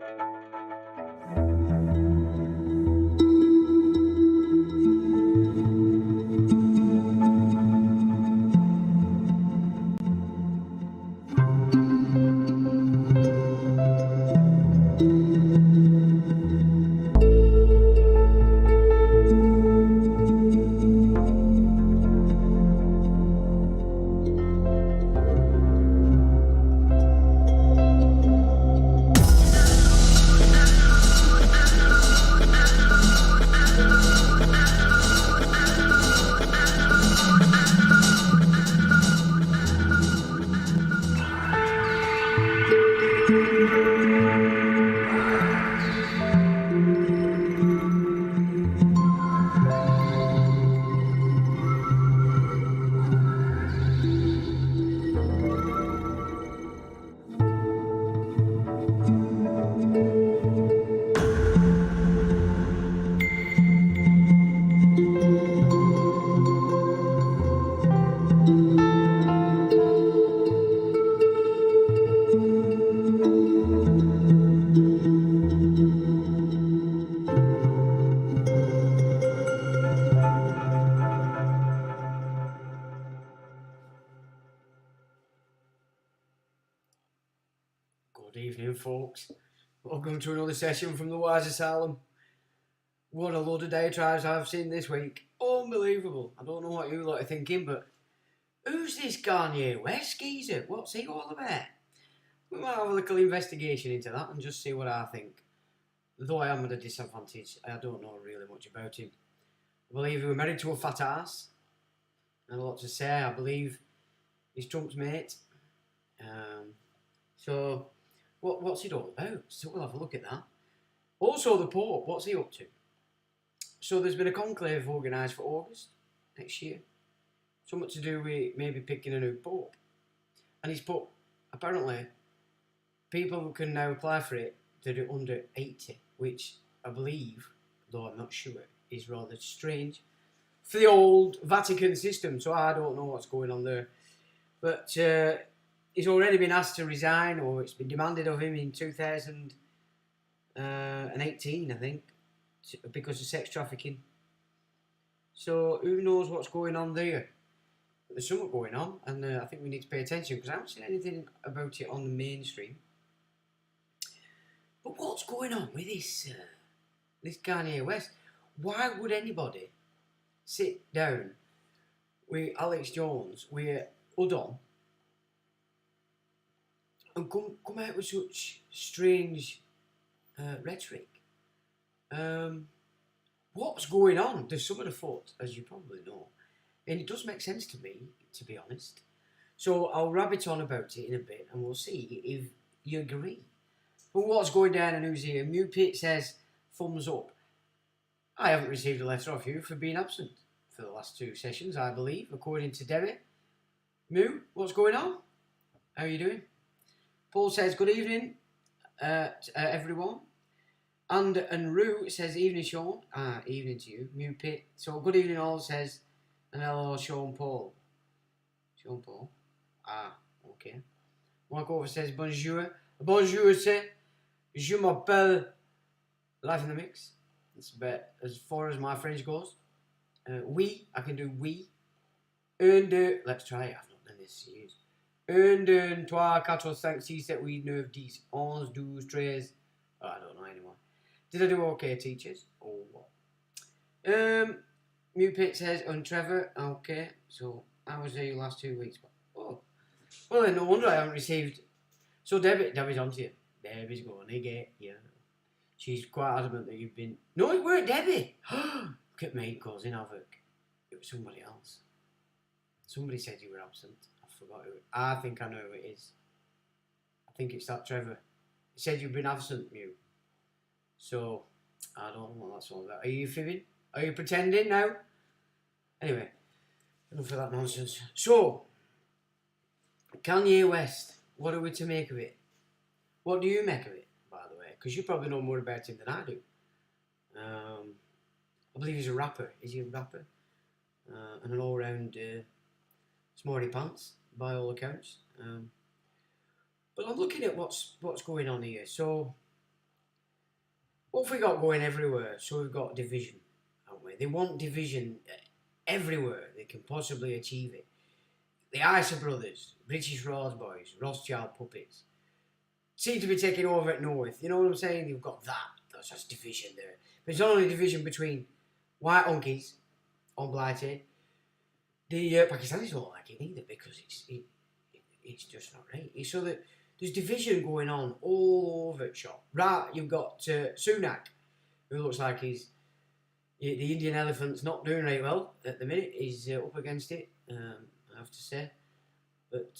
Good evening, folks. Welcome to another session from the Wise Asylum. What a load of diatribes I've seen this week. Unbelievable. I don't know what you lot are thinking, but who's this Kanye West geezer? What's he all about? We might have a little investigation into that and just see what I think. Though I am at a disadvantage, I don't know really much about him. I believe he was married to a fat ass. I have a lot to say. I believe he's Trump's mate. So, what's it all about? So we'll have a look at that. Also, the Pope, what's he up to? So there's been a conclave organised for August next year. Something to do with maybe picking a new Pope. And he's put, apparently, people who can now apply for it that are under 80, which I believe, though I'm not sure, is rather strange for the old Vatican system. So I don't know what's going on there. But he's already been asked to resign, or it's been demanded of him in 2018, I think, because of sex trafficking. So who knows what's going on there? But there's something going on, and I think we need to pay attention, because I haven't seen anything about it on the mainstream. But what's going on with this Kanye West? Why would anybody sit down with Alex Jones, with Udon, and come out with such strange rhetoric? What's going on? There's something afoot, as you probably know. And it does make sense to me, to be honest. So I'll rabbit on about it in a bit, and we'll see if you agree. But what's going down in news here? Mew Pit says, thumbs up. I haven't received a letter off you for being absent for the last 2 sessions, I believe, according to Debbie. Mew, what's going on? How are you doing? Paul says, good evening, everyone. And Rue says, evening, Sean. Evening to you. Mew Pit. So, good evening, all, says, and hello, Sean Paul. Sean Paul. Okay. Mark Over says, bonjour. Bonjour, c'est. Je m'appelle Life in the Mix. It's about as far as my French goes. Oui, I can do oui. Un, deux, let's try it. I've not done this years. 1, 2, 3, 4, 5, 6, 7, 8, 9, 10, 11, 12, 13. Oh, I don't know anymore. Did I do okay, teachers? Or what? Mew Pit says, and Trevor, okay. So, I was there your last 2 weeks. Oh. Well, then no wonder I haven't received. So, Debbie's on to you. Debbie's going to get you. She's quite adamant that you've been. No, it weren't Debbie. Look at me causing havoc. It was somebody else. Somebody said you were absent. I forgot who. I think I know who it is. I think it's that Trevor. He said you've been absent, Mew. So, I don't know what that's all about. Are you fibbing? Are you pretending now? Anyway, enough of that nonsense. So, Kanye West. What are we to make of it? What do you make of it, by the way? Because you probably know more about him than I do. I believe he's a rapper. Is he a rapper? And an all-round smarty pants, by all accounts. But I'm looking at what's going on here. So, what have we got going everywhere? So we've got division, haven't we? They want division everywhere they can possibly achieve it. The Iser brothers, British Rose boys, Rothschild puppets, seem to be taking over at North. You know what I'm saying? You've got that. That's division there. But it's not only division between white unkies on Blighty. The Pakistanis don't like it either because it's just not right. So that there's division going on all over the shop. Right, you've got Sunak, who looks like the Indian elephant's not doing very well at the minute. He's up against it, I have to say. But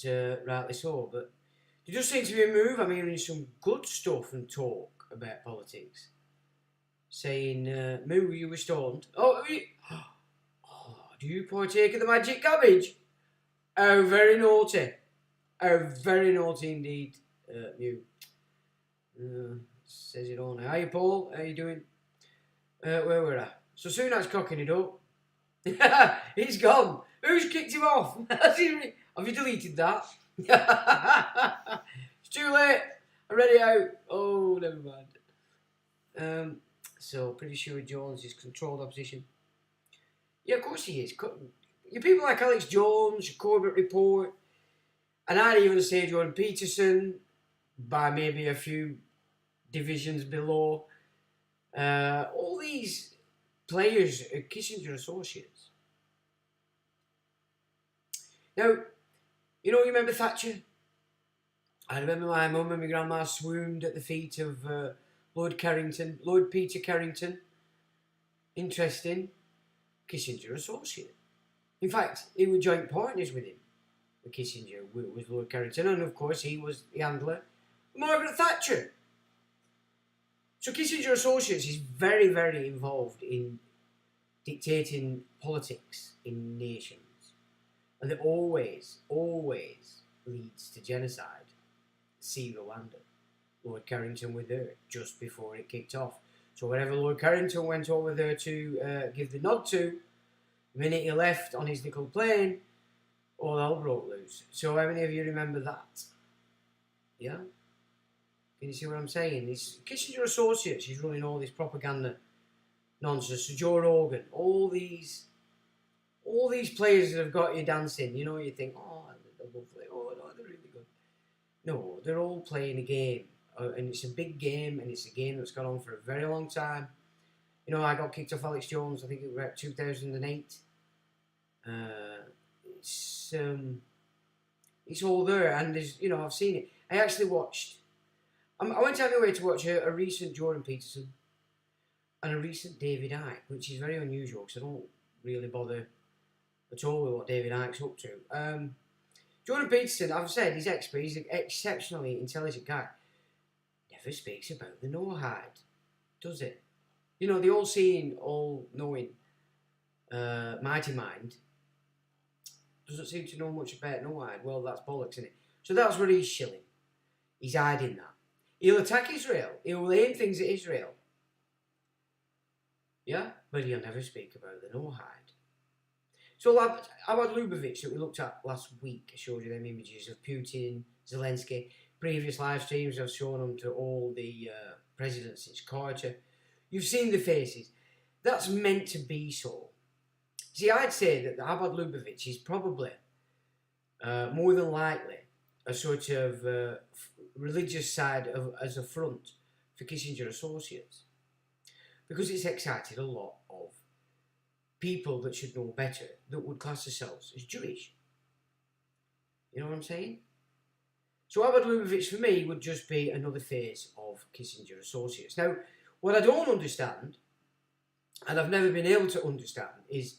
rightly so. But there just seems to be a move. I'm hearing some good stuff and talk about politics. Saying, Moo, you were stoned. Oh, do you partake of the magic cabbage? Oh, very naughty. Oh, very naughty indeed, Mew. Says it all now. Hiya, Paul. How you doing? Where were I? So Sunak's cocking it up. He's gone. Who's kicked him off? Have you deleted that? It's too late. I'm ready out. Oh, never mind. So pretty sure Jones is controlled opposition. Yeah, of course he is. You people like Alex Jones, Corbett Report, and I'd even say Jordan Peterson, by maybe a few divisions below. All these players are Kissinger associates. Now, you remember Thatcher? I remember my mum and my grandma swooned at the feet of Lord Peter Carrington. Interesting. Kissinger associate. In fact, he were joint partners with him. Kissinger was Lord Carrington, and of course he was the handler of Margaret Thatcher. So Kissinger Associates is very, very involved in dictating politics in nations. And it always leads to genocide. See Rwanda. Lord Carrington was there just before it kicked off. So whenever Lord Carrington went over there to give the nod to, the minute he left on his little plane, all hell broke loose. So how many of you remember that? Yeah? Can you see what I'm saying? It's Kissinger Associates. He's running all this propaganda nonsense. So Joe Rogan, all these players that have got you dancing. You think, oh, they're lovely. Oh, no, they're really good. No, they're all playing a game, and it's a big game, and it's a game that's gone on for a very long time. I got kicked off Alex Jones. I think it was about 2008. It's all there, and there's, I've seen it. I actually watched. I went out of my way to watch a recent Jordan Peterson and a recent David Icke, which is very unusual because I don't really bother at all with what David Icke's up to. Jordan Peterson, I've said, he's expert. He's an exceptionally intelligent guy. Never speaks about the no-hide, does it? The all-seeing, all-knowing mighty mind doesn't seem to know much about no-hide. Well, that's bollocks, isn't it? So that's where he's shilling. He's hiding that. He'll attack Israel. He'll aim things at Israel. Yeah? But he'll never speak about the no-hide. So Abad Lubavitch that we looked at last week, I showed you them images of Putin, Zelensky. Previous live streams I've shown them to all the presidents since Carter. You've seen the faces. That's meant to be so. See, I'd say that the Abad Lubavitch is probably more than likely a sort of religious side as a front for Kissinger Associates. Because it's excited a lot of people that should know better that would class themselves as Jewish. You know what I'm saying? So Abad Lubavitch for me would just be another phase of Kissinger Associates. Now, what I don't understand, and I've never been able to understand, is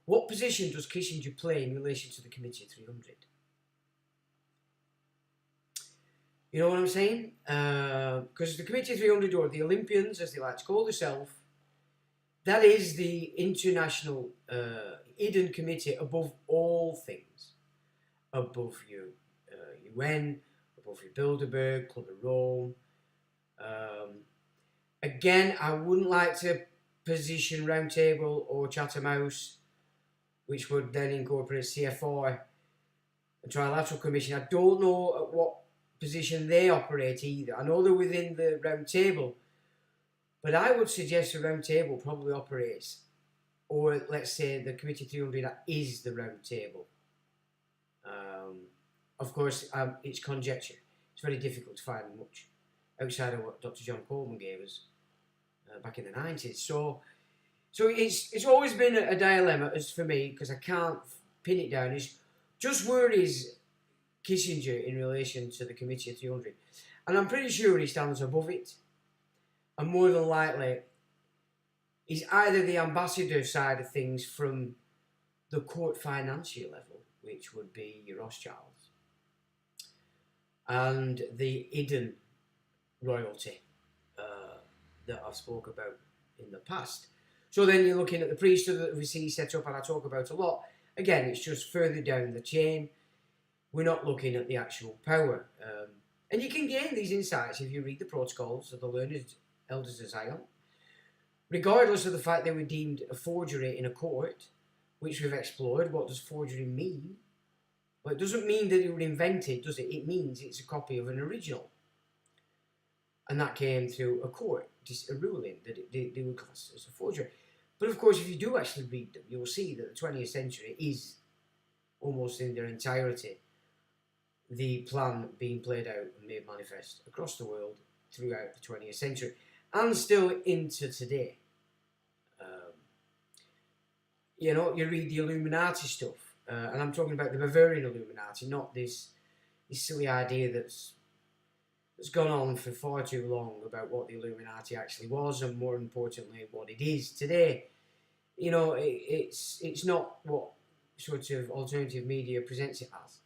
what position does Kissinger play in relation to the Committee 300? You know what I'm saying? Because the Committee 300, or the Olympians, as they like to call themselves, that is the international hidden committee above all things. Above your UN, above your Bilderberg, Club of Rome. Again, I wouldn't like to position Roundtable or Chatham House, which would then incorporate CFR and Trilateral Commission. I don't know at what position they operate either. I know they're within the Round Table, But I would suggest the round table probably operates, or let's say the Committee 300 is the round table. Of course, it's conjecture. It's very difficult to find much outside of what Dr. John Coleman gave us back in the 90s. So it's always been a dilemma as for me, because I can't pin it down. Is just where is Kissinger in relation to the Committee of 300? And I'm pretty sure he stands above it. And more than likely, he's either the ambassador side of things from the court financier level, which would be your Rothschilds, and the hidden royalty that I've spoke about in the past. So then you're looking at the priesthood that we see set up, and I talk about a lot. Again, it's just further down the chain. We're not looking at the actual power. And you can gain these insights if you read the protocols of the learned elders of Zion. Regardless of the fact they were deemed a forgery in a court, which we've explored. What does forgery mean? Well, it doesn't mean that it was invented, does it? It means it's a copy of an original. And that came through a court, a ruling that they were classed as a forgery. But of course, if you do actually read them, you'll see that the 20th century is almost in their entirety the plan being played out and made manifest across the world throughout the 20th century and still into today. You know, you read the Illuminati stuff, and I'm talking about the Bavarian Illuminati, not this silly idea that's gone on for far too long about what the Illuminati actually was, and more importantly, what it is today. You know, it's not what sort of alternative media presents it as.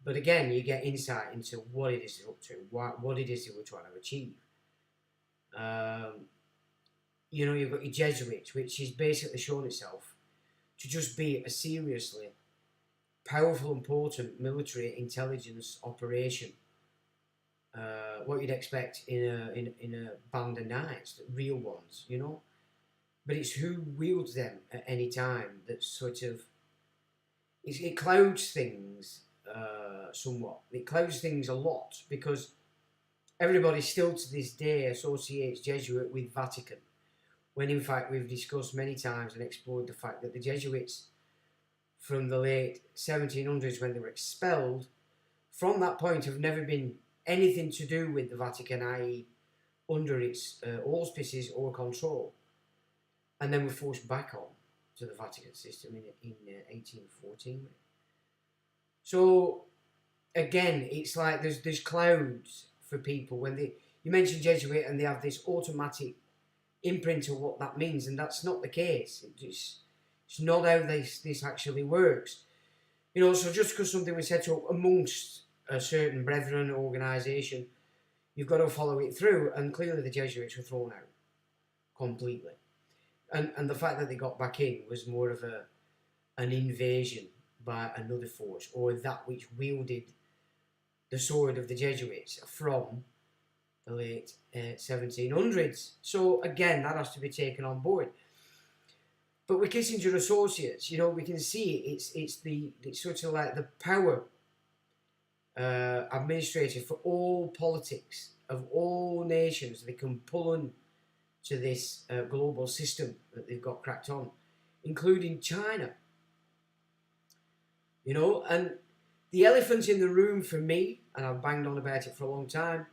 But again, you get insight into what it is they're up to, what it is they were trying to achieve. You know, you've got your Jesuits, which has basically shown itself to just be a seriously powerful, important military intelligence operation. What you'd expect in a band of knights, the real ones, you know. But it's who wields them at any time that sort of it clouds things somewhat. It clouds things a lot because everybody still to this day associates Jesuit with Vatican, when in fact we've discussed many times and explored the fact that the Jesuits from the late 1700s, when they were expelled, from that point have never been anything to do with the Vatican, i.e. under its auspices or control, and then were forced back on to the Vatican system in 1814. So again, it's like there's clouds for people when you mention Jesuit and they have this automatic imprint of what that means, and that's not the case. It's not how this actually works. You know, so just because something was set up amongst a certain brethren organisation, you've got to follow it through, and clearly the Jesuits were thrown out completely. And the fact that they got back in was more of an invasion by another force, or that which wielded the sword of the Jesuits from the late 1700s. So again, that has to be taken on board. But with Kissinger Associates, you know, we can see it's sort of like the power administrator for all politics of all nations. They can pull on to this global system that they've got cracked on, including China. You know, and the elephant in the room for me, and I've banged on about it for a long time,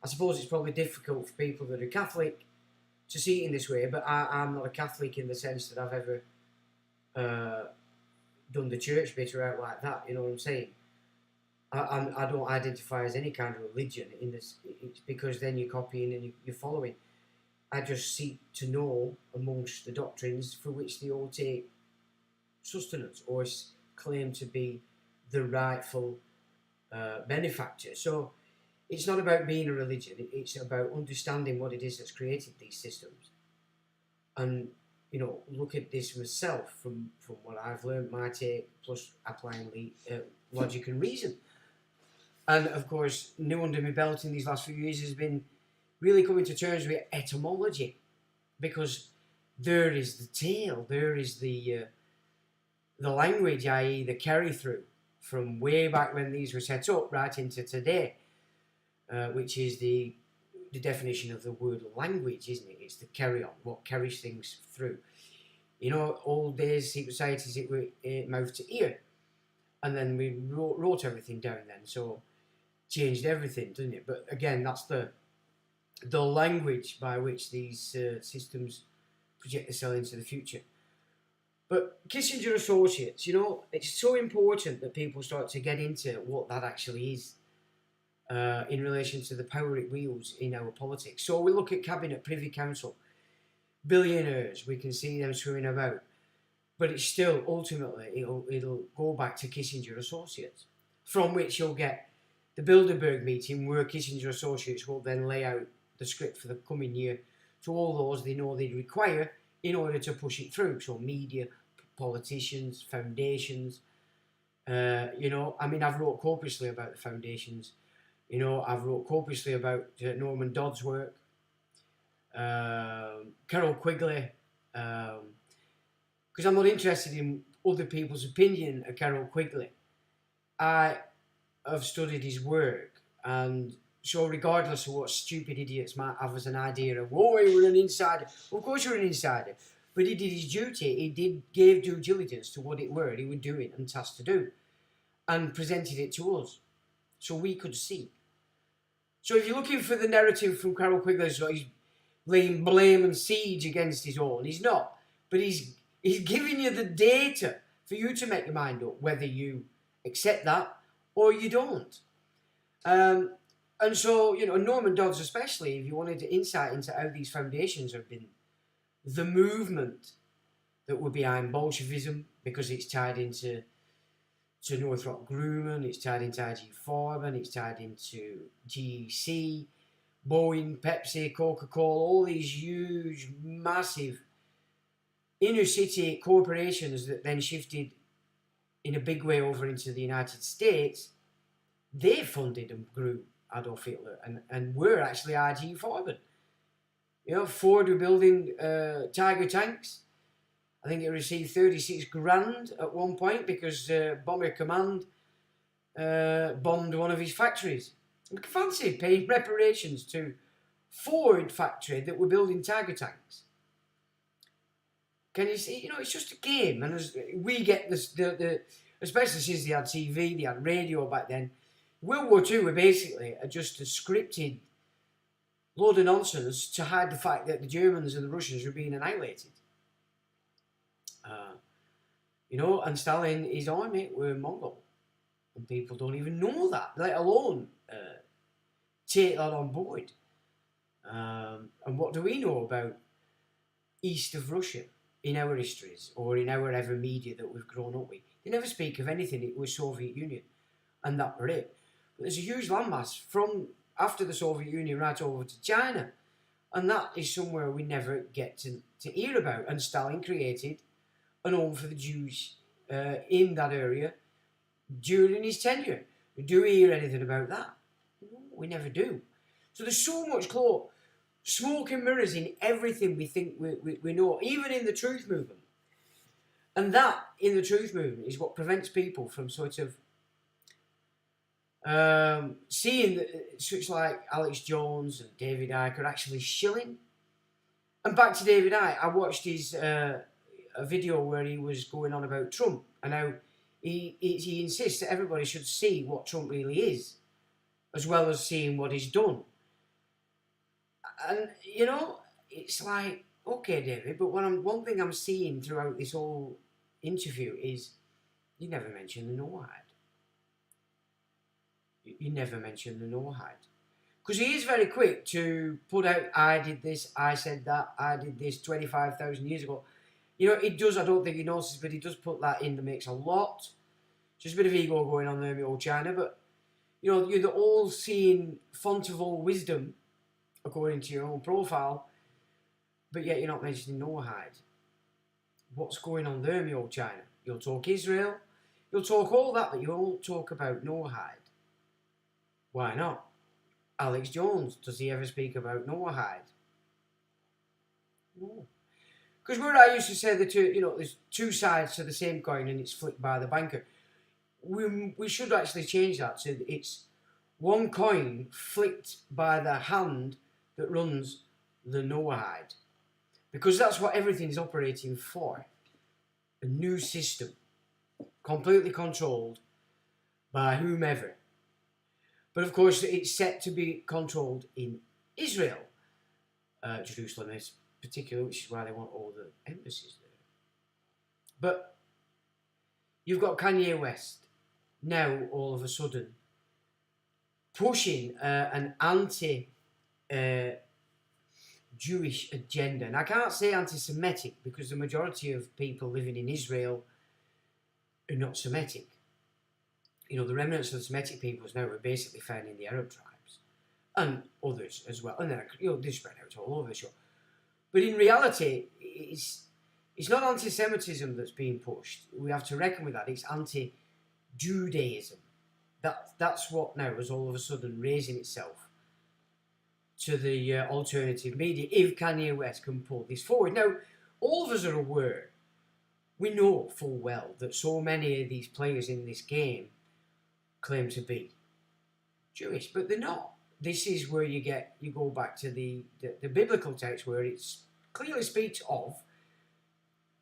I suppose it's probably difficult for people that are Catholic to see it in this way, but I'm not a Catholic in the sense that I've ever done the church bit or out like that, you know what I'm saying? I don't identify as any kind of religion in this. It's because then you're copying and you're following. I just seek to know amongst the doctrines for which they all take sustenance or claim to be the rightful benefactor. So it's not about being a religion, it's about understanding what it is that's created these systems. And, you know, look at this myself from what I've learned, my take, plus applying logic and reason. And, of course, new under my belt in these last few years has been really coming to terms with etymology, because there is the tale, there is the language, i.e. the carry-through, from way back when these were set up right into today, which is the the definition of the word language, isn't it? It's the carry on, what carries things through. You know, old days, secret societies, it were mouth to ear. And then we wrote everything down then, so changed everything, didn't it? But again, that's the language by which these systems project themselves into the future. But Kissinger Associates, you know, it's so important that people start to get into what that actually is in relation to the power it wields in our politics. So we look at Cabinet, Privy Council, billionaires, we can see them swimming about. But it's still, ultimately, it'll go back to Kissinger Associates, from which you'll get the Bilderberg meeting, where Kissinger Associates will then lay out the script for the coming year to all those they know they'd require in order to push it through. So media, politicians, foundations. You know, I mean, I've wrote copiously about the foundations. You know, I've wrote copiously about Norman Dodd's work, Carol Quigley, because I'm not interested in other people's opinion of Carol Quigley. I have studied his work, and so regardless of what stupid idiots might have as an idea of, oh, you were an insider. Of course you're an insider. But he did his duty. He gave due diligence to what it were he was doing and tasked to do, and presented it to us, so we could see. So if you're looking for the narrative from Carol Quigley, so he's laying blame and siege against his own, he's not. But he's giving you the data for you to make your mind up whether you accept that or you don't. And so, you know, Norman Dodds especially, if you wanted insight into how these foundations have been the movement that were behind Bolshevism, because it's tied into Northrop Grumman, it's tied into IG Farben, it's tied into GEC, Boeing, Pepsi, Coca-Cola, all these huge, massive inner city corporations that then shifted in a big way over into the United States. They funded and grew Adolf Hitler and were actually IG Farben. You know, Ford were building Tiger tanks. I think it received 36 grand at one point because Bomber Command bombed one of his factories. I fancy paying reparations to Ford factory that were building Tiger tanks. Can you see? You know, it's just a game, and as we get this, the especially since they had TV, they had radio back then. World War II were basically just a scripted load of nonsense to hide the fact that the Germans and the Russians were being annihilated. You know, and Stalin, his army were Mongol. And people don't even know that, let alone take that on board. And what do we know about east of Russia in our histories or in our ever media that we've grown up with? They never speak of anything. It was Soviet Union, and that were it. But there's a huge landmass from after the Soviet Union right over to China, and that is somewhere we never get to hear about. And Stalin created an home for the Jews in that area during his tenure. Do we hear anything about that? No, we never do. So there's so much smoke and mirrors in everything we think we know, even in the truth movement. And that, in the truth movement, is what prevents people from sort of seeing that such like Alex Jones and David Icke are actually shilling. And back to David Icke, I watched his a video where he was going on about Trump and how he insists that everybody should see what Trump really is, as well as seeing what he's done. And, you know, it's like, okay, David, but one thing I'm seeing throughout this whole interview is you never mention the Noahide. You never mention the Noahide. Because he is very quick to put out, I did this, I said that, I did this 25,000 years ago. You know, it does, I don't think he notices, but he does put that in the mix a lot. Just a bit of ego going on there, me old China, but, you know, you're the all-seeing font of all wisdom, according to your own profile, but yet you're not mentioning Noahide. What's going on there, me old China? You'll talk Israel, you'll talk all that, but you won't talk about Noahide. Why not? Alex Jones, does he ever speak about Noahide? No. Because where I used to say the two, you know, there's two sides to the same coin and it's flipped by the banker. We should actually change that so that it's one coin flipped by the hand that runs the Noahide. Because that's what everything is operating for. A new system, completely controlled by whomever. But of course, it's set to be controlled in Israel, Jerusalem in particular, which is why they want all the embassies there. But you've got Kanye West now all of a sudden pushing an anti Jewish agenda. And I can't say anti-Semitic because the majority of people living in Israel are not Semitic. You know, the remnants of the Semitic peoples now are basically found in the Arab tribes and others as well. And then, you know, they spread out all over the show. But in reality, it's not anti-Semitism that's being pushed. We have to reckon with that. It's anti-Judaism. That's what now is all of a sudden raising itself to the alternative media, if Kanye West can pull this forward. Now, all of us are aware, we know full well that so many of these players in this game claim to be Jewish, but they're not. This is where you go back to the biblical text where it clearly speaks of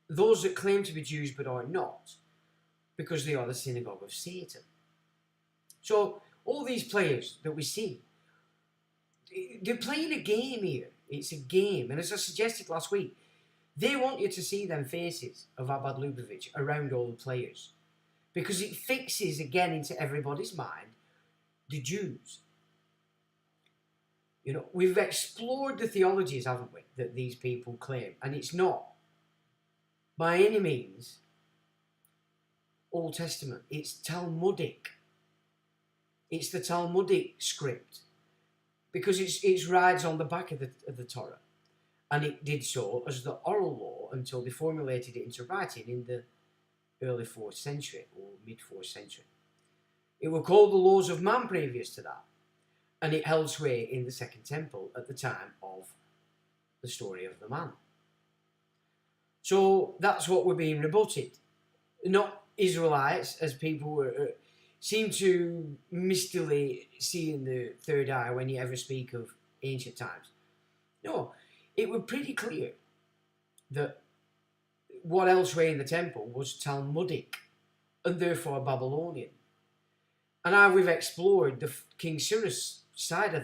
those that claim to be Jews but are not, because they are the synagogue of Satan. So all these players that we see, they're playing a game here. It's a game. And as I suggested last week, they want you to see them faces of Abad Lubavitch around all the players, because it fixes again into everybody's mind the Jews. You know, we've explored the theologies, haven't we, that these people claim. And it's not, by any means, Old Testament. It's Talmudic. It's the Talmudic script. Because it rides on the back of the Torah. And it did so as the oral law until they formulated it into writing in the early 4th century or mid-4th century. It were called the laws of man previous to that. And it held sway in the Second Temple at the time of the story of the man. So that's what we're being rebutted. Not Israelites, as people seem to mistily see in the third eye when you ever speak of ancient times. No, it was pretty clear that what elsewhere in the temple was Talmudic and therefore Babylonian. And now we've explored the King Cyrus side of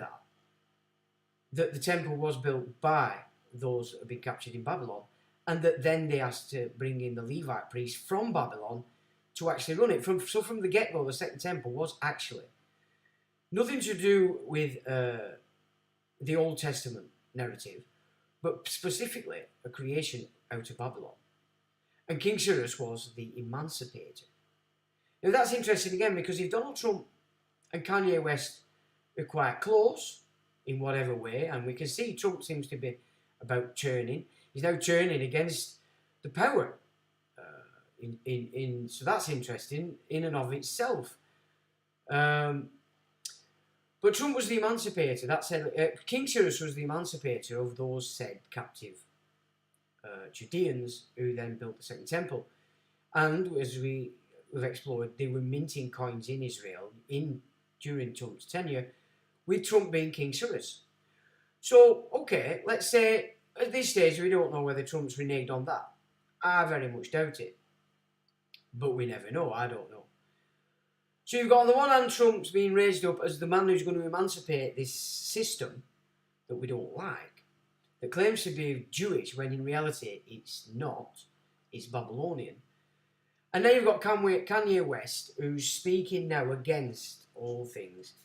that the temple was built by those that had been captured in Babylon, and that then they asked to bring in the Levite priests from Babylon to actually run it. So from the get-go, the Second Temple was actually nothing to do with the Old Testament narrative, but specifically a creation out of Babylon. And King Cyrus was the emancipator. Now that's interesting again, because if Donald Trump and Kanye West are quite close in whatever way, and we can see Trump seems to be about turning. He's now turning against the power. So that's interesting in and of itself. But Trump was the emancipator. That said, King Cyrus was the emancipator of those said captive Judeans who then built the Second Temple. And as we've explored, they were minting coins in Israel during Trump's tenure, with Trump being King Cyrus. So, okay, let's say at this stage we don't know whether Trump's reneged on that. I very much doubt it. But we never know, I don't know. So you've got on the one hand Trump's being raised up as the man who's going to emancipate this system that we don't like, that claims to be Jewish when in reality it's not, it's Babylonian. And then you've got Kanye West, who's speaking now against all things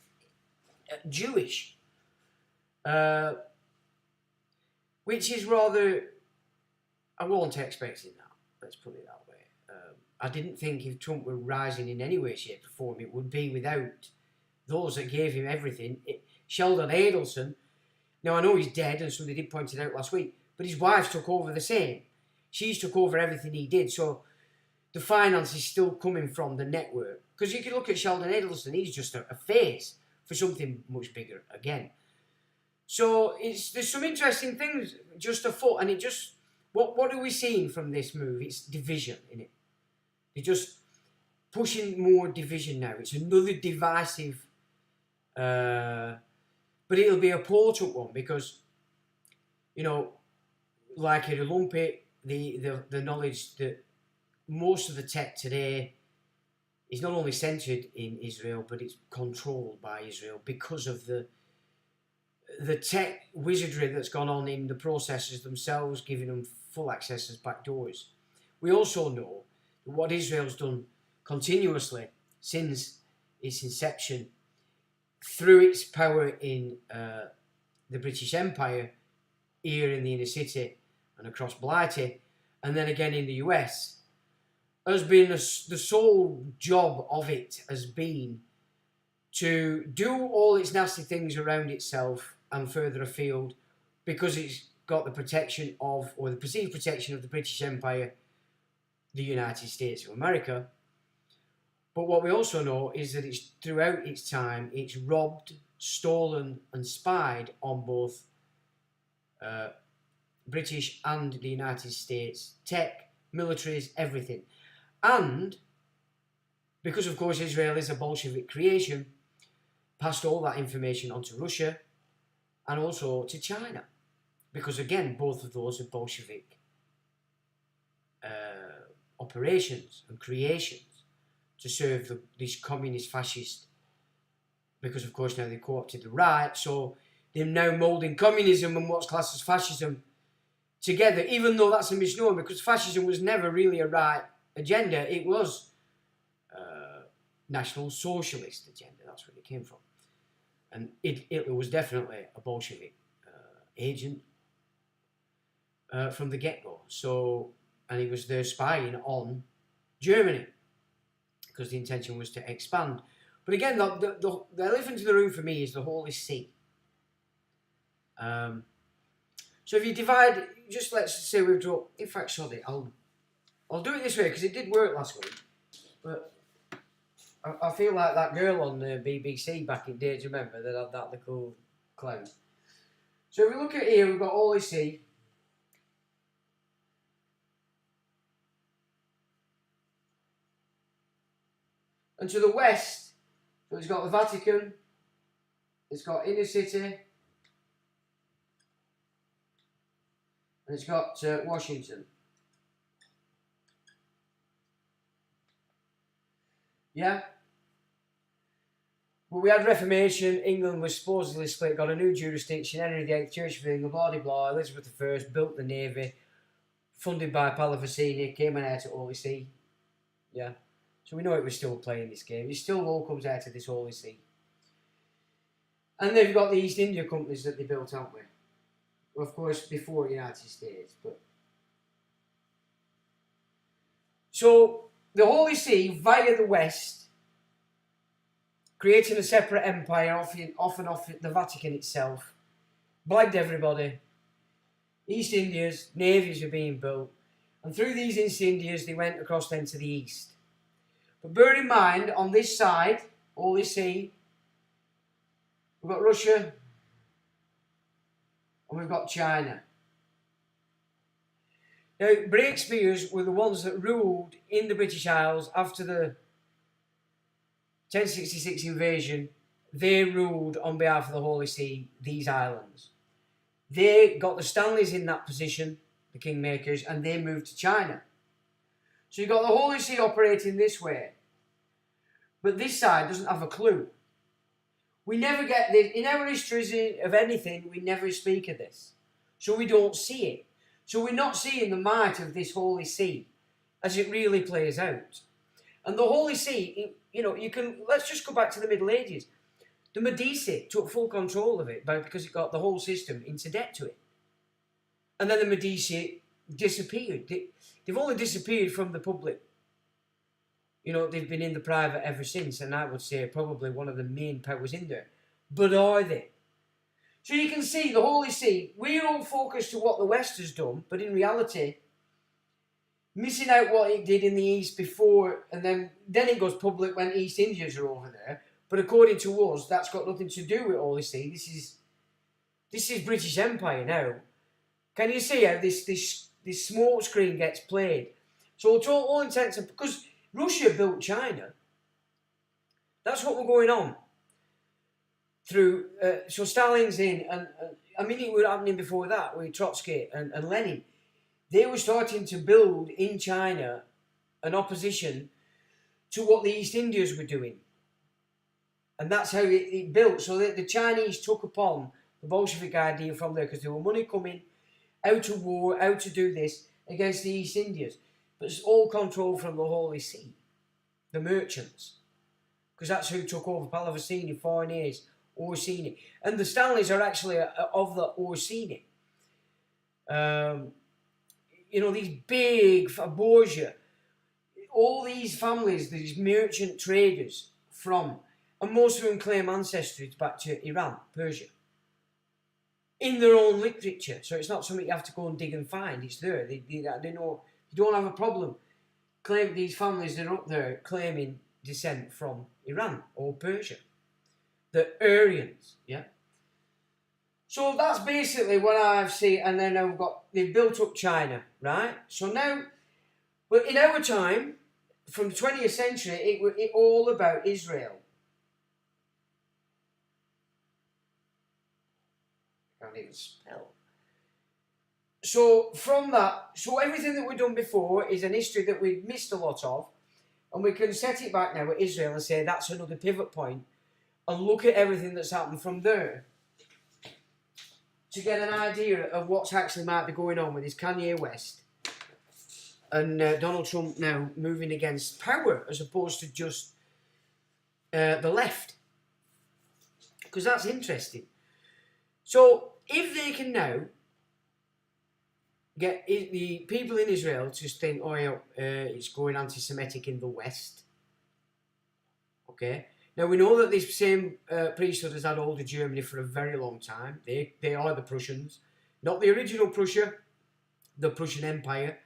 Jewish, which is rather, I wasn't expecting that, let's put it that way. I didn't think if Trump were rising in any way, shape or form, it would be without those that gave him everything. Sheldon Adelson, now I know he's dead, and somebody did point it out last week, but his wife took over the same. She's took over everything he did, so the finance is still coming from the network. Because you can look at Sheldon Adelson, he's just a face for something much bigger again. So there's some interesting things just afoot, and it just, what are we seeing from this move? It's division, innit? They're just pushing more division now. It's another divisive, but But it'll be a potent one because, you know, like it'll lump it, the knowledge that most of the tech today is not only centred in Israel, but it's controlled by Israel because of the tech wizardry that's gone on in the processors themselves, giving them full access as backdoors. We also know that what Israel's done continuously since its inception, through its power in the British Empire, here in the inner city and across Blighty, and then again in the US, has been the sole job of it has been to do all its nasty things around itself and further afield, because it's got the protection of, or the perceived protection of, the British Empire, the United States of America. But what we also know is that it's throughout its time, it's robbed, stolen and spied on both British and the United States tech, militaries, everything. And because of course Israel is a Bolshevik creation, passed all that information on to Russia and also to China, because again both of those are Bolshevik operations and creations to serve these communist fascist, because of course now they co-opted the right, so they're now moulding communism and what's classed as fascism together, even though that's a misnomer, because fascism was never really a right agenda, it was National Socialist agenda, that's where it came from. And Hitler was definitely a Bolshevik agent from the get-go. So, and he was there spying on Germany because the intention was to expand. But again, the elephant in the room for me is the Holy See. So if you divide, just let's say we've drawn. In fact, sorry, I'll do it this way because it did work last week. But I feel like that girl on the BBC back in day. Do you remember that had that little clown? So if we look at here, we've got Holy See. And to the west, so it's got the Vatican, it's got inner city, and it's got Washington. Yeah? But we had Reformation, England was supposedly split, got a new jurisdiction, Henry VIII, Church of England, blah, blah, blah, Elizabeth I built the Navy, funded by Palafacini, came an heir to Holy See. Yeah? So we know it was still playing this game. It still all comes out of this Holy See. And they've got the East India companies that they built, haven't we? Well, of course, before the United States. But so the Holy See, via the West, creating a separate empire, often off the Vatican itself, blagged everybody. East Indias, navies were being built. And through these East Indias, they went across then to the east. But bear in mind, on this side, Holy See, we've got Russia and we've got China. Now, Breakspears were the ones that ruled in the British Isles after the 1066 invasion. They ruled on behalf of the Holy See, these islands. They got the Stanleys in that position, the Kingmakers, and they moved to China. So you've got the Holy See operating this way. But this side doesn't have a clue. We never get this. In our histories of anything, we never speak of this. So we don't see it. So we're not seeing the might of this Holy See as it really plays out. And the Holy See, you know, let's just go back to the Middle Ages. The Medici took full control of it because it got the whole system into debt to it. And then the Medici disappeared. They've only disappeared from the public. You know, they've been in the private ever since, and I would say probably one of the main powers in there. But are they? So you can see the Holy See, we're all focused to what the West has done, but in reality, missing out what it did in the East before, and then it goes public when East Indians are over there. But according to us, that's got nothing to do with Holy See. This is British Empire now. Can you see how this smoke screen gets played? So to all intents and because Russia built China. That's what we're going on. through. So Stalin's in, and I mean, it was happening before that with Trotsky and Lenin. They were starting to build in China an opposition to what the East Indians were doing. And that's how it built. So the Chinese took upon the Bolshevik idea from there, because there were money coming out of war, out to do this against the East Indians. But it's all controlled from the Holy See, the merchants. Because that's who took over Palavicini, Farnese, Orsini. And the Stanleys are actually of the Orsini. You know, these big Borgia, all these families, these merchant traders from, and most of them claim ancestry back to Iran, Persia, in their own literature. So it's not something you have to go and dig and find. It's there. They know. You don't have a problem. Claim these families that are up there claiming descent from Iran or Persia. The Aryans, yeah. So that's basically what I've seen. And then they've built up China, right? So now, well, in our time, from the 20th century, it all about Israel. I can't even spell. So from that, so everything that we've done before is an history that we've missed a lot of, and we can set it back now at Israel and say that's another pivot point, and look at everything that's happened from there to get an idea of what's actually might be going on with this Kanye West and Donald Trump now moving against power as opposed to just the left. Because that's interesting. So if they can now get the people in Israel to think, oh yeah, it's going anti-Semitic in the West. Okay. Now we know that this same priesthood has had hold of Germany for a very long time. They are the Prussians, not the original Prussia, the Prussian Empire.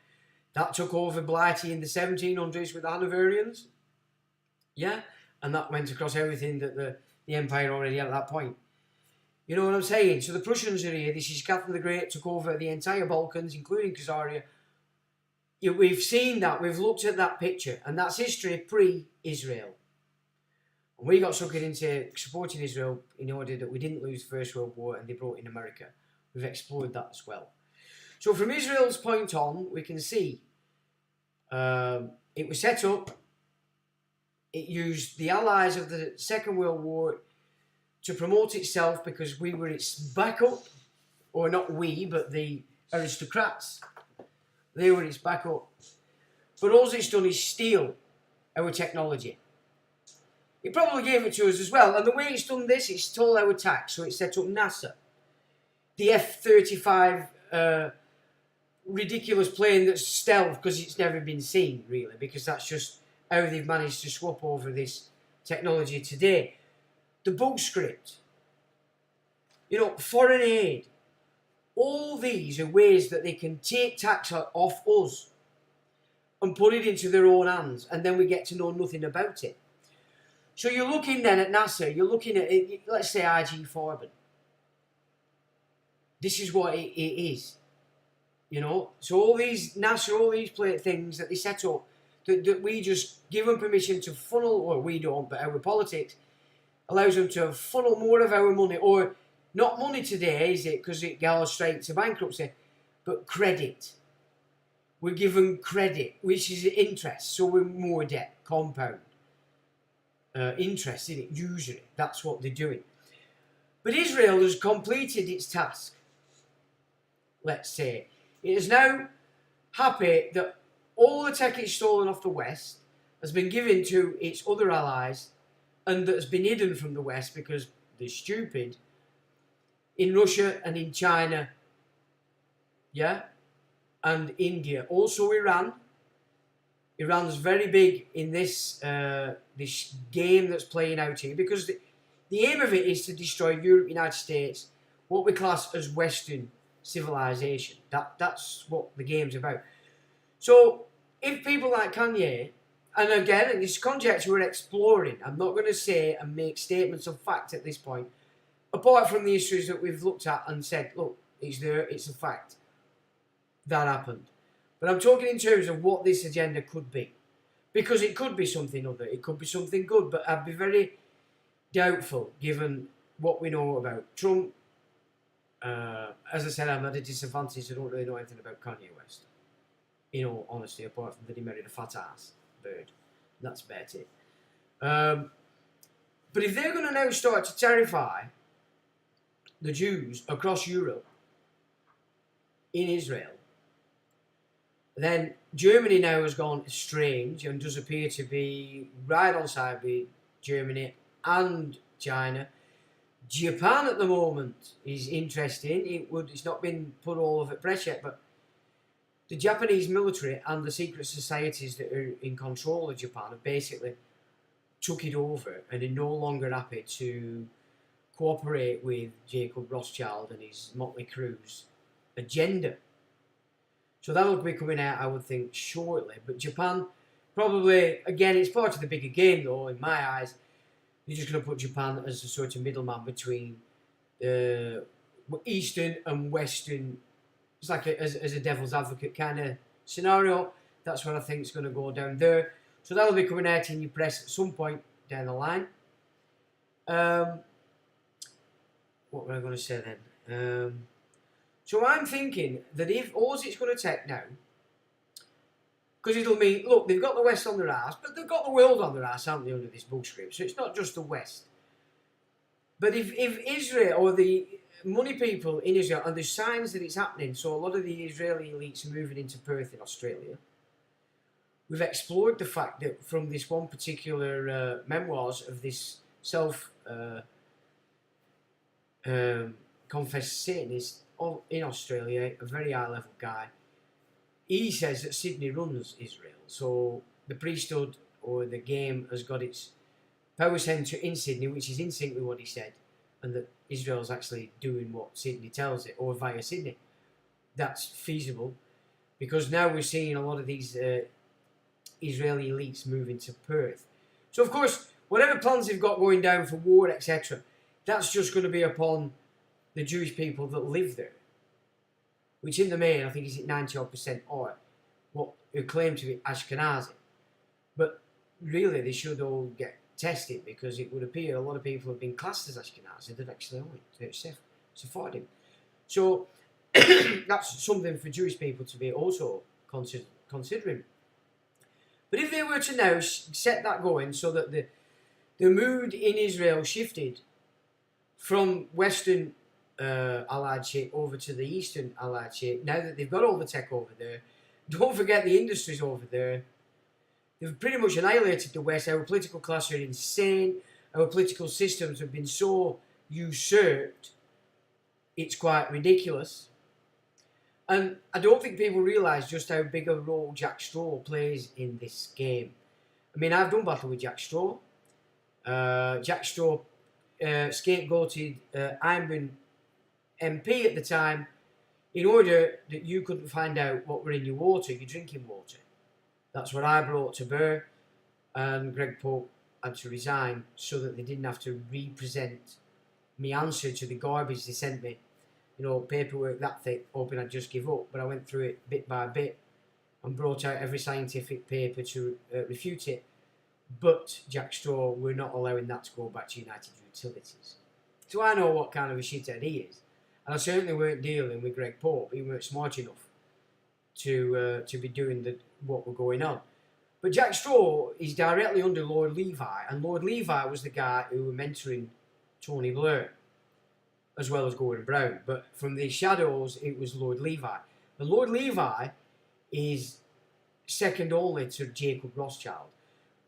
That took over Blighty in the 1700s with the Hanoverians. Yeah, and that went across everything that the empire already had at that point. You know what I'm saying? So the Prussians are here. This is Catherine the Great took over the entire Balkans, including Khazaria. We've seen that. We've looked at that picture, and that's history pre-Israel. And we got suckered into supporting Israel in order that we didn't lose the First World War, and they brought in America. We've explored that as well. So from Israel's point on, we can see it was set up. It used the allies of the Second World War to promote itself because we were its backup, or not we, but the aristocrats. They were its backup. But all it's done is steal our technology. It probably gave it to us as well. And the way it's done this, it's stole our tax. So it set up NASA. The F-35 ridiculous plane that's stealth because it's never been seen, really, because that's just how they've managed to swap over this technology today. The book script, you know, foreign aid, all these are ways that they can take tax off us and put it into their own hands, and then we get to know nothing about it. So you're looking then at NASA, you're looking at, let's say, IG Farben. This is what it is, you know. So all these NASA, all these things that they set up, that we just give them permission to funnel, or we don't, but our politics allows them to funnel more of our money, or not money today, is it, because it goes straight to bankruptcy, but credit. We're given credit, which is interest, so we're more debt, compound. Interest in it, usually. That's what they're doing. But Israel has completed its task, let's say. It is now happy that all the tech it's stolen off the West has been given to its other allies, and that's been hidden from the West because they're stupid, in Russia and in China, yeah, and India. Also Iran. Iran's very big in this this game that's playing out here, because the aim of it is to destroy Europe, United States, what we class as Western civilization. That's what the game's about. So if people like Kanye, and again, it's conjecture we're exploring. I'm not going to say and make statements of fact at this point, apart from the issues that we've looked at and said, look, it's there, it's a fact. That happened. But I'm talking in terms of what this agenda could be. Because it could be something other, it could be something good, but I'd be very doubtful, given what we know about Trump, as I said, I'm at a disadvantage. I don't really know anything about Kanye West. In all honesty, apart from that he married a fat ass bird. That's about it. But if they're going to now start to terrify the Jews across Europe, in Israel, then Germany now has gone strange and does appear to be right on side with Germany and China. Japan at the moment is interesting. It's not been put all over press yet, but the Japanese military and the secret societies that are in control of Japan have basically took it over and are no longer happy to cooperate with Jacob Rothschild and his motley crew's agenda. So that'll be coming out, I would think, shortly. But Japan, probably, again, it's part of the bigger game, though, in my eyes. You're just going to put Japan as a sort of middleman between Eastern and Western. It's like as a devil's advocate kind of scenario. That's what I think is going to go down there. So that'll be coming out in your press at some point down the line. What were I going to say then? So I'm thinking that if all it's going to take now, because it'll mean, look, they've got the West on their ass, but they've got the world on their ass, haven't they, under this book script? So it's not just the West. But if Israel, or the money people in Israel, and there's signs that it's happening, so a lot of the Israeli elites are moving into Perth in Australia. We've explored the fact that from this one particular memoirs of this confessed Satanist in Australia, a very high level guy, he says that Sydney runs Israel. So the priesthood or the game has got its power centre in Sydney, which is in sync with what he said, and that Israel's actually doing what Sydney tells it, or via Sydney. That's feasible, because now we're seeing a lot of these Israeli elites moving to Perth. So of course, whatever plans they've got going down for war, etc., that's just going to be upon the Jewish people that live there, which in the main, I think is at 90% are what who claim to be Ashkenazi. But really, they should all get tested, because it would appear a lot of people have been classed as Ashkenazi that actually aren't. They're Sephardim. So that's something for Jewish people to be also considering. But if they were to now set that going so that the mood in Israel shifted from Western alliedship over to the Eastern alliedship, now that they've got all the tech over there, don't forget the industries over there. They've pretty much annihilated the West. Our political class are insane. Our political systems have been so usurped, it's quite ridiculous. And I don't think people realise just how big a role Jack Straw plays in this game. I mean, I've done battle with Jack Straw. Jack Straw scapegoated Ironburn MP at the time in order that you couldn't find out what were in your water, your drinking water. That's what I brought to bear, and Greg Pope had to resign so that they didn't have to represent me answer to the garbage they sent me. You know, paperwork that thick, hoping I'd just give up. But I went through it bit by bit and brought out every scientific paper to refute it. But Jack Straw, we're not allowing that to go back to United Utilities. So I know what kind of a shithead he is. And I certainly weren't dealing with Greg Pope. He weren't smart enough to be doing what were going on. But Jack Straw is directly under Lord Levi. And Lord Levi was the guy who was mentoring Tony Blair, as well as Gordon Brown. But from the shadows, it was Lord Levi. And Lord Levi is second only to Jacob Rothschild.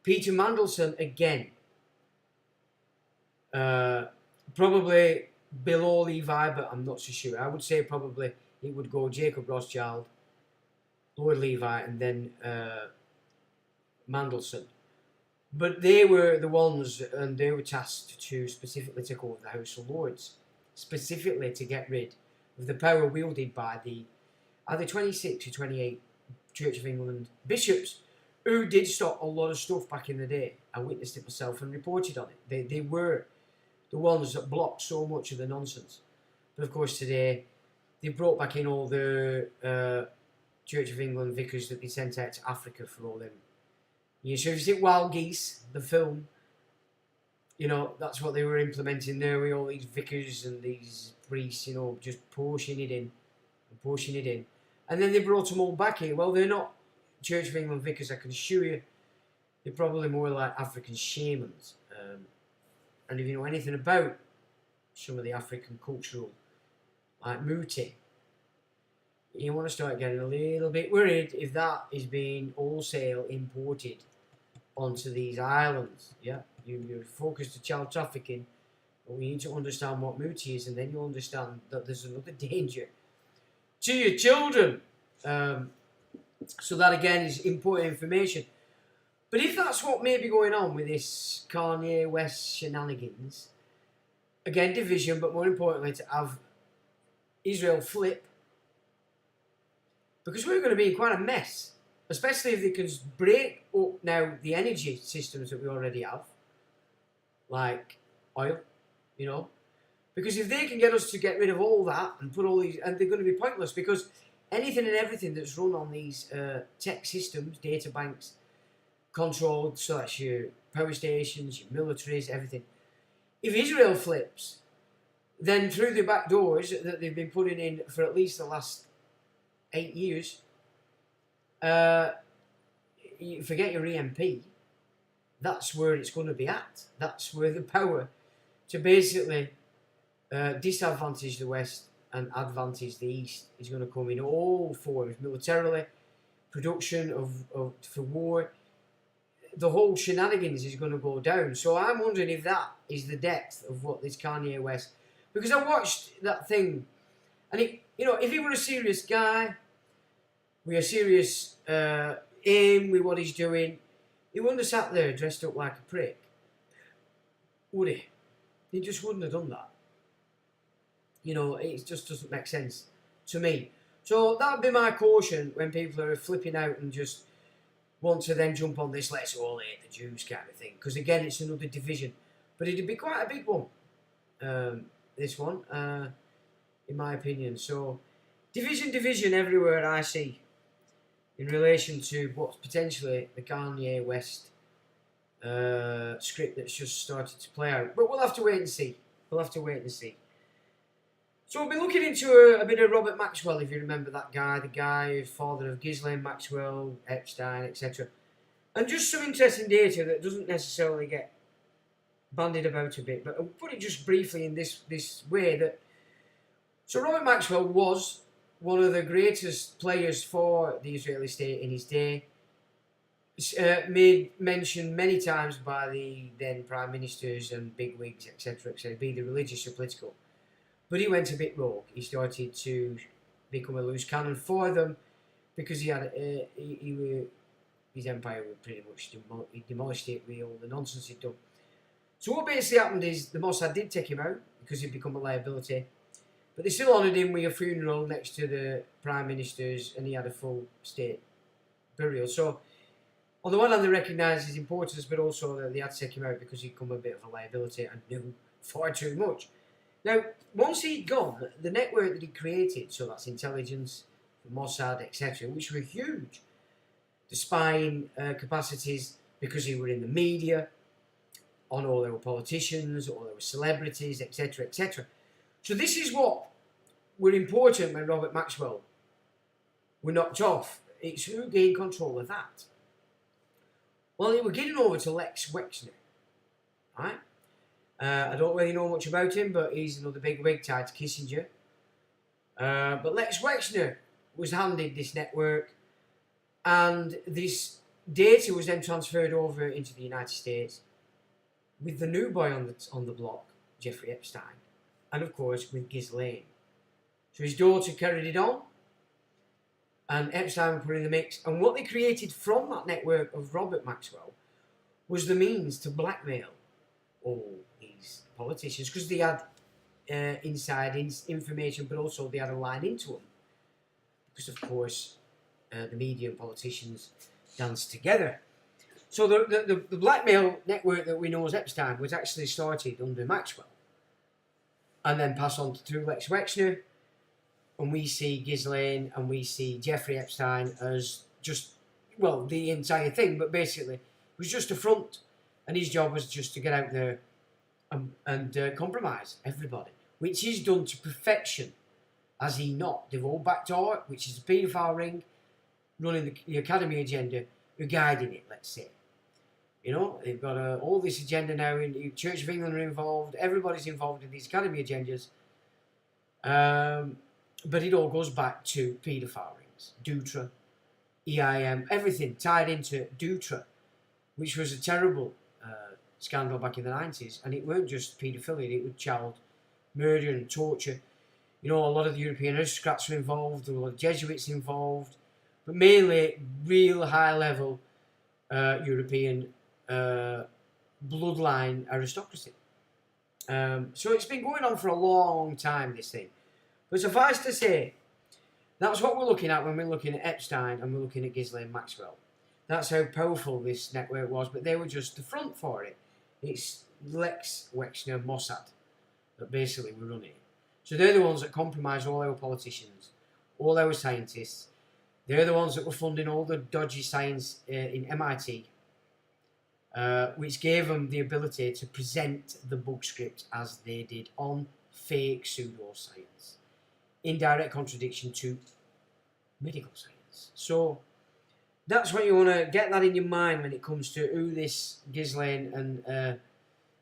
Peter Mandelson, again, probably below Levi, but I'm not so sure. I would say probably it would go Jacob Rothschild, Lord Levi, and then Mandelson. But they were the ones, and they were tasked to specifically take over the House of Lords, specifically to get rid of the power wielded by the either 26 or 28 Church of England bishops, who did stop a lot of stuff back in the day. I witnessed it myself and reported on it. They were the ones that blocked so much of the nonsense. But of course today, they brought back in all the Church of England vicars that they sent out to Africa for all them. So if you see Wild Geese, the film, You know, that's what they were implementing there with all these vicars and these priests, you know, just pushing it in and pushing it in. And then they brought them all back here. Well, they're not Church of England vicars, I can assure you. They're probably more like African shamans. And if you know anything about some of the African cultural, like muti, you want to start getting a little bit worried if that is being wholesale imported onto these islands. Yeah, you're focused on child trafficking, but we need to understand what muti is, and then you'll understand that there's another danger to your children. So that again is important information. But if that's what may be going on with this Kanye West shenanigans, again division, but more importantly to have Israel flip, because we're going to be in quite a mess, especially if they can break up now the energy systems that we already have, like oil, you know, because if they can get us to get rid of all that and put all these, and they're going to be pointless, because anything and everything that's run on these tech systems, data banks, controlled, so that's your power stations, your militaries, everything. If Israel flips, then through the back doors that they've been putting in for at least the last 8 years, you forget your EMP, that's where it's going to be at. That's where the power to basically disadvantage the West and advantage the East is going to come in all forms, militarily, production of for war. The whole shenanigans is going to go down. So I'm wondering if that is the depth of what this Kanye West, because I watched that thing, and it, you know, if he were a serious guy, with a serious aim with what he's doing, he wouldn't have sat there dressed up like a prick, would he? He just wouldn't have done that. You know, it just doesn't make sense to me. So that would be my caution when people are flipping out and just want to then jump on this let's all hate the Jews kind of thing, because again it's another division, but it'd be quite a big one, this one, in my opinion. So division everywhere I see in relation to what's potentially the Kanye West script that's just started to play out, but we'll have to wait and see. So we'll be looking into a bit of Robert Maxwell, if you remember that guy, the guy, father of Ghislaine Maxwell, Epstein, etc. And just some interesting data that doesn't necessarily get bandied about a bit, but I'll put it just briefly in this way that, so Robert Maxwell was one of the greatest players for the Israeli state in his day, made mention many times by the then prime ministers and bigwigs, etc., be they religious or political. But he went a bit rogue. He started to become a loose cannon for them because he had his empire was pretty much he demolished it with all the nonsense he'd done. So what basically happened is the Mossad did take him out because he'd become a liability, but they still honoured him with a funeral next to the prime ministers, and he had a full state burial. So on the one hand they recognised his importance, but also that they had to take him out because he'd become a bit of a liability and knew far too much. Now, once he'd gone, the network that he created, so that's intelligence, the Mossad, etc., which were huge, the spying capacities, because he were in the media, on all there were politicians, or there were celebrities, etc., etc. So this is what were important when Robert Maxwell were knocked off. It's who gained control of that. Well, they were getting over to Lex Wexner, right? I don't really know much about him, but he's another big wig tied to Kissinger. But Lex Wexner was handed this network, and this data was then transferred over into the United States with the new boy on the block, Jeffrey Epstein, and of course with Ghislaine. So his daughter carried it on, and Epstein were put in the mix. And what they created from that network of Robert Maxwell was the means to blackmail all these politicians, because they had inside information, but also they had a line into them, because of course the media and politicians dance together. So the blackmail network that we know as Epstein was actually started under Maxwell, and then passed on through Lex Wexner, and we see Ghislaine and we see Jeffrey Epstein as just, well, the entire thing, but basically it was just a front, and his job was just to get out there and compromise everybody, which is done to perfection. Has he not? They've all backed Art, which is a paedophile ring, running the academy agenda, who guiding it, let's say. You know, they've got all this agenda now, in Church of England are involved, everybody's involved in these academy agendas. But it all goes back to paedophile rings, Dutra, EIM, everything tied into Dutra, which was a terrible scandal back in the 90s. And it weren't just paedophilia, it was child murder and torture. You know, a lot of the European aristocrats were involved, there were a lot of Jesuits involved, but mainly real high-level European bloodline aristocracy. So it's been going on for a long time, this thing. But suffice to say, that's what we're looking at when we're looking at Epstein and we're looking at Ghislaine Maxwell. That's how powerful this network was, but they were just the front for it. It's Lex Wexner Mossad that basically were running it. So they're the ones that compromise all our politicians, all our scientists. They're the ones that were funding all the dodgy science in MIT, which gave them the ability to present the book script as they did on fake pseudoscience, in direct contradiction to medical science. So that's what you want to get that in your mind when it comes to who this Ghislaine and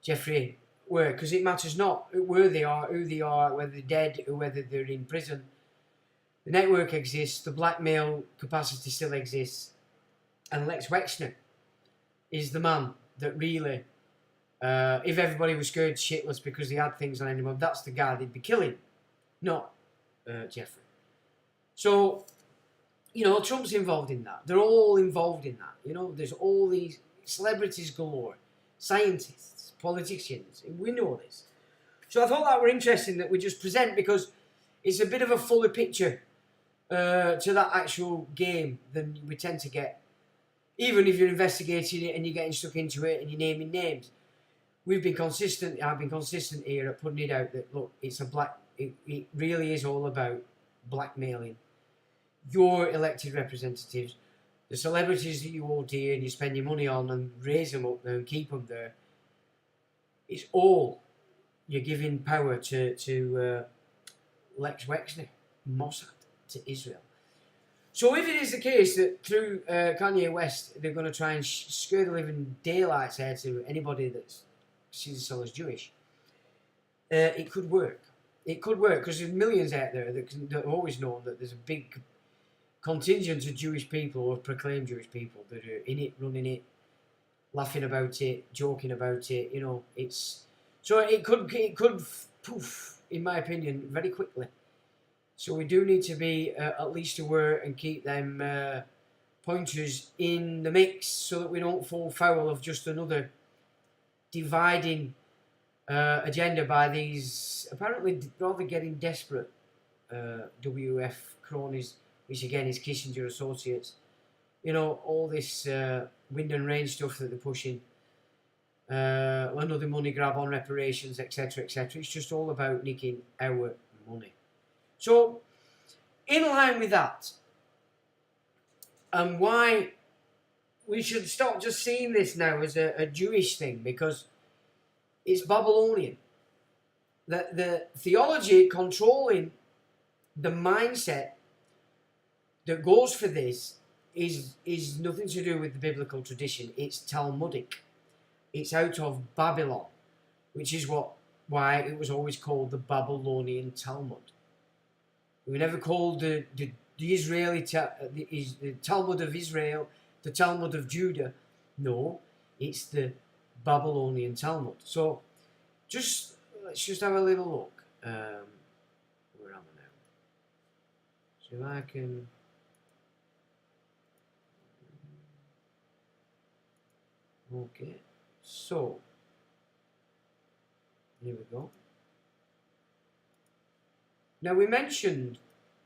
Jeffrey were, because it matters not where they are, who they are, whether they're dead or whether they're in prison. The network exists, the blackmail capacity still exists, and Lex Wexner is the man that really, if everybody was scared shitless because they had things on anyone, that's the guy they'd be killing, not Jeffrey. So, you know, Trump's involved in that. They're all involved in that. You know, there's all these celebrities galore, scientists, politicians. We know this. So I thought that were interesting that we just present, because it's a bit of a fuller picture to that actual game than we tend to get. Even if you're investigating it and you're getting stuck into it and you're naming names. We've been consistent, I've been consistent here at putting it out that, look, it's it really is all about blackmailing your elected representatives, the celebrities that you hold dear and you spend your money on and raise them up there and keep them there. It's all you're giving power to Lex Wexner, Mossad, to Israel. So if it is the case that through Kanye West they're going to try and scare the living daylights out to anybody that sees themselves as Jewish, it could work. It could work, because there's millions out there that have always known that there's a big contingent of Jewish people or proclaimed Jewish people that are in it, running it, laughing about it, joking about it. You know, it's so it could poof, in my opinion, very quickly. So we do need to be at least aware and keep them pointers in the mix so that we don't fall foul of just another dividing agenda by these apparently rather getting desperate WF cronies, which again is Kissinger Associates. You know, all this wind and rain stuff that they're pushing, another money grab on reparations, etc., etc. It's just all about nicking our money. So, in line with that, and why we should stop just seeing this now as a Jewish thing, because it's Babylonian. The theology controlling the mindset that goes for this is nothing to do with the biblical tradition. It's Talmudic. It's out of Babylon, which is why it was always called the Babylonian Talmud. We were never called the Israeli the Talmud of Israel, the Talmud of Judah. No, it's the Babylonian Talmud. So, let's just have a little look. Where am I now? So if I can. Okay, so here we go. Now, we mentioned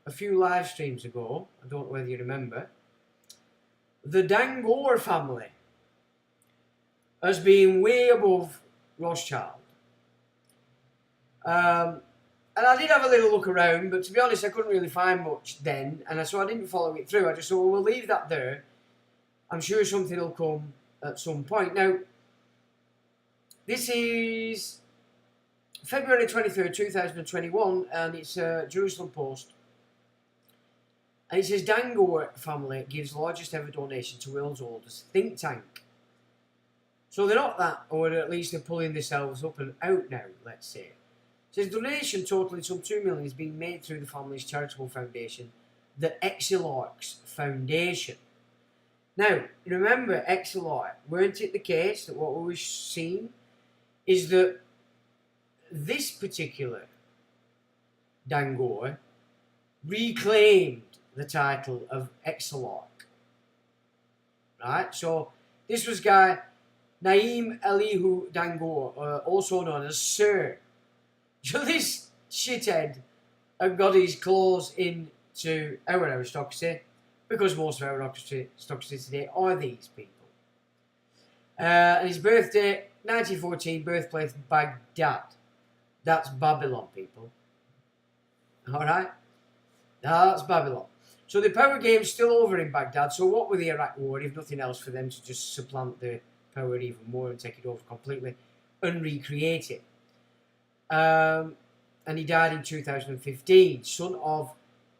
a few live streams ago, I don't know whether you remember, the Dangor family as being way above Rothschild. And I did have a little look around, but to be honest, I couldn't really find much then, and so I didn't follow it through. I just thought, well, we'll leave that there. I'm sure something will come at some point. Now, this is February 23rd, 2021, and it's Jerusalem Post. And it says, Dangoor family gives largest ever donation to world's oldest think tank. So they're not that, or at least they're pulling themselves up and out now, let's say. It says, donation totaling some 2 million is being made through the family's charitable foundation, the Exilarchs Foundation. Now, remember, Exilarch, weren't it the case that what we've seen is that this particular Dangoor reclaimed the title of Exilarch. Right? So, this was guy Naim Elihu Dangoor, also known as Sir. So this shithead had got his claws into our aristocracy, because most of our aristocracy today are these people. And his birthday, 1914, birthplace Baghdad. That's Babylon, people. Alright? That's Babylon. So the power game's still over in Baghdad, so what with the Iraq war, if nothing else, for them to just supplant the power even more and take it over completely and recreate it. And he died in 2015, son of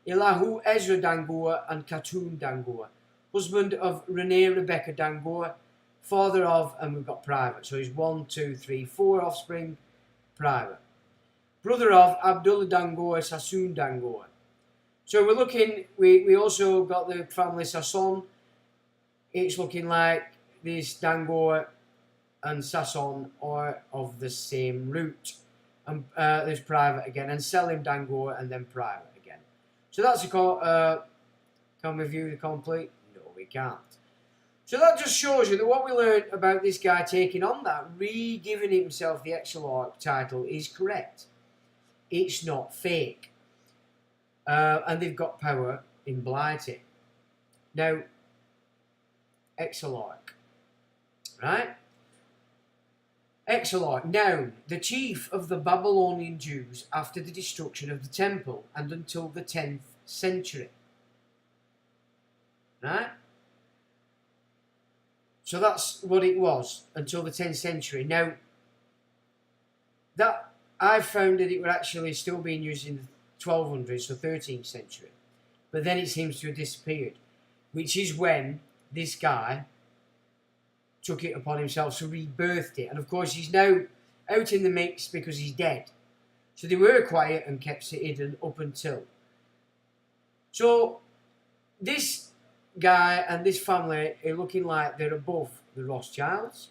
Elihu Ezra Dangoor and Khatun Dangoor, husband of Renee Rebecca Dangoor, father of, and we've got private, so he's 1, 2, 3, 4 offspring, private. Brother of Abdullah Dangoor, Sassoon Dangoor. So we're looking, we also got the family Sasson. It's looking like this Dangoor and Sasson are of the same root. And there's private again, and Selim Dangoor, and then private again. So that's a can we view the complete? No, we can't. So that just shows you that what we learned about this guy taking on that, re-giving himself the Exilarch title, is correct. It's not fake. And they've got power in Blighty. Now, Exilarch. Right? Exilarch, noun, the chief of the Babylonian Jews after the destruction of the temple and until the 10th century. Right? So that's what it was until the 10th century. Now, that I found that it was actually still being used in the 1200s, so 13th century. But then it seems to have disappeared, which is when this guy took it upon himself to rebirth it. And of course, he's now out in the mix because he's dead. So they were quiet and kept it hidden up until. So this guy and this family are looking like they're above the Rothschilds.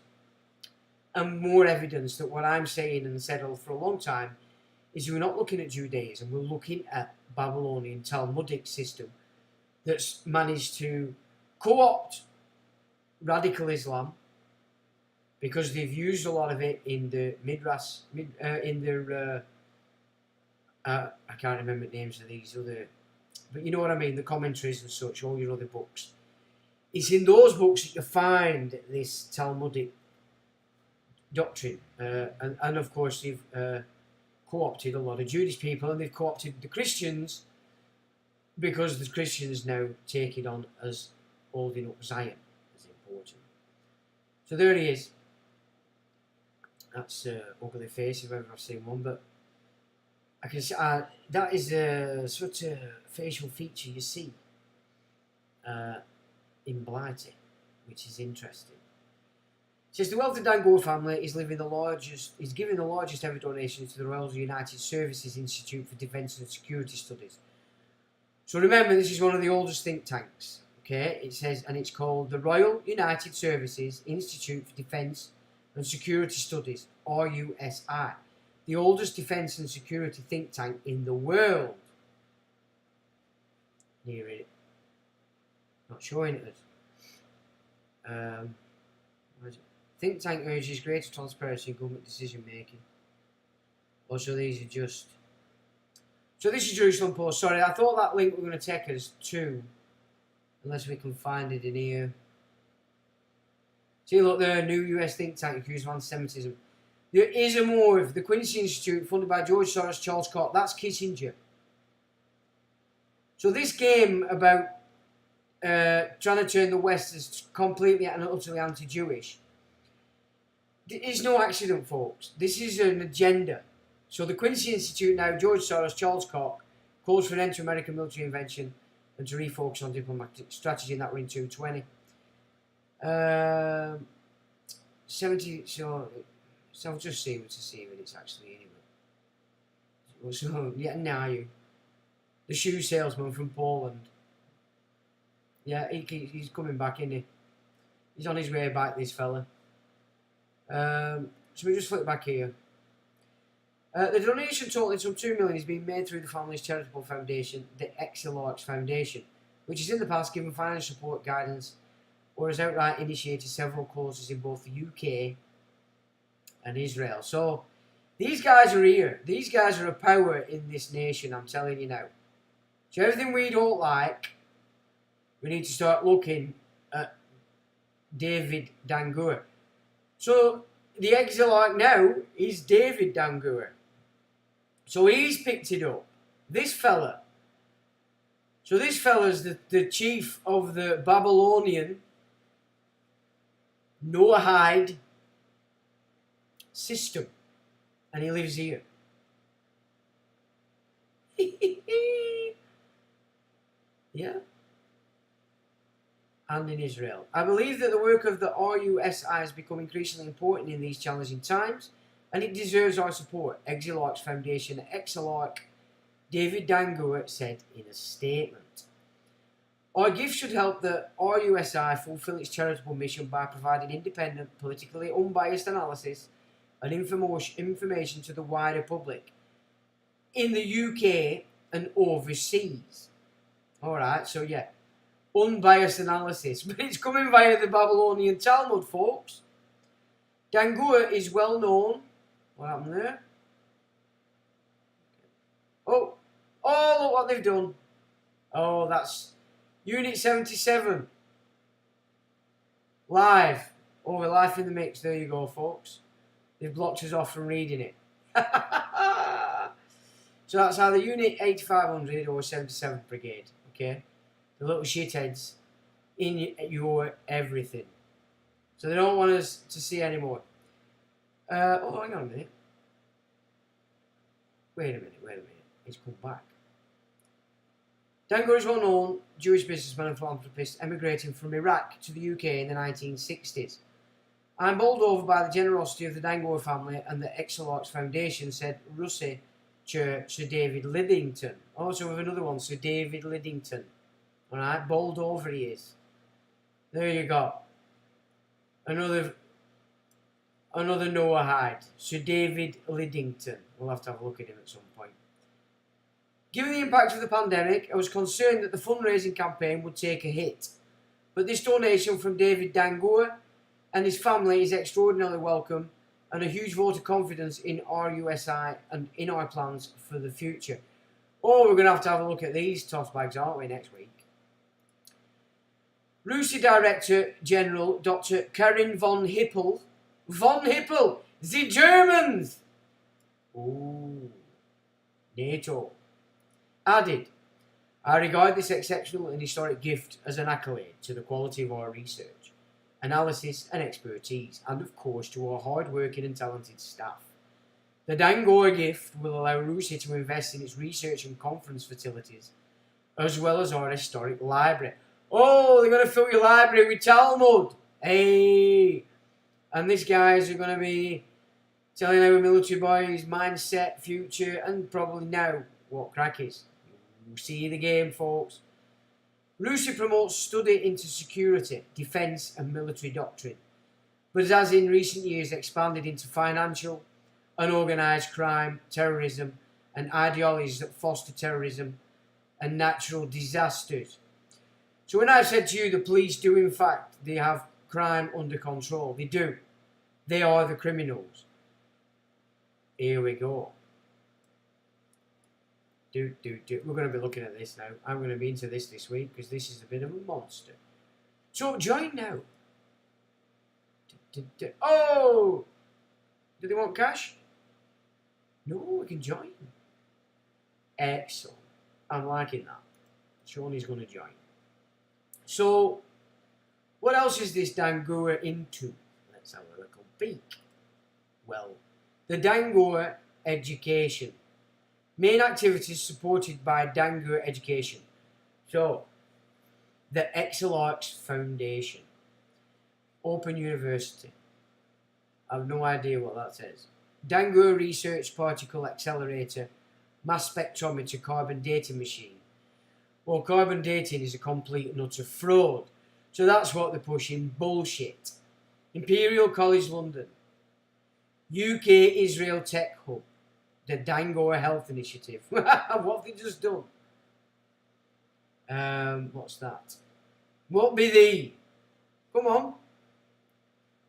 And more evidence that what I'm saying and said for a long time is we're not looking at Judaism, we're looking at Babylonian Talmudic system that's managed to co-opt radical Islam, because they've used a lot of it in the Midrash, in their, I can't remember the names of these other, but you know what I mean, the commentaries and such, all your other books. It's in those books that you find this Talmudic doctrine, and of course they've co-opted a lot of Jewish people, and they've co-opted the Christians, because the Christians now take it on as holding up Zion as important. So there he is. That's ugly face if ever I've seen one, but I can see that is such a facial feature you see in Blighty, which is interesting. It says the wealthy Dangoor family is giving the largest ever donation to the Royal United Services Institute for Defence and Security Studies. So remember, this is one of the oldest think tanks. Okay, it says, and it's called the Royal United Services Institute for Defence and Security Studies, RUSI, the oldest defence and security think tank in the world. Near it, not showing it. Where is it? Think tank urges greater transparency in government decision making. Also, these are just. So this is Jerusalem Post. Sorry, I thought that link were going to take us to, unless we can find it in here. See, look there, new US think tank accused of anti-Semitism. There is a more. The Quincy Institute, funded by George Soros, Charles Koch. That's Kissinger. So this game about trying to turn the West as completely and utterly anti-Jewish, it's no accident, folks. This is an agenda. So the Quincy Institute now, George Soros, Charles Koch, calls for an end to American military intervention and to refocus on diplomatic strategy, and that were in 220. 70, so I'll just see what it's actually anyway. So, yeah, Nayu, the shoe salesman from Poland. Yeah, he's coming back, isn't he? He's on his way back, this fella. So we just flip back here. The donation totaling some 2 million is being made through the family's charitable foundation, the Exilarchs Foundation, which has in the past given financial support, guidance, or has outright initiated several causes in both the UK and Israel. So these guys are here. These guys are a power in this nation, I'm telling you now. So everything we don't like, we need to start looking at David Dangoor. So the Exilarch now is David Dangoor. So he's picked it up. This fella. So this fella's the chief of the Babylonian Noahide system. And he lives here. Yeah. And in Israel. I believe that the work of the RUSI has become increasingly important in these challenging times, and it deserves our support, Exilarchs Foundation Exilarch David Dangoor said in a statement. Our gift should help the RUSI fulfill its charitable mission by providing independent, politically unbiased analysis and information to the wider public in the UK and overseas. Alright, so yeah. Unbiased analysis, but it's coming via the Babylonian Talmud, folks. Dangoor is well known. What happened there? Oh, look what they've done. Oh, that's Unit 77. Live. Oh, we're live in the mix. There you go, folks. They've blocked us off from reading it. So that's either Unit 8500 or 77th Brigade, okay? The little shitheads in your everything. So they don't want us to see anymore. Oh, hang on a minute. Wait a minute. It's come back. Dangoor is well known Jewish businessman and philanthropist emigrating from Iraq to the UK in the 1960s. I'm bowled over by the generosity of the Dangoor family and the Exilarchs Foundation, said Russie Church Sir David Lidington. Also with another one, Sir David Lidington. Alright, bowled over he is. There you go. Another Noahide, Sir David Lidington. We'll have to have a look at him at some point. Given the impact of the pandemic, I was concerned that the fundraising campaign would take a hit. But this donation from David Dangoor and his family is extraordinarily welcome and a huge vote of confidence in RUSI and in our plans for the future. Oh, we're going to have a look at these toss bags, aren't we, next week? Russia Director General Dr. Karin von Hippel. Von Hippel! The Germans! Ooh. NATO. Added, I regard this exceptional and historic gift as an accolade to the quality of our research, analysis and expertise, and of course to our hard-working and talented staff. The Dangoor gift will allow Russia to invest in its research and conference facilities, as well as our historic library. Oh, they're going to fill your library with Talmud! Hey! And these guys are going to be telling our military boys mindset, future, and probably now what crack is. We'll see the game, folks. Russia promotes study into security, defence and military doctrine, but has in recent years expanded into financial, unorganised crime, terrorism and ideologies that foster terrorism and natural disasters. So when I've said to you the police do in fact, they have crime under control, they do. They are the criminals. Here we go. We're going to be looking at this now. I'm going to be into this week because this is a bit of a monster. So join now. Oh! Do they want cash? No, we can join. Excellent. I'm liking that. Shawnee's going to join. So, what else is this Dangoor into? Let's have a little peek. Well, the Dangoor education. Main activities supported by Dango Education. So, the XLRX Foundation. Open University. I have no idea what that says. Dango Research Particle Accelerator. Mass Spectrometer Carbon Dating Machine. Well, carbon dating is a complete and utter fraud. So that's what they're pushing. Bullshit. Imperial College London. UK Israel Tech Hub. The Dango Health Initiative. What have they just done? What's that? What be the? Come on.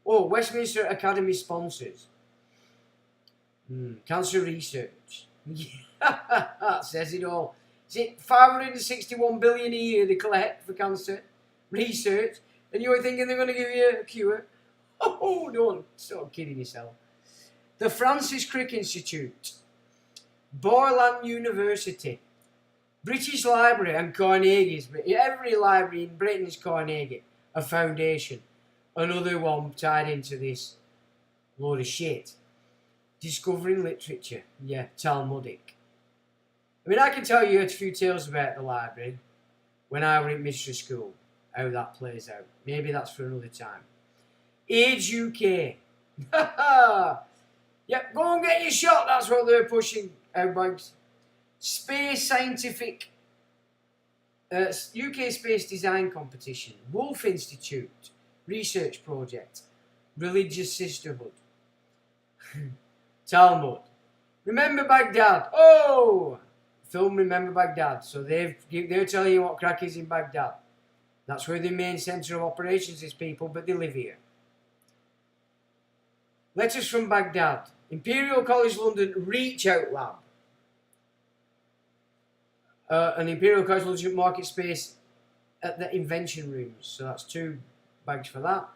Oh, Westminster Academy sponsors. Cancer research. That says it all. Is it 561 billion a year they collect for cancer research? And you're thinking they're going to give you a cure? Oh, no, stop kidding yourself. The Francis Crick Institute. Borland University. British Library and Carnegie's. Every library in Britain is Carnegie. A foundation. Another one tied into this load of shit. Discovering literature. Yeah, Talmudic. I mean, I can tell you a few tales about the library when I were in mystery school, how that plays out. Maybe that's for another time. AIDS UK. Yep, go and get your shot. That's what they're pushing, outbanks. Space Scientific. UK Space Design Competition. Wolf Institute. Research Project. Religious Sisterhood. Talmud. Remember Baghdad. Oh! Film Remember Baghdad. So they're telling you what crack is in Baghdad. That's where the main centre of operations is, people, but they live here. Letters from Baghdad. Imperial College London Reach Out Lab. An Imperial College London Market Space at the Invention Rooms. So that's 2 bags for that.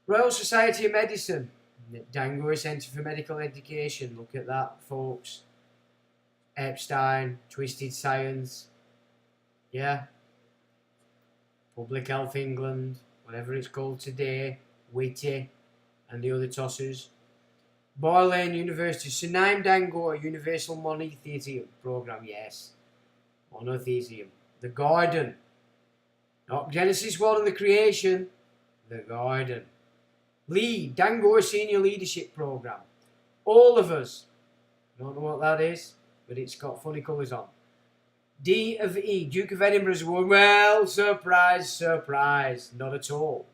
Royal Society of Medicine. Dango Centre for Medical Education. Look at that, folks. Epstein, Twisted Science. Yeah. Public Health England. Whatever it's called today. Whitty. And the other tossers. Borland University. Sunaim Dango Universal Monotheism Programme. Yes. Monotheism. The Garden. Not Genesis 1 and the Creation. The Garden. Lead. Dango Senior Leadership Programme. All of us. Don't know what that is, but it's got funny colours on. D of E. Duke of Edinburgh's award. Well, surprise, surprise. Not at all.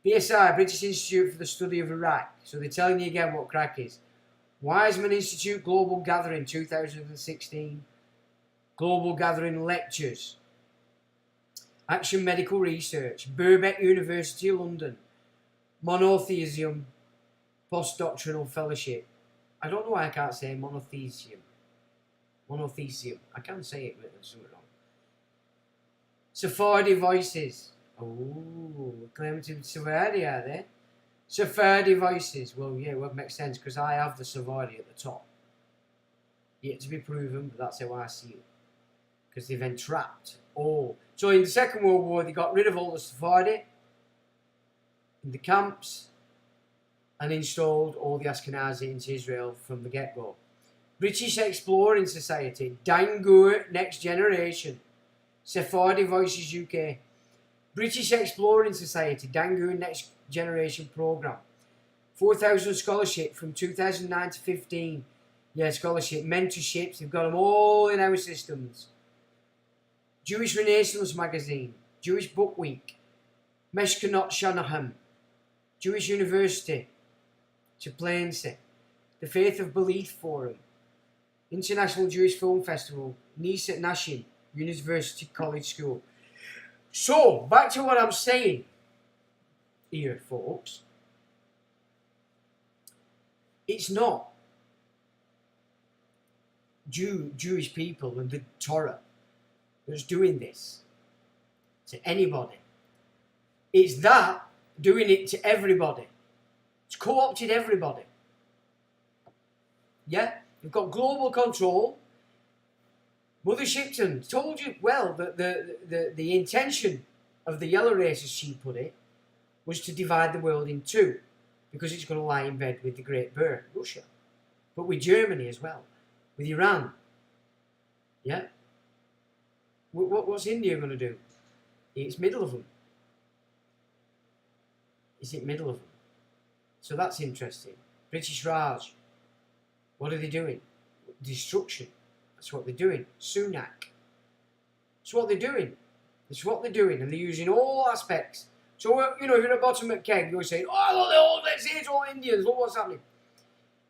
BSI, British Institute for the Study of Iraq. So they're telling you again what crack is. Wiseman Institute Global Gathering 2016. Global Gathering Lectures. Action Medical Research. Birkbeck University, London. Monotheism Postdoctrinal Fellowship. I don't know why I can't say monotheism. Monotheism. I can't say it, but there's something wrong. Sephardi Voices. Oh, claiming to be Sephardi, are they? Sephardi Voices. Well, yeah, well, it makes sense because I have the Sephardi at the top. Yet to be proven, but that's how I see it. Because they've entrapped all. So in the Second World War, they got rid of all the Sephardi in the camps and installed all the Ashkenazi into Israel from the get-go. British Exploring Society, Dango Next Generation, Sephardi Voices UK. British Exploring Society, Dango Next Generation Programme. 4,000 scholarship from 2009 to 15. Yeah, scholarship, mentorships, they've got them all in our systems. Jewish Renaissance Magazine, Jewish Book Week, Meshkanot Shanahan, Jewish University, Chaplaincy, the Faith of Belief Forum, International Jewish Film Festival, Nice at Nashim, University College School. So, back to what I'm saying here, folks. It's not Jewish people and the Torah that's doing this to anybody. It's that doing it to everybody. It's co-opted everybody. Yeah? You've got global control. Mother Shipton told you, well, that the intention of the yellow race, as she put it, was to divide the world in two because it's going to lie in bed with the Great Bear, Russia. but with Germany as well, with Iran. Yeah. What's India going to do? It's middle of them. Is it middle of them? So that's interesting. British Raj. What are they doing? Destruction. That's what they're doing. Sunak. That's what they're doing. That's what they're doing, and they're using all aspects. So, if you're at the bottom of the keg, you're saying, oh, let's see, it's all Indians, look what's happening.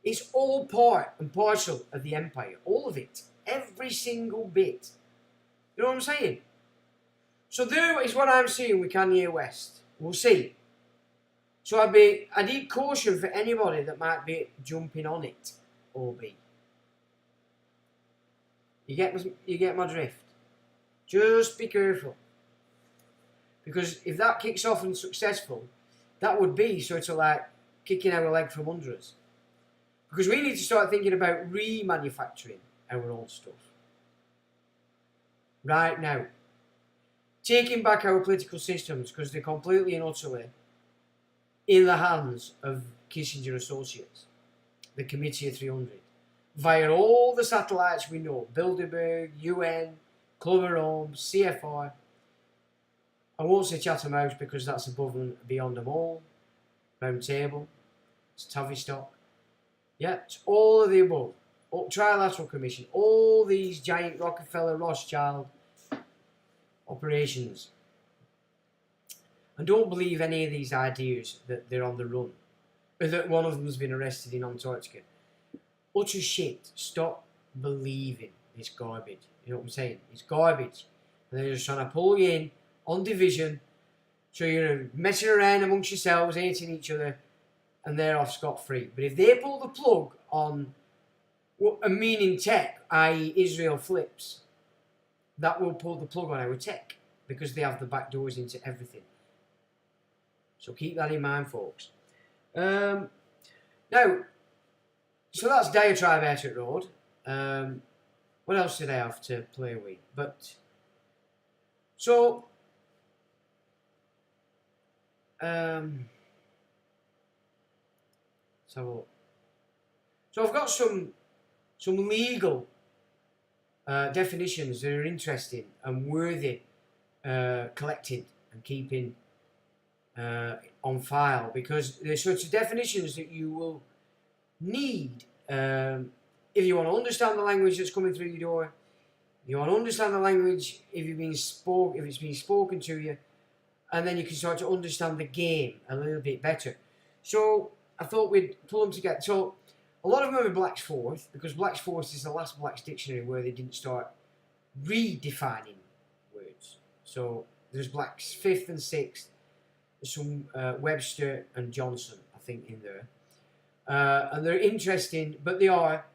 It's all part and parcel of the empire. All of it. Every single bit. You know what I'm saying? So there is what I'm seeing with Kanye West. We'll see. So I need caution for anybody that might be jumping on it, or be. You get my drift. Just be careful. Because if that kicks off and successful, that would be sort of like kicking our leg from under us. Because we need to start thinking about remanufacturing our own stuff. Right now. Taking back our political systems, because they're completely and utterly in the hands of Kissinger Associates, the Committee of 300, via all the satellites we know, Bilderberg, UN, Club of Rome, CFR. I won't say Chatham House because that's above and beyond them all. Round Table, it's Tavistock. Yeah, it's all of the above. Trilateral Commission, all these giant Rockefeller, Rothschild operations. And don't believe any of these ideas that they're on the run, or that one of them's been arrested in Antarctica. Utter shit. Stop believing this garbage. You know what I'm saying? It's garbage. And they're just trying to pull you in on division, so you're messing around amongst yourselves, hating each other, and they're off scot-free. But if they pull the plug on a meaning tech, i.e. Israel flips, that will pull the plug on our tech, because they have the back doors into everything. So keep that in mind, folks. Now, so that's Diatribe out at Road. What else did I have to play with? But, so, so I've got some legal definitions that are interesting and worthy collected and keeping on file, because they're sorts of definitions that you will need if you want to understand the language that's coming through your door. You want to understand the language if it's being spoken to you, and then you can start to understand the game a little bit better. So I thought we'd pull them together. So a lot of them are Black's Fourth, because Black's Fourth is the last Black's dictionary where they didn't start redefining words. So there's Black's Fifth and Sixth. There's some Webster and Johnson, I think, in there. And they're interesting, but they are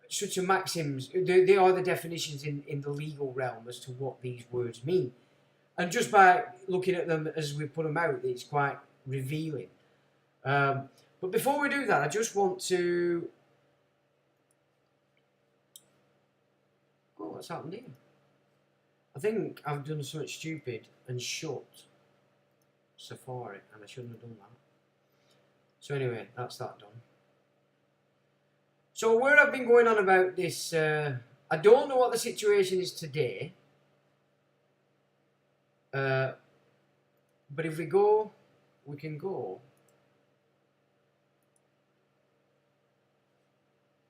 such a maxims. They are the definitions in the legal realm as to what these words mean. And just by looking at them as we put them out, it's quite revealing. But before we do that, I just want to... Oh, what's happened here? I think I've done something stupid and shut Safari, and I shouldn't have done that. So anyway, that's that done. So where I've been going on about this, I don't know what the situation is today. But if we go, we can go.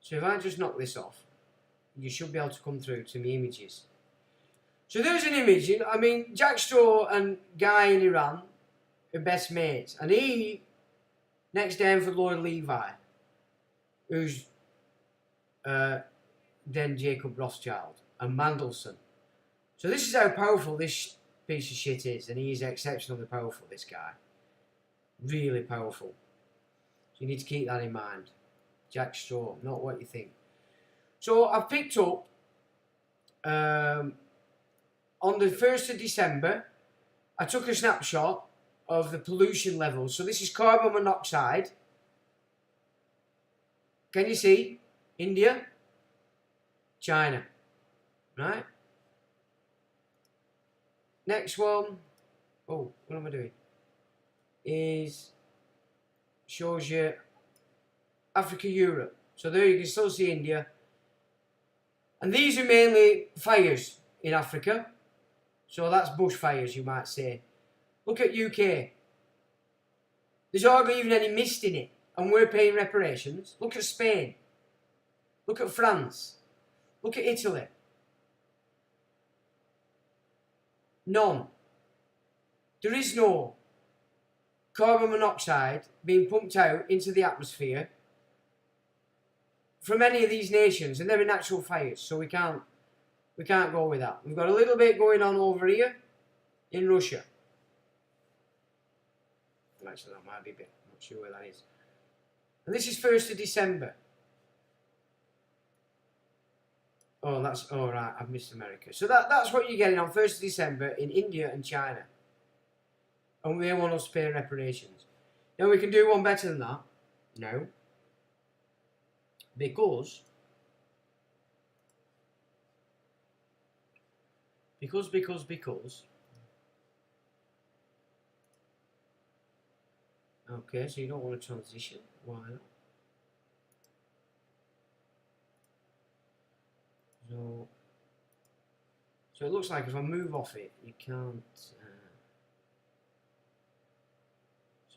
So if I just knock this off, you should be able to come through to my images. So there's an image. I mean, Jack Straw and Guy in Iran are best mates. And he, next down for Lord Levi, who's then Jacob Rothschild and Mandelson. So this is how powerful this piece of shit is. And he is exceptionally powerful, this guy. Really powerful. So you need to keep that in mind. Jack Straw, not what you think. So I've picked up on the 1st of December, I took a snapshot of the pollution levels. So this is carbon monoxide. Can you see? India, China, right? Next one, oh, what am I doing? Shows you Africa, Europe. So there you can still see India. And these are mainly fires in Africa. So that's bushfires, you might say. Look at UK. There's hardly even any mist in it. And we're paying reparations. Look at Spain. Look at France. Look at Italy. None. There is no carbon monoxide being pumped out into the atmosphere from any of these nations, and they're in natural fires, so we can't go with that. We've got a little bit going on over here in Russia. Actually, that might be a bit. I'm not sure where that is. And this is 1st of December. Oh, that's all right. I've missed America. So that's what you're getting on 1st of December in India and China. And they want us to pay reparations. Now we can do one better than that. No. Because. Okay, so you don't want to transition. Why not? So it looks like if I move off it, you can't. So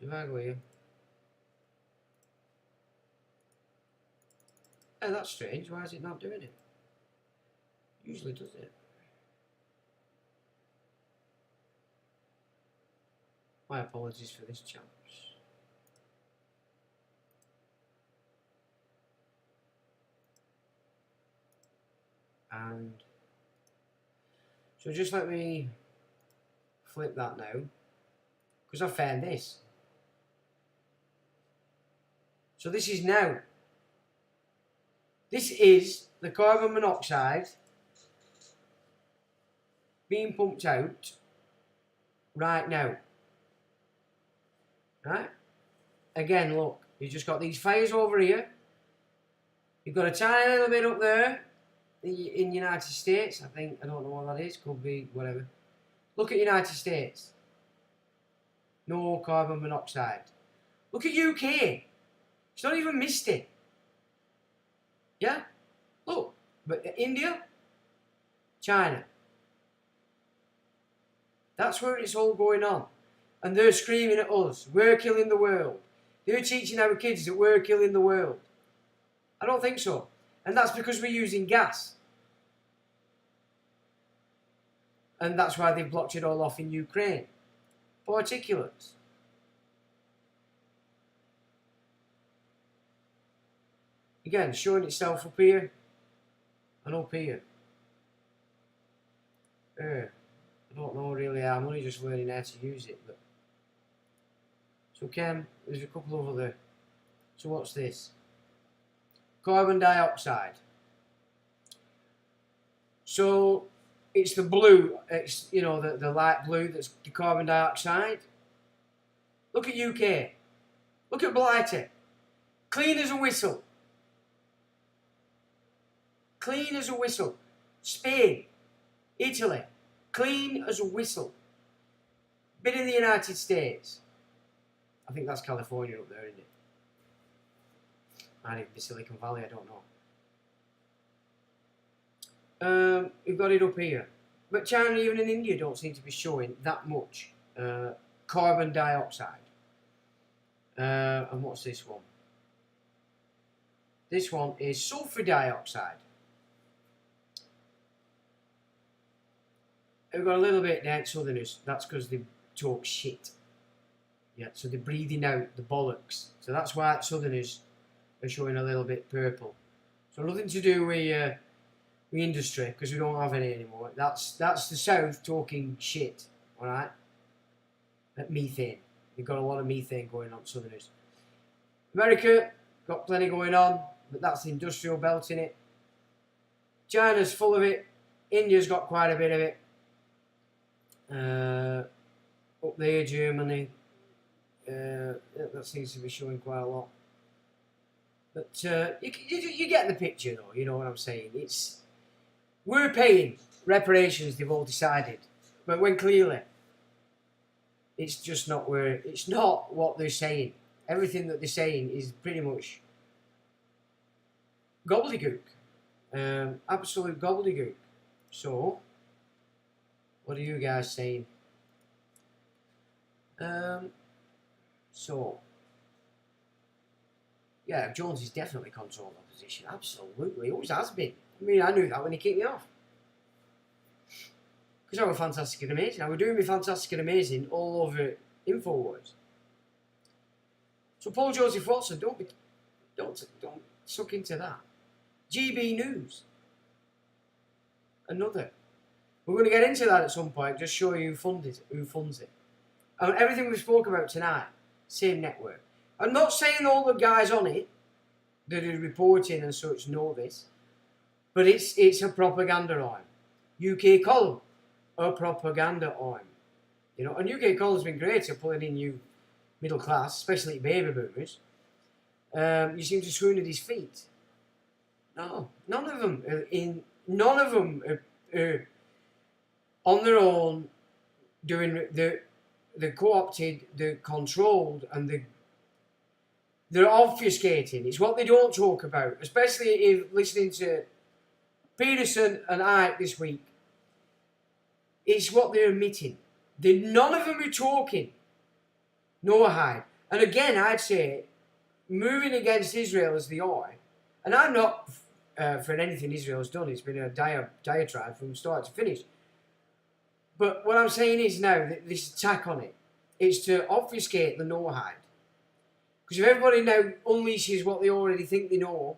if I go here. Oh, that's strange. Why is it not doing it? Usually does it. My apologies for this, chaps. And so just let me flip that now, because I found this. So this is now. This is the carbon monoxide being pumped out right now. Right? Again, look, you've just got these fires over here. You've got a tiny little bit up there in United States. I don't know what that is. Could be whatever. Look at United States. No carbon monoxide. Look at UK. It's not even misty. Yeah? Look. But India, China. That's where it's all going on. And they're screaming at us. We're killing the world. They're teaching our kids that we're killing the world. I don't think so. And that's because we're using gas. And that's why they've blocked it all off in Ukraine. Particulates. Again, showing itself up here and up here. I don't know really. I'm only just learning how to use it. But so there's a couple over there. So what's this? Carbon dioxide. So it's the blue. It's the light blue. That's the carbon dioxide. Look at UK. Look at Blighty. Clean as a whistle. Clean as a whistle. Spain. Italy. Clean as a whistle. Bit in the United States. I think that's California up there, isn't it? Might even be Silicon Valley, I don't know. We've got it up here. But China, even in India, don't seem to be showing that much carbon dioxide. And what's this one? This one is sulfur dioxide. We've got a little bit down southerners. That's because they talk shit. Yeah, so they're breathing out the bollocks. So that's why southerners are showing a little bit purple. So nothing to do with industry, because we don't have any anymore. That's the south talking shit. All right. At methane. They've got a lot of methane going on, southerners. America got plenty going on, but that's the industrial belt in it. China's full of it. India's got quite a bit of it. Up there, Germany, that seems to be showing quite a lot. But you get the picture, though. You know what I'm saying? We're paying reparations. They've all decided, but when clearly it's just not it's not what they're saying. Everything that they're saying is pretty much gobbledygook. Absolute gobbledygook. So, what are you guys saying? So, yeah, Jones is definitely controlled opposition. Absolutely, always has been. I mean, I knew that when he kicked me off. Because I was fantastic and amazing. I was doing me fantastic and amazing all over InfoWars. So Paul Joseph Watson, don't suck into that. GB News. Another. We're going to get into that at some point. Just show you who funds it. And everything we spoke about tonight, same network. I'm not saying all the guys on it that are reporting and such know this, but it's a propaganda arm. UK column, a propaganda arm. You know, and UK column's been great at pulling in you middle class, especially baby boomers. You seem to swoon at his feet. No, none of them are on their own doing the co-opted, the controlled, and they're obfuscating. It's what they don't talk about, especially if listening to Peterson and Ike this week. It's what they're admitting. None of them are talking. No hide. And again, I'd say, moving against Israel as they are, and I'm not for anything Israel has done. It's been a diatribe from start to finish. But what I'm saying is now, that this attack on it, is to obfuscate the no-hide. Because if everybody now unleashes what they already think they know,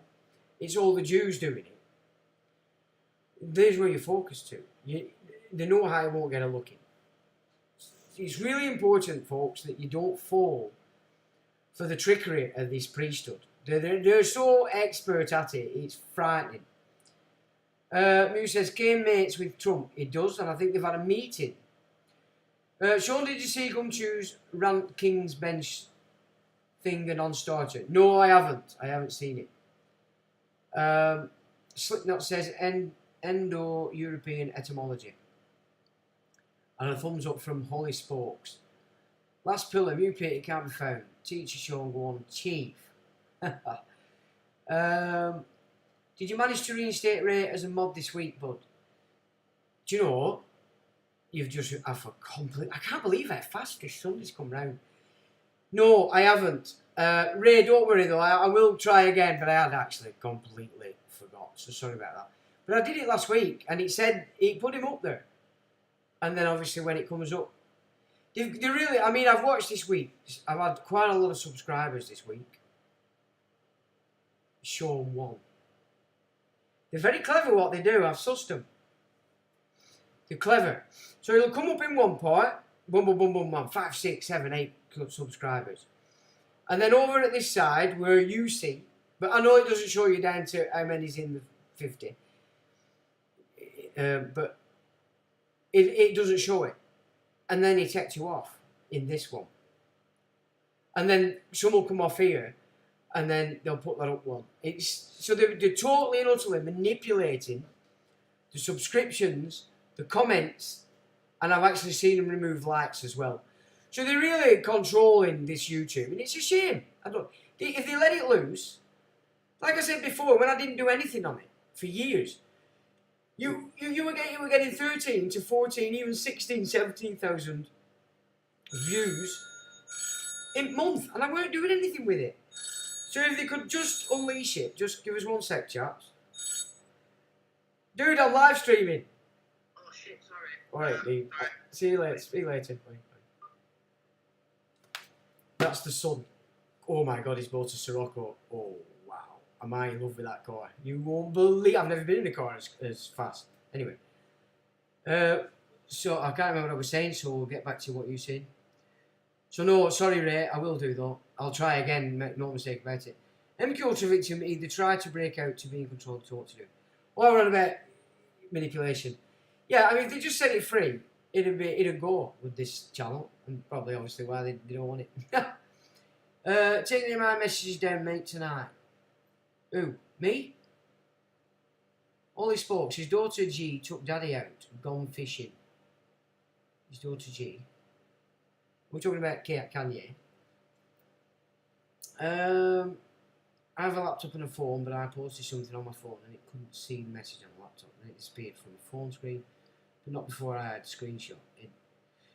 it's all the Jews doing it. There's where you focus to. The no-hide won't get a look in. It's really important, folks, that you don't fall for the trickery of this priesthood. They're so expert at it, it's frightening. Mew says, game mates with Trump. It does, and I think they've had a meeting. Sean, did you see Gumchew's Rant King's Bench thing, a non-starter? No, I haven't. I haven't seen it. Slipknot says, Indo-European etymology. And a thumbs up from Holly Spokes. Last pillar, Mew Peter can't be found. Teacher Sean, go on, Chief. Did you manage to reinstate Ray as a mod this week, bud? Do you know, you've just, I can't believe how fast this Sunday's come round. No, I haven't. Ray, don't worry though, I will try again, but I had actually completely forgot, so sorry about that. But I did it last week, and it said, it put him up there. And then obviously when it comes up, they really, I mean, I've watched this week, I've had quite a lot of subscribers this week. Sean won. They're very clever what they do, I've sussed them. They're clever. So it'll come up in one part, boom, boom, boom, boom, boom, 5, 6, 7, 8 subscribers. And then over at this side, where you see, but I know it doesn't show you down to how many's in the 50. But it doesn't show it. And then it takes you off in this one. And then some will come off here, and then they'll put that up one. So they're totally and utterly manipulating the subscriptions, the comments, and I've actually seen them remove likes as well. So they're really controlling this YouTube, and it's a shame. If they let it loose, like I said before, when I didn't do anything on it for years, you were getting 13 to 14, even 16, 17,000 views in a month, and I weren't doing anything with it. So if they could just unleash it, just give us one sec, chaps. Dude, I'm live streaming. Oh shit, sorry. Alright, dude. See you later. Speak later. Bye. That's the sun. Oh my god, he's bought a Sirocco. Oh wow. Am I in love with that car? You won't believe. I've never been in a car as fast. Anyway. So I can't remember what I was saying, so we'll get back to what you said. So no, sorry Ray, I will do though. I'll try again, make no mistake about it. MQ Ultra Victim either try to break out to be in control to what to do. Well, we're on about manipulation. Yeah, I mean, if they just set it free, it'd go with this channel, and probably obviously why they don't want it. Taking my messages down, mate, tonight. Who? Me? Ollie Spokes, his daughter G took daddy out, gone fishing. His daughter G. We're talking about Kanye. I have a laptop and a phone, but I posted something on my phone and it couldn't see the message on the laptop and it disappeared from the phone screen, but not before I had a screenshot.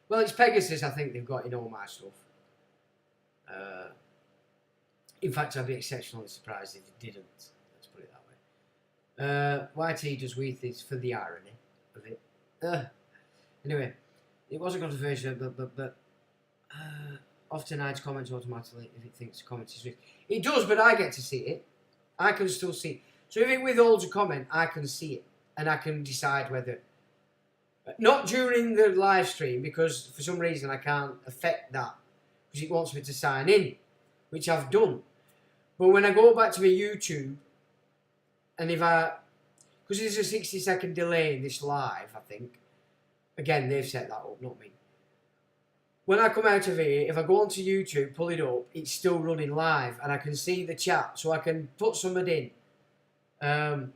Well, it's Pegasus, I think they've got in all my stuff. In fact, I'd be exceptionally surprised if they didn't. Let's put it that way. YT does weird things for the irony of it. Anyway, it was a controversial, but often hides comments automatically if it thinks the comment is weird. It does, but I get to see it. I can still see it. So if it withholds a comment, I can see it. And I can decide whether... Not during the live stream, because for some reason I can't affect that. Because it wants me to sign in, which I've done. But when I go back to my YouTube, and if I... Because there's a 60-second delay in this live, I think. Again, they've set that up, not me. When I come out of here, if I go onto YouTube, pull it up, it's still running live, and I can see the chat, so I can put somebody in.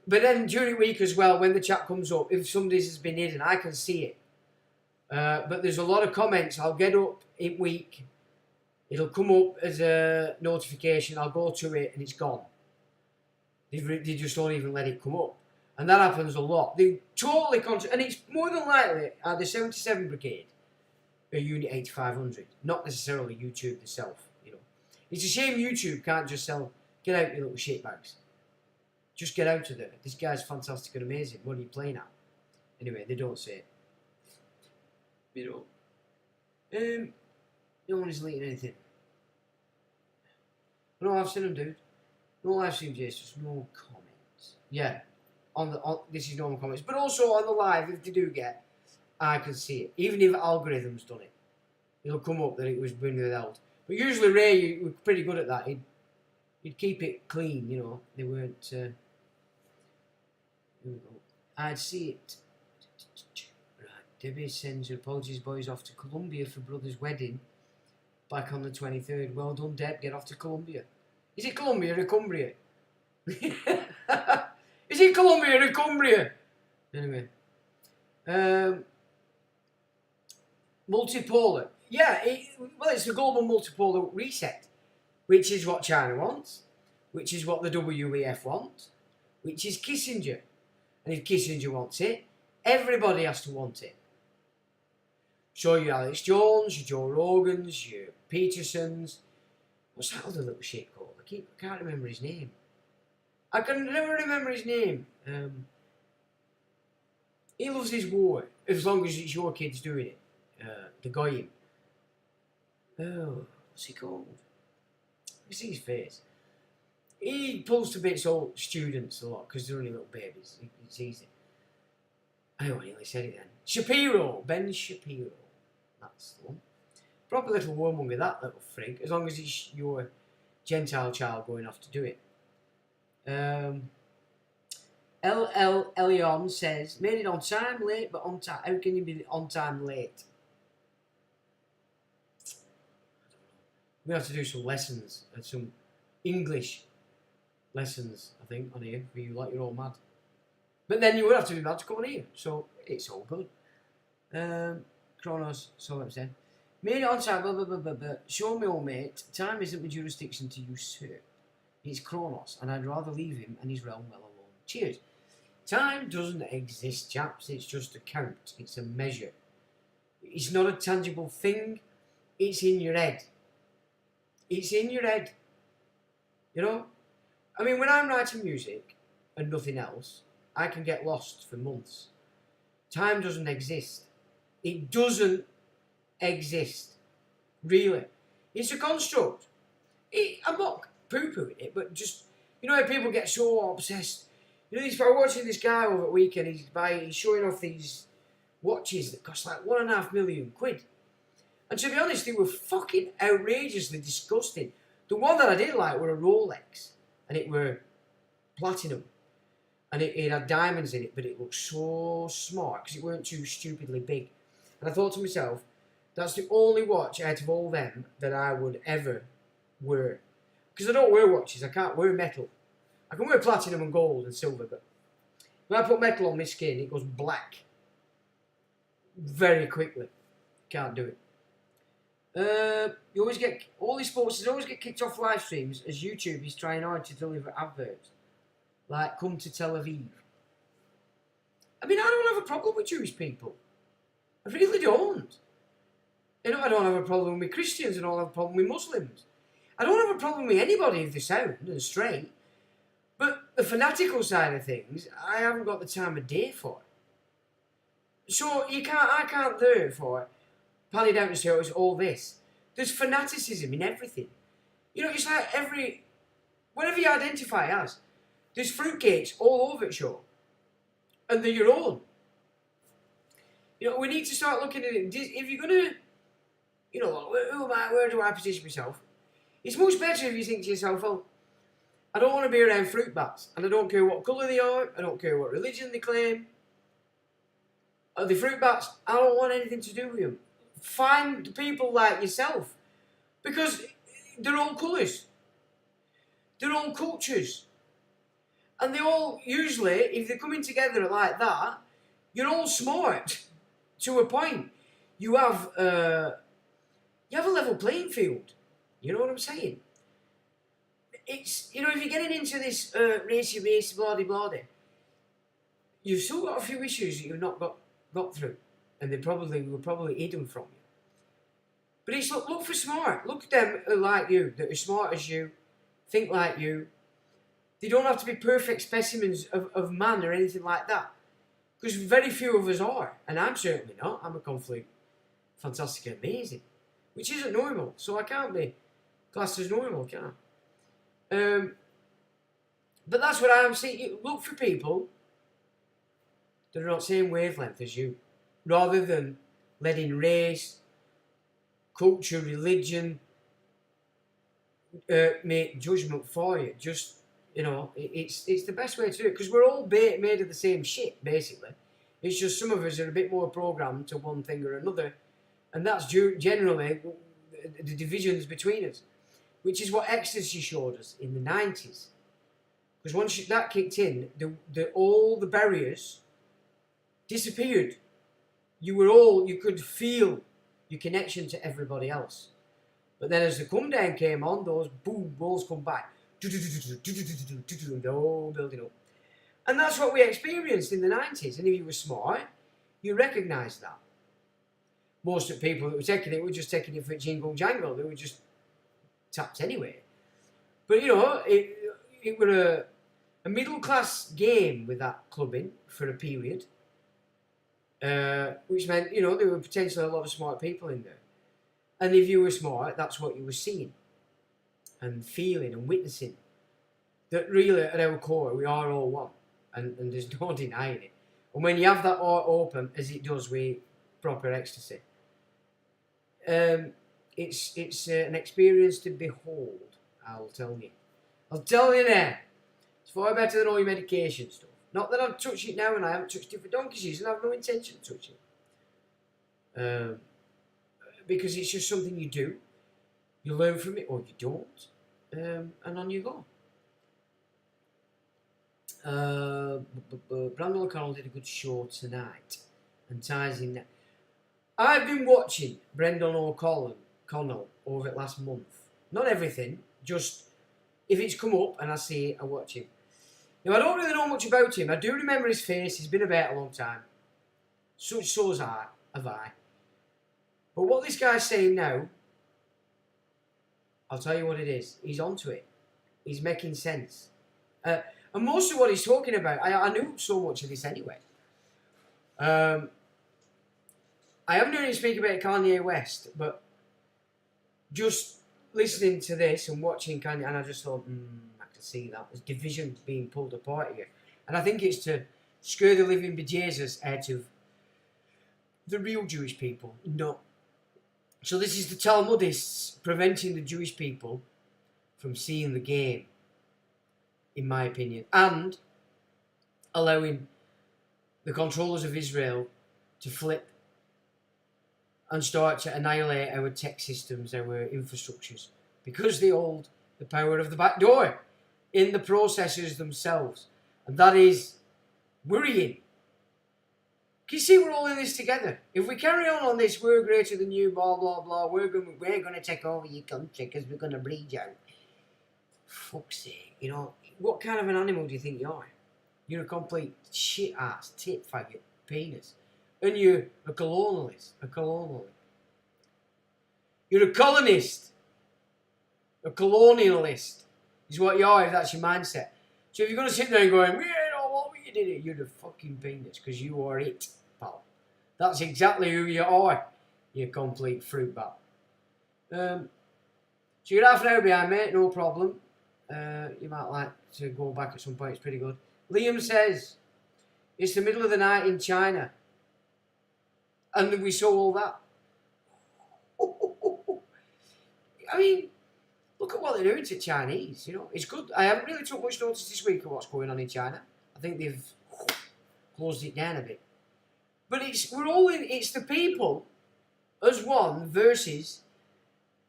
But then during the week as well, when the chat comes up, if somebody's has been hidden, I can see it. But there's a lot of comments. I'll get up in week. It'll come up as a notification. I'll go to it and it's gone. They just don't even let it come up. And that happens a lot. They totally and it's more than likely the 77 Brigade or Unit 8500, not necessarily YouTube itself. You know, it's a shame YouTube can't just sell. Get out, you little shitbags. Just get out of there. This guy's fantastic and amazing. What are you playing at? Anyway, they don't say it. You know. No one is deleting anything. No, I've seen them, dude. No live stream, just no comments. Yeah. This is normal comments. But also on the live, if they do get, I can see it. Even if algorithm's done it. It'll come up that it was been withheld. But usually Ray was pretty good at that. He'd keep it clean, you know. They weren't... here we go. I'd see it. Right. Debbie sends her apologies, boys, off to Colombia for brother's wedding. Back on the 23rd. Well done, Deb. Get off to Colombia. Is it Colombia or Cumbria? Is it Colombia or Cumbria? Anyway. Multipolar. Yeah, it's the global multipolar reset. Which is what China wants. Which is what the WEF wants. Which is Kissinger. And if Kissinger wants it, everybody has to want it. So your Alex Jones, your Joe Rogans, your Petersons. What's that other little shit called? I can't remember his name. I can never remember his name. He loves his war, as long as it's your kids doing it. The guy. Oh, what's he called? You see his face. He pulls to bits old students a lot because they're only little babies. It's easy. I nearly said it then. Shapiro, Ben Shapiro. That's the one. Proper little warmonger, that little frig. As long as it's your Gentile child going off to do it. LL Elion says, made it on time, late, but on time. How can you be on time, late? We have to do some lessons and some English lessons, I think, on here for you, like you're all mad. But then you would have to be mad to come on here, so it's all good. Kronos, so what I'm saying. Made it on time, blah, blah, blah, blah, blah. Show me, old mate, time isn't my jurisdiction to usurp. It's Kronos, and I'd rather leave him and his realm well alone. Cheers. Time doesn't exist, chaps. It's just a count. It's a measure. It's not a tangible thing. It's in your head. It's in your head. You know? I mean, when I'm writing music and nothing else, I can get lost for months. Time doesn't exist. It doesn't exist. Really. It's a construct. I'm not poo-pooing it, but just, you know how people get so obsessed. You know, I was watching this guy over the weekend, he's showing off these watches that cost like £1.5 million. And to be honest, they were fucking outrageously disgusting. The one that I did like were a Rolex, and it were platinum. And it had diamonds in it, but it looked so smart, because it weren't too stupidly big. And I thought to myself, that's the only watch out of all them that I would ever wear. Because I don't wear watches, I can't wear metal. I can wear platinum and gold and silver, but when I put metal on my skin, it goes black. Very quickly. Can't do it. You always get all these sports always get kicked off live streams as YouTube is trying hard to deliver adverts, like "Come to Tel Aviv." I mean, I don't have a problem with Jewish people. I really don't. You know, I don't have a problem with Christians. I don't have a problem with Muslims. I don't have a problem with anybody if they're sound and straight. But the fanatical side of things, I haven't got the time of day for it. So I can't therefore pan it down and say, oh, it's all this. There's fanaticism in everything. You know, it's like whatever you identify as, there's fruitcakes all over the show. And they're your own. You know, we need to start looking at it. If you're going to, you know, who am I, where do I position myself? It's much better if you think to yourself, well, I don't want to be around fruit bats, and I don't care what colour they are, I don't care what religion they claim. Are they fruit bats? I don't want anything to do with them. Find people like yourself, because they're all colours. They're all cultures. And they all, usually, if they're coming together like that, you're all smart to a point. You have a level playing field. You know what I'm saying? It's, you know, if you're getting into this racy, blah-de-blah, you've still got a few issues that you've not got through. And they were probably hidden from you. But it's look for smart. Look at them who are like you, that are smart as you, think like you. They don't have to be perfect specimens of man or anything like that. Because very few of us are. And I'm certainly not. I'm a conflict, fantastic and amazing. Which isn't normal. So I can't be classed as normal, can I? But that's what I'm saying. Look for people that are not same wavelength as you. Rather than letting race, culture, religion make judgment for you. Just, you know, it's the best way to do it. Because we're all made of the same shit, basically. It's just some of us are a bit more programmed to one thing or another. And that's generally the divisions between us. Which is what ecstasy showed us in the 90s. Because once that kicked in, all the barriers disappeared. You could feel your connection to everybody else. But then as the come down came on, those boom walls come back. They're all building up. And that's what we experienced in the 90s. And if you were smart, you recognised that. Most of the people that were taking it were just taking it for jingle jangle. They were just tapped anyway. But, you know, it were a middle-class game with that clubbing for a period. Which meant, you know, there were potentially a lot of smart people in there. And if you were smart, that's what you were seeing and feeling and witnessing. That really, at our core, we are all one. And there's no denying it. And when you have that heart open, as it does with proper ecstasy, it's an experience to behold, I'll tell you. I'll tell you now. It's far better than all your medication stuff. Not that I've touched it now, and I haven't touched it for donkey's years, and I have no intention of touching it. Because it's just something you do. You learn from it, or you don't. And on you go. Brandon O'Connell did a good show tonight. And ties in that. I've been watching Brendan O'Connell over the last month. Not everything, just if it's come up and I see it, I watch him. Now, I don't really know much about him. I do remember his face. He's been about a long time. So have I. But what this guy's saying now, I'll tell you what it is. He's onto it. He's making sense. And most of what he's talking about, I knew so much of this anyway. I haven't heard him speak about Kanye West, but just listening to this and watching Kanye, and I just thought, I can see that. There's division being pulled apart here. And I think it's to scare the living bejesus out of the real Jewish people. No. So this is the Talmudists preventing the Jewish people from seeing the game, in my opinion, and allowing the controllers of Israel to flip and start to annihilate our tech systems, our infrastructures, because they hold the power of the back door in the processors themselves. And that is worrying. Can you see we're all in this together? If we carry on this, we're greater than you, blah, blah, blah, we're going to take over your country because we're going to bleed you out. Fuck's sake, you know, what kind of an animal do you think you are? You're a complete shit-ass, tit faggot, penis. And you're a colonialist, You're a colonist. A colonialist is what you are if that's your mindset. So if you're going to sit there and going, we ain't know what we did it, you're the fucking penis because you are it, pal. That's exactly who you are, you complete fruit bat. So you're half an hour behind, mate, no problem. You might like to go back at some point, it's pretty good. Liam says, it's the middle of the night in China. And we saw all that. I mean, look at what they're doing to Chinese, you know. It's good. I haven't really took much notice this week of what's going on in China. I think they've closed it down a bit. But it's the people as one versus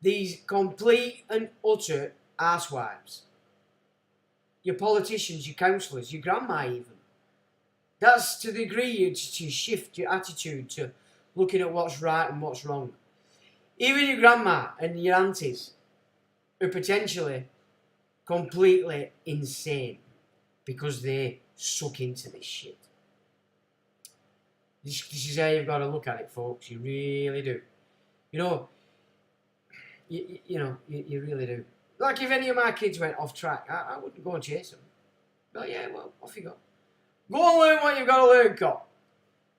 these complete and utter arsewives. Your politicians, your councillors, your grandma even. That's to the degree you shift your attitude to looking at what's right and what's wrong. Even your grandma and your aunties are potentially completely insane because they suck into this shit. This is how you've got to look at it, folks. You really do. You know, you really do. Like if any of my kids went off track, I wouldn't go and chase them. But yeah, well, off you go. Go and learn what you've got to learn, cop.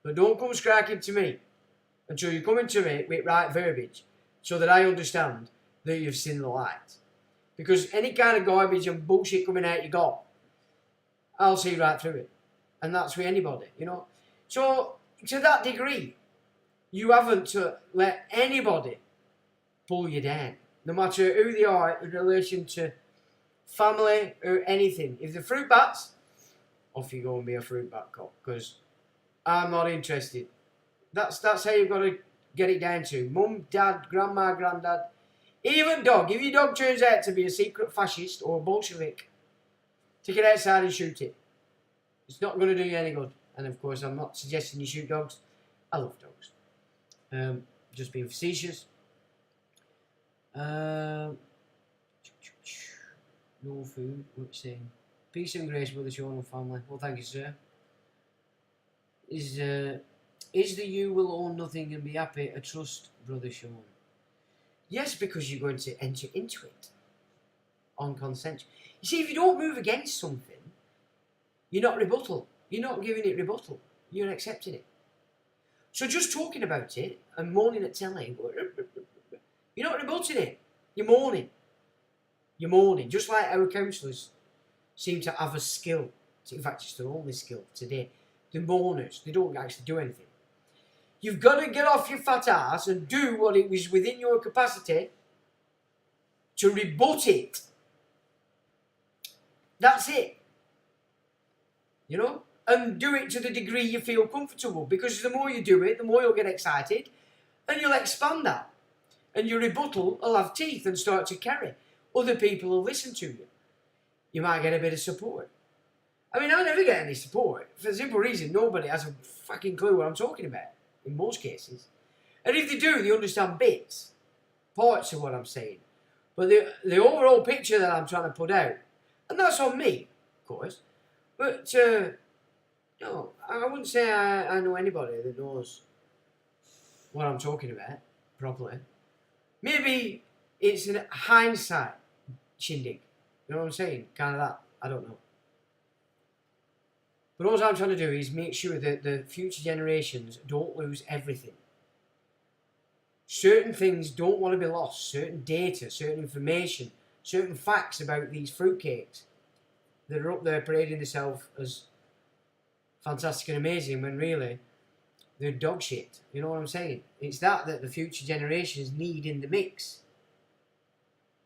But don't come scracking to me until you come into me with right verbiage so that I understand that you've seen the light. Because any kind of garbage and bullshit coming out you got, I'll see right through it. And that's with anybody, you know. So, to that degree, you haven't to let anybody pull you down. No matter who they are in relation to family or anything. If they're fruit bats, off you go and be a fruit bat cop. Because I'm not interested. That's how you've got to get it down to. Mum, dad, grandma, granddad. Even dog. If your dog turns out to be a secret fascist or a Bolshevik, take it outside and shoot it. It's not going to do you any good. And of course, I'm not suggesting you shoot dogs. I love dogs. Just being facetious. No food. What you saying? Peace and grace, brother Sean and family. Well, thank you, sir. Is the you will own nothing and be happy a trust, brother Sean? Yes, because you're going to enter into it on consent. You see, if you don't move against something, you're not rebuttal. You're not giving it rebuttal. You're accepting it. So just talking about it and moaning at telly, you're not rebutting it. You're moaning. You're moaning. Just like our counsellors seem to have a skill. In fact, it's their only skill today. They're moaners. They don't actually do anything. You've got to get off your fat ass and do what it was within your capacity to rebut it. That's it. You know? And do it to the degree you feel comfortable. Because the more you do it, the more you'll get excited. And you'll expand that. And your rebuttal will have teeth and start to carry. Other people will listen to you. You might get a bit of support. I mean, I never get any support. For the simple reason, nobody has a fucking clue what I'm talking about. In most cases. And if they do, they understand bits. Parts of what I'm saying. But the overall picture that I'm trying to put out, and that's on me, of course. But, no, I wouldn't say I know anybody that knows what I'm talking about properly. Maybe it's a hindsight shindig. You know what I'm saying? Kind of that. I don't know. But all I'm trying to do is make sure that the future generations don't lose everything. Certain things don't want to be lost. Certain data, certain information, certain facts about these fruitcakes that are up there parading themselves as fantastic and amazing when really they're dog shit. You know what I'm saying? It's that the future generations need in the mix.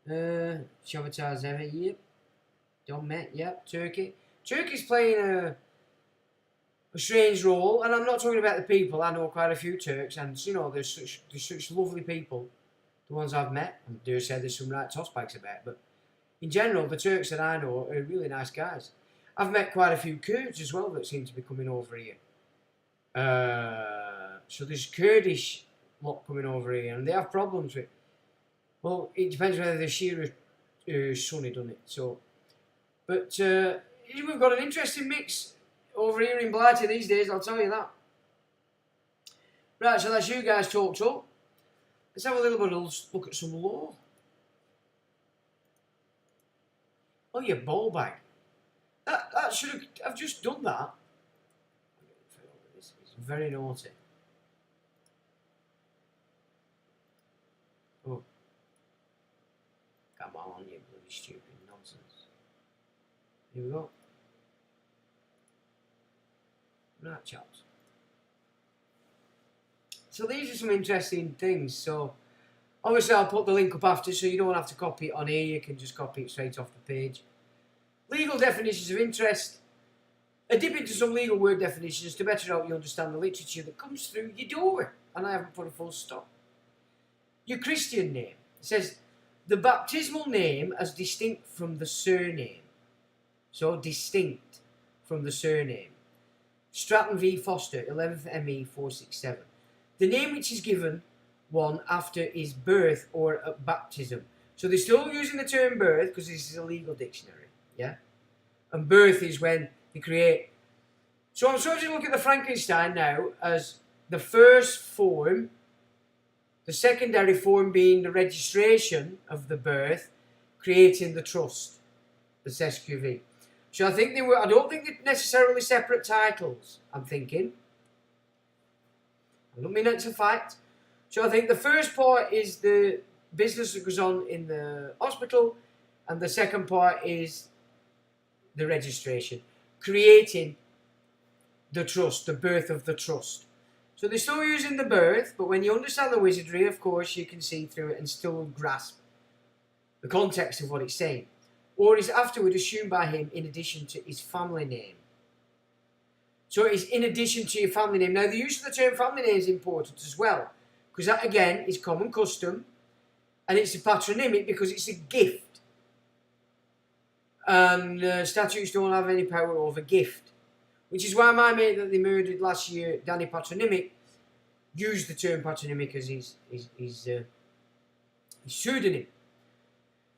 Shavatar's ever, yep. Don Met, yep. Turkey. Turkey's playing a strange role, and I'm not talking about the people. I know quite a few Turks, and you know, they're such lovely people, the ones I've met. I dare say there's some right tossbacks about, but in general, the Turks that I know are really nice guys. I've met quite a few Kurds as well that seem to be coming over here. So there's Kurdish lot coming over here, and they have problems with. Well, it depends whether they're Shia or Sunni, doesn't it? So, but we've got an interesting mix over here in Blighty these days. I'll tell you that. Right, so that's you guys talked up. Let's have a little bit of look at some law. Oh, you ball bag. That should have. I've just done that. It's very naughty. Oh. Come on, you bloody stupid nonsense. Here we go. Right, chaps. So these are some interesting things. So obviously I'll put the link up after, so you don't have to copy it on here. You can just copy it straight off the page. Legal definitions of interest. A dip into some legal word definitions to better help you understand the literature that comes through your door. And I haven't put a full stop. Your Christian name. It says the baptismal name as distinct from the surname. So distinct from the surname. Stratton v. Foster, 11th ME 467. The name which is given one after his birth or at baptism. So they're still using the term birth because this is a legal dictionary. Yeah? And birth is when you create. So I'm supposed to look at the Frankenstein now as the first form, the secondary form being the registration of the birth, creating the trust, the SQV. So I think they were. I don't think they're necessarily separate titles. I'm thinking. I don't mean it's a fact. So I think the first part is the business that goes on in the hospital, and the second part is the registration, creating the trust, the birth of the trust. So they're still using the birth, but when you understand the wizardry, of course, you can see through it and still grasp the context of what it's saying. Or is afterward assumed by him in addition to his family name. So it's in addition to your family name. Now, the use of the term family name is important as well, because that, again, is common custom, and it's a patronymic because it's a gift. And statutes don't have any power over gift. Which is why my mate that they murdered last year, Danny Patronymic, used the term patronymic as his pseudonym.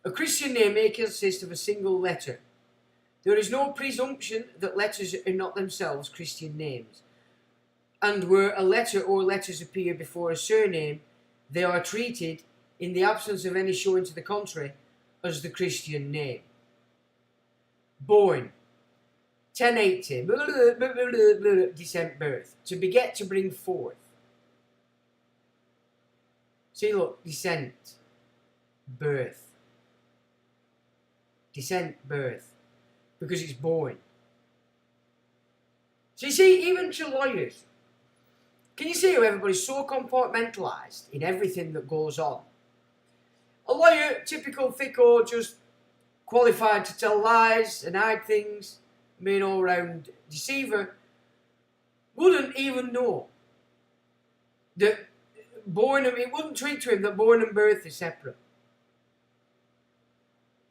A Christian name may consist of a single letter. There is no presumption that letters are not themselves Christian names. And where a letter or letters appear before a surname, they are treated, in the absence of any showing to the contrary, as the Christian name. Born. 1080. Descent, birth. To beget, to bring forth. See, look. Descent. Birth. Descent, birth. Because it's born. So you see, even to lawyers, can you see how everybody's so compartmentalised in everything that goes on? A lawyer, typical thicko, just qualified to tell lies and hide things, being all round deceiver, wouldn't even know that born and it wouldn't tweet to him that born and birth is separate.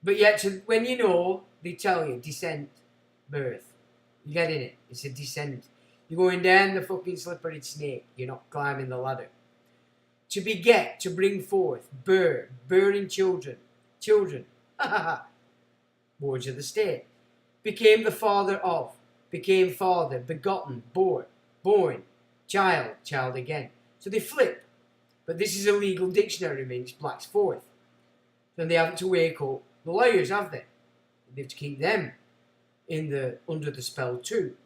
But yet, when you know, they tell you descent, birth. You get in it? It's a descent. You're going down the fucking slippery snake. You're not climbing the ladder. To beget, to bring forth, bearing children. Children. Words of the state. Became the father of. Became father. Begotten. Born. Child again. So they flip. But this is a legal dictionary, means blacks forth. Then they haven't to wake up the lawyers, have they? They have to keep them under the spell too.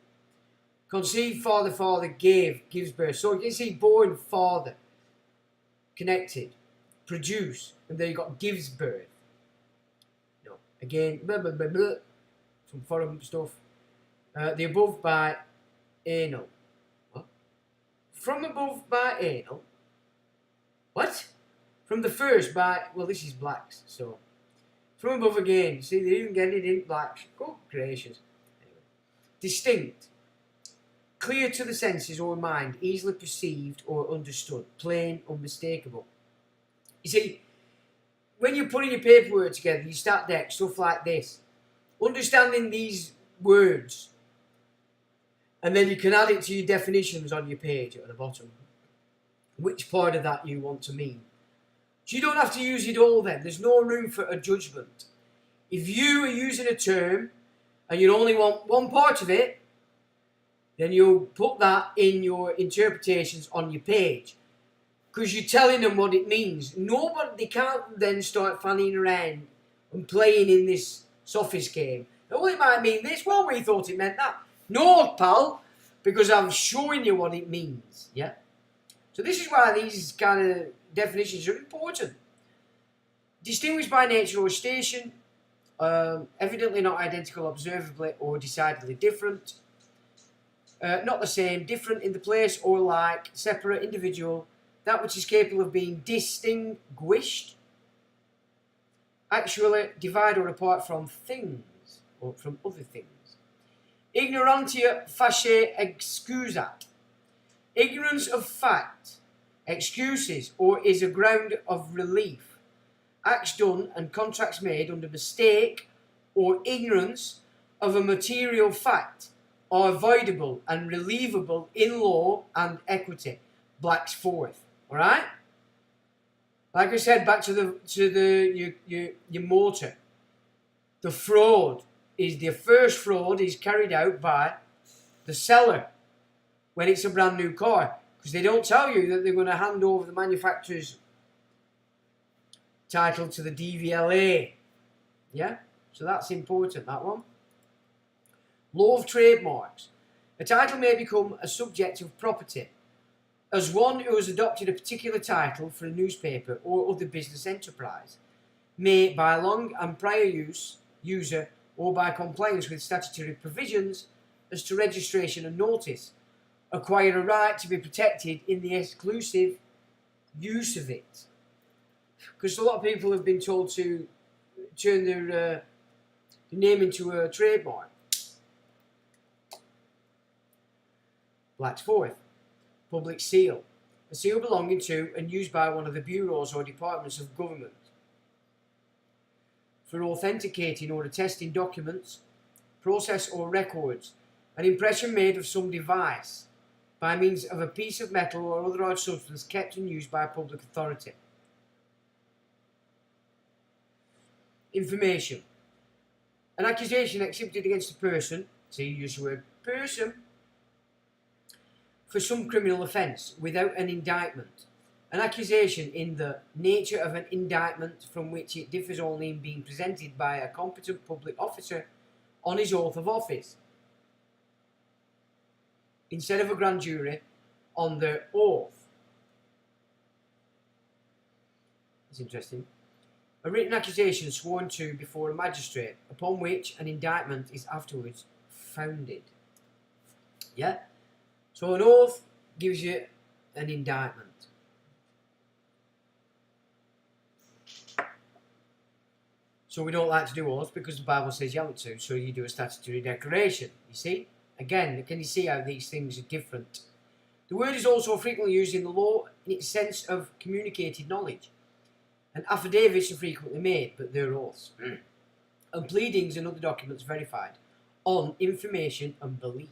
Conceived, father, gives birth. So you can see born, father, connected, produce, and then you got gives birth. No, again, blah, blah, blah, blah, some foreign stuff. The above by anal. What? From above by anal. What? From the first by, well, this is blacks, so. From above again. See, they even get it in blacks. Good gracious. Anyway. Distinct. Clear to the senses or mind, easily perceived or understood, plain, unmistakable. You see, when you're putting your paperwork together, you start deck, stuff like this. Understanding these words And then you can add it to your definitions on your page at the bottom. Which part of that you want to mean. So you don't have to use it all then. There's no room for a judgment. If you are using a term and you only want one part of it, then you'll put that in your interpretations on your page. Because you're telling them what it means. They can't then start fanning around and playing in this sophist game. Oh, it might mean this. Well, we thought it meant that. No, pal, because I'm showing you what it means. Yeah. So this is why these kind of definitions are important. Distinguished by nature or station, evidently not identical, observably or decidedly different. Not the same, different in the place or like, separate, individual, that which is capable of being distinguished, actually divide or apart from things, or from other things. Ignorantia facie excusat. Ignorance of fact excuses or is a ground of relief. Acts done and contracts made under mistake or ignorance of a material fact are avoidable and relievable in law and equity. Black's fourth. Alright? Like I said, back to your motor. The fraud is the first fraud is carried out by the seller when it's a brand new car, because they don't tell you that they're going to hand over the manufacturer's title to the DVLA. Yeah? So that's important, that one. Law of trademarks. A title may become a subject of property as one who has adopted a particular title for a newspaper or other business enterprise may, by long and prior user, or by compliance with statutory provisions as to registration and notice, acquire a right to be protected in the exclusive use of it. Because a lot of people have been told to turn their name into a trademark. Black's fourth. Public seal. A seal belonging to and used by one of the bureaus or departments of government for authenticating or attesting documents, process or records. An impression made of some device by means of a piece of metal or other hard substance kept and used by a public authority. Information. An accusation exhibited against a person, see you use the word person, for some criminal offence without an indictment. An accusation in the nature of an indictment from which it differs only in being presented by a competent public officer on his oath of office, instead of a grand jury on their oath. That's interesting. A written accusation sworn to before a magistrate, upon which an indictment is afterwards founded. Yeah? So an oath gives you an indictment. So we don't like to do oaths because the Bible says you haven't to, so you do a statutory declaration. You see? Again, can you see how these things are different? The word is also frequently used in the law in its sense of communicated knowledge. And affidavits are frequently made, but they're oaths. And pleadings and other documents verified on information and belief.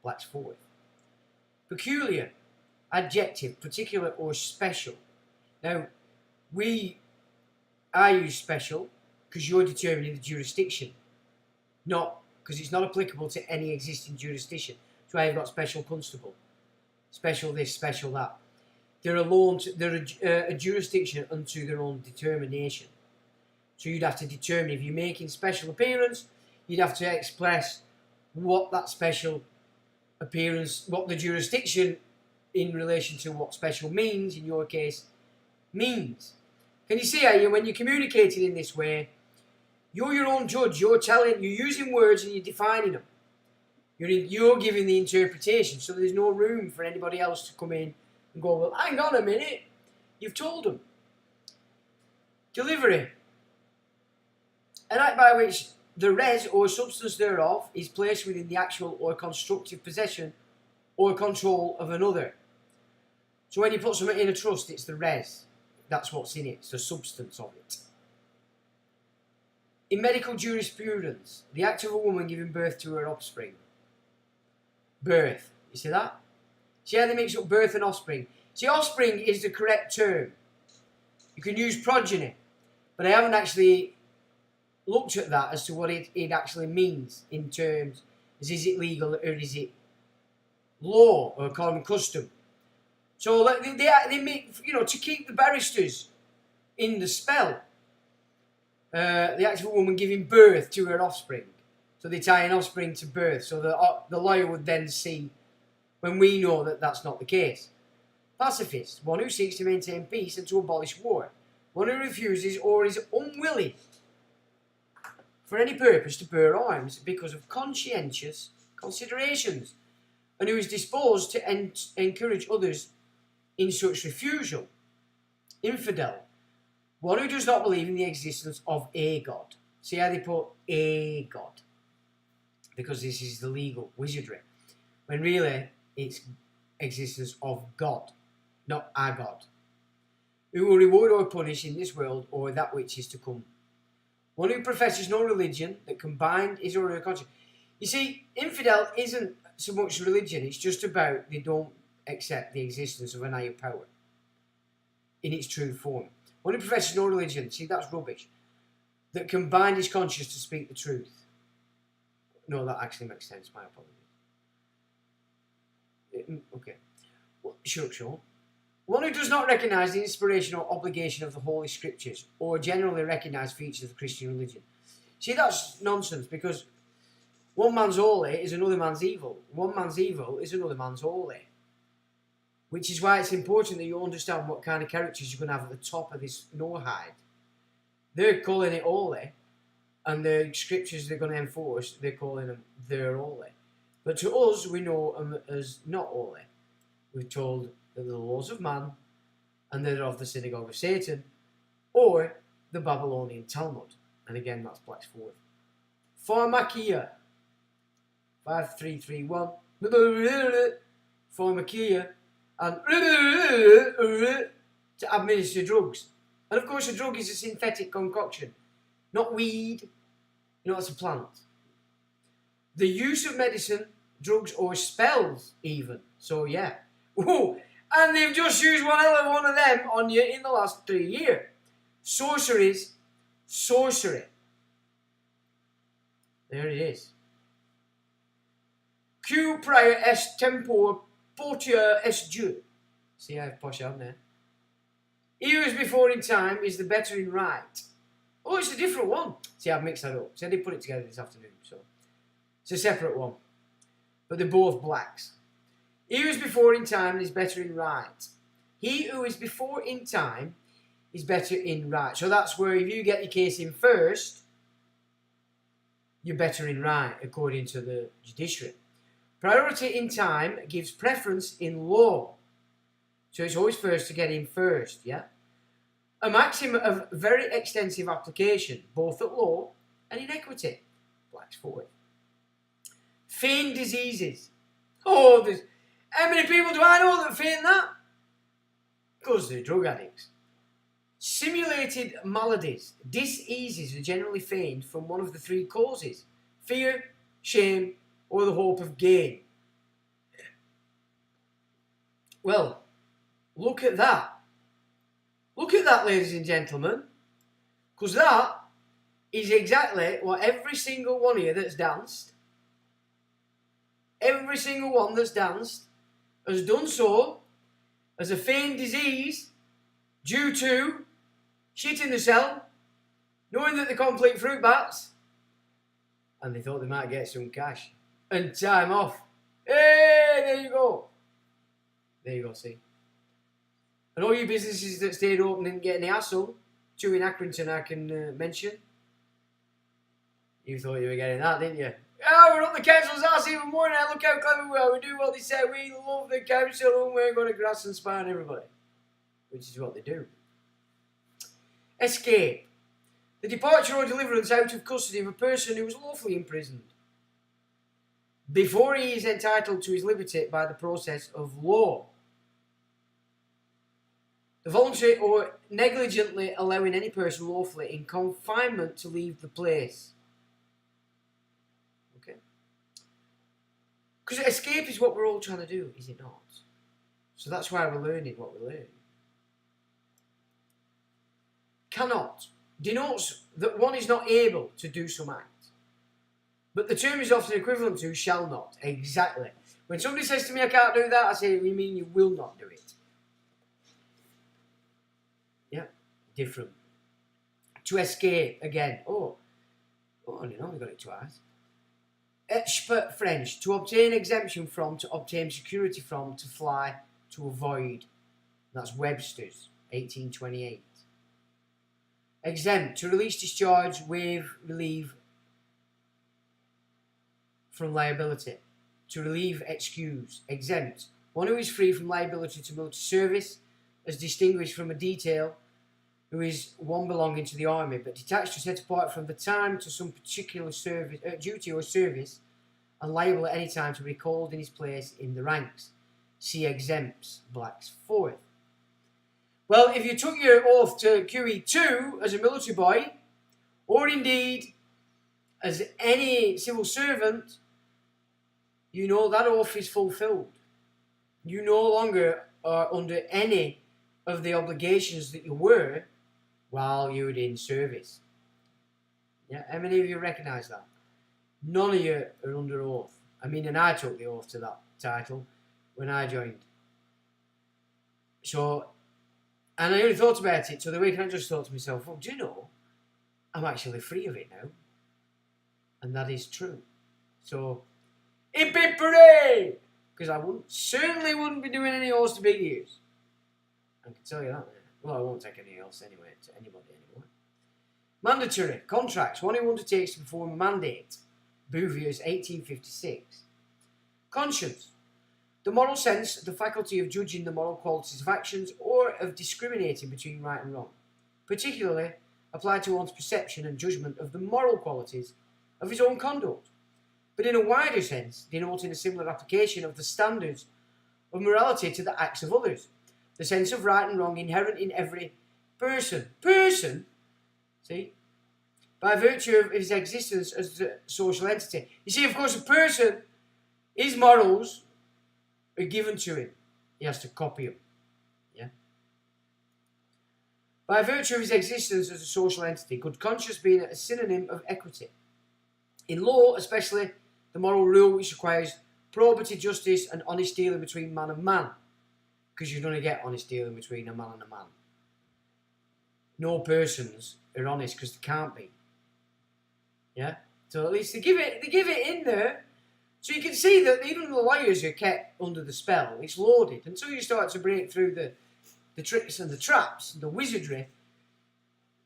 Black's fourth. Peculiar, adjective, particular or special. Now, I use special because you're determining the jurisdiction, not because it's not applicable to any existing jurisdiction. So I've got special constable, special this, special that. They're a jurisdiction unto their own determination. So you'd have to determine if you're making special appearance, you'd have to express what that special appearance, what the jurisdiction in relation to what special means, in your case, means. Can you see how when you're communicating in this way, you're your own judge, you're using words and you're defining them. You're giving the interpretation, so there's no room for anybody else to come in and go, well, hang on a minute, you've told them. Delivery. An act by which the res or substance thereof is placed within the actual or constructive possession or control of another. So when you put something in a trust, it's the res. That's what's in it. It's the substance of it. In medical jurisprudence, the act of a woman giving birth to her offspring. birth. You see that? See how they mix up birth and offspring? See, offspring is the correct term. You can use progeny, but I haven't actually looked at that as to what it actually means in terms. Is it legal or is it law or common custom? So they make, to keep the barristers in the spell, the actual woman giving birth to her offspring. So they tie an offspring to birth. So the lawyer would then see, when we know that that's not the case. Pacifist, one who seeks to maintain peace and to abolish war. One who refuses or is unwilling for any purpose to bear arms because of conscientious considerations, and who is disposed to encourage others in such refusal. Infidel, one who does not believe in the existence of a God. See how they put a God? Because this is the legal wizardry. When really it's existence of God, not a God. Who will reward or punish in this world or that which is to come. One who professes no religion that can bind his or her conscience. You see, infidel isn't so much religion, it's just about they don't accept the existence of an higher power in its true form. One who professes no religion, see, that's rubbish, that can bind his conscience to speak the truth. No, that actually makes sense, my apologies. Okay. Well, sure. One who does not recognise the inspiration or obligation of the Holy Scriptures or generally recognised features of Christian religion. See, that's nonsense, because one man's holy is another man's evil. One man's evil is another man's holy. Which is why it's important that you understand what kind of characters you're going to have at the top of this Noahide. They're calling it holy, and the scriptures they're going to enforce, they're calling them their holy. But to us, we know them as not holy. We're told that they're the laws of man, and they're of the synagogue of Satan, or the Babylonian Talmud. And again, that's Black's fourth. Pharmakia. 5331. Pharmakia. And to administer drugs. And of course, a drug is a synthetic concoction, not weed. It's a plant. The use of medicine, drugs, or spells, even. So, yeah. Ooh, and they've just used one of them on you in the last 3 years. Sorceries, sorcery. There it is. Q prior est tempor potier est Dieu. See how posh I'm there. He who is before in time is the better in right. Oh, it's a different one. See, I've mixed that up. See, I did put it together this afternoon, so it's a separate one. But they're both blacks. He who is before in time is better in right. He who is before in time is better in right. So that's where if you get your case in first, you're better in right, according to the judiciary. Priority in time gives preference in law. So it's always first to get in first, yeah? A maxim of very extensive application, both at law and in equity. Black's fourth. Feigned diseases. Oh, how many people do I know that feign that? Because they're drug addicts. Simulated maladies. Diseases are generally feigned from one of the three causes: fear, shame, or the hope of gain. Well, look at that. Look at that, ladies and gentlemen. Because that is exactly what every single one of you that's danced, every single one that's danced, has done so as a feigned disease due to shit in the cell, knowing that they complete fruit bats, and they thought they might get some cash and time off. Hey, there you go. There you go, see. And all you businesses that stayed open didn't get any hassle, two in Accrington I can mention. You thought you were getting that, didn't you? Oh, we're up the council's ass even more now. Look how clever we are. We do what they say. We love the council and we're going to grass and spine everybody. Which is what they do. Escape. The departure or deliverance out of custody of a person who was lawfully imprisoned before he is entitled to his liberty by the process of law. The voluntary or negligently allowing any person lawfully in confinement to leave the place. Okay. Because escape is what we're all trying to do, is it not? So that's why we're learning what we're learning. Cannot denotes that one is not able to do some act. But the term is often equivalent to shall not. Exactly. When somebody says to me, I can't do that, I say, we mean you will not do it. Yeah, different. To escape, again. Oh, you know, we got it twice. Expert French. To obtain exemption from, to obtain security from, to fly, to avoid. That's Webster's, 1828. Exempt. To release, discharge, waive, relieve from liability. To relieve, excuse. Exempt. One who is free from liability to military service, as distinguished from a detail who is one belonging to the army, but detached or set apart from the time to some particular service, duty or service, and liable at any time to be recalled in his place in the ranks. See exempts, Black's 4th. Well, if you took your oath to QE2 as a military boy, or indeed as any civil servant, you know that oath is fulfilled. You no longer are under any of the obligations that you were while you were in service. Yeah, how many of you recognise that? None of you are under oath. I mean, and I took the oath to that title when I joined. So, and I only thought about it, so the week I just thought to myself, well, do you know, I'm actually free of it now. And that is true. So, hip hip hooray! Because I certainly wouldn't be doing any oaths to big ears. I can tell you that. Well, I won't take any else anyway to anybody anymore. Mandatory contracts. One who undertakes to perform a mandate. Bouvier's 1856. Conscience. The moral sense, the faculty of judging the moral qualities of actions or of discriminating between right and wrong. Particularly applied to one's perception and judgment of the moral qualities of his own conduct. But in a wider sense, denoting a similar application of the standards of morality to the acts of others. The sense of right and wrong inherent in every person. Person? See? By virtue of his existence as a social entity. You see, of course, a person, his morals are given to him. He has to copy them. Yeah? By virtue of his existence as a social entity, good conscience being a synonym of equity. In law, especially, the moral rule which requires probity, justice, and honest dealing between man and man. Because you're going to get honest dealing between a man and a man. No persons are honest because they can't be. Yeah? So at least they give it in there. So you can see that even the lawyers are kept under the spell. It's loaded. Until you start to break through the tricks and the traps and the wizardry,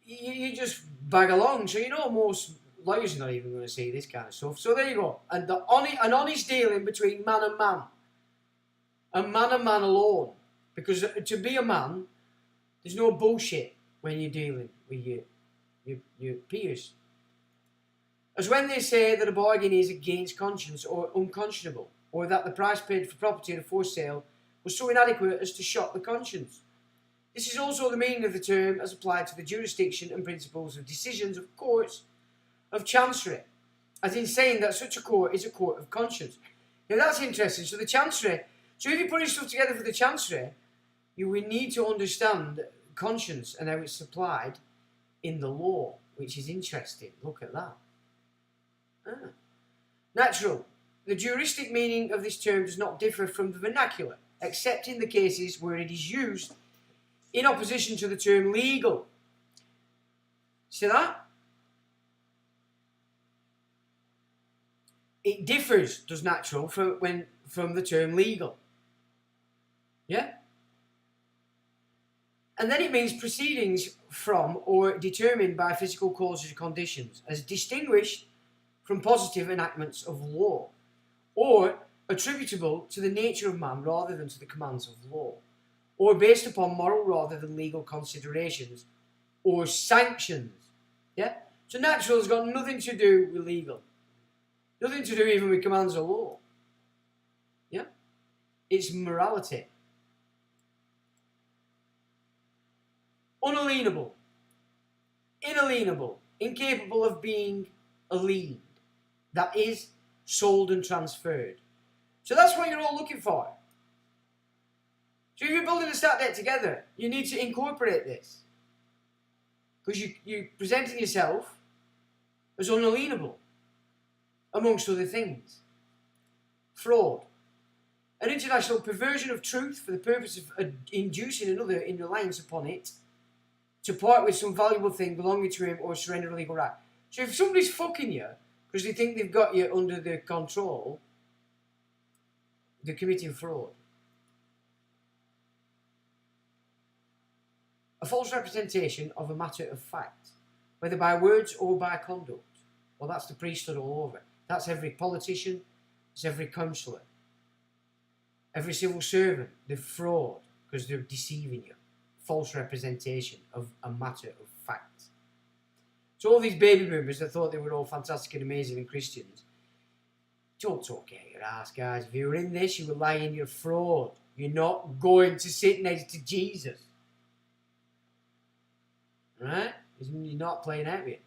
you just bag along. So you know most lawyers are not even going to see this kind of stuff. So there you go. And an honest dealing between man and man. And man alone. Because to be a man, there's no bullshit when you're dealing with your peers. As when they say that a bargain is against conscience or unconscionable, or that the price paid for property at a forced sale was so inadequate as to shock the conscience. This is also the meaning of the term as applied to the jurisdiction and principles of decisions of courts of chancery, as in saying that such a court is a court of conscience. Now that's interesting. So the chancery, so if you're putting stuff together for the chancery, you will need to understand conscience and how it's applied in the law, which is interesting. Look at that. Natural. The juristic meaning of this term does not differ from the vernacular, except in the cases where it is used in opposition to the term legal. See that? It differs, does natural, from the term legal. Yeah? And then it means proceedings from or determined by physical causes or conditions, as distinguished from positive enactments of law, or attributable to the nature of man rather than to the commands of law, or based upon moral rather than legal considerations, or sanctions. Yeah? So natural has got nothing to do with legal. Nothing to do even with commands of law. Yeah? It's morality. Unalienable. Inalienable. Incapable of being aliened. That is, sold and transferred. So that's what you're all looking for. So if you're building a stat deck together, you need to incorporate this. Because you're presenting yourself as unalienable, amongst other things. Fraud. An international perversion of truth for the purpose of inducing another in reliance upon it to part with some valuable thing belonging to him or surrender a legal right. So if somebody's fucking you because they think they've got you under their control, they're committing fraud. A false representation of a matter of fact, whether by words or by conduct. Well, that's the priesthood all over. That's every politician, it's every councillor, every civil servant. They're fraud because they're deceiving you. False representation of a matter of fact. So all these baby boomers that thought they were all fantastic and amazing and Christians, don't talk out your ass, guys. If you were in this, you were lying, you're fraud. You're not going to sit next to Jesus. Right? You're not playing out with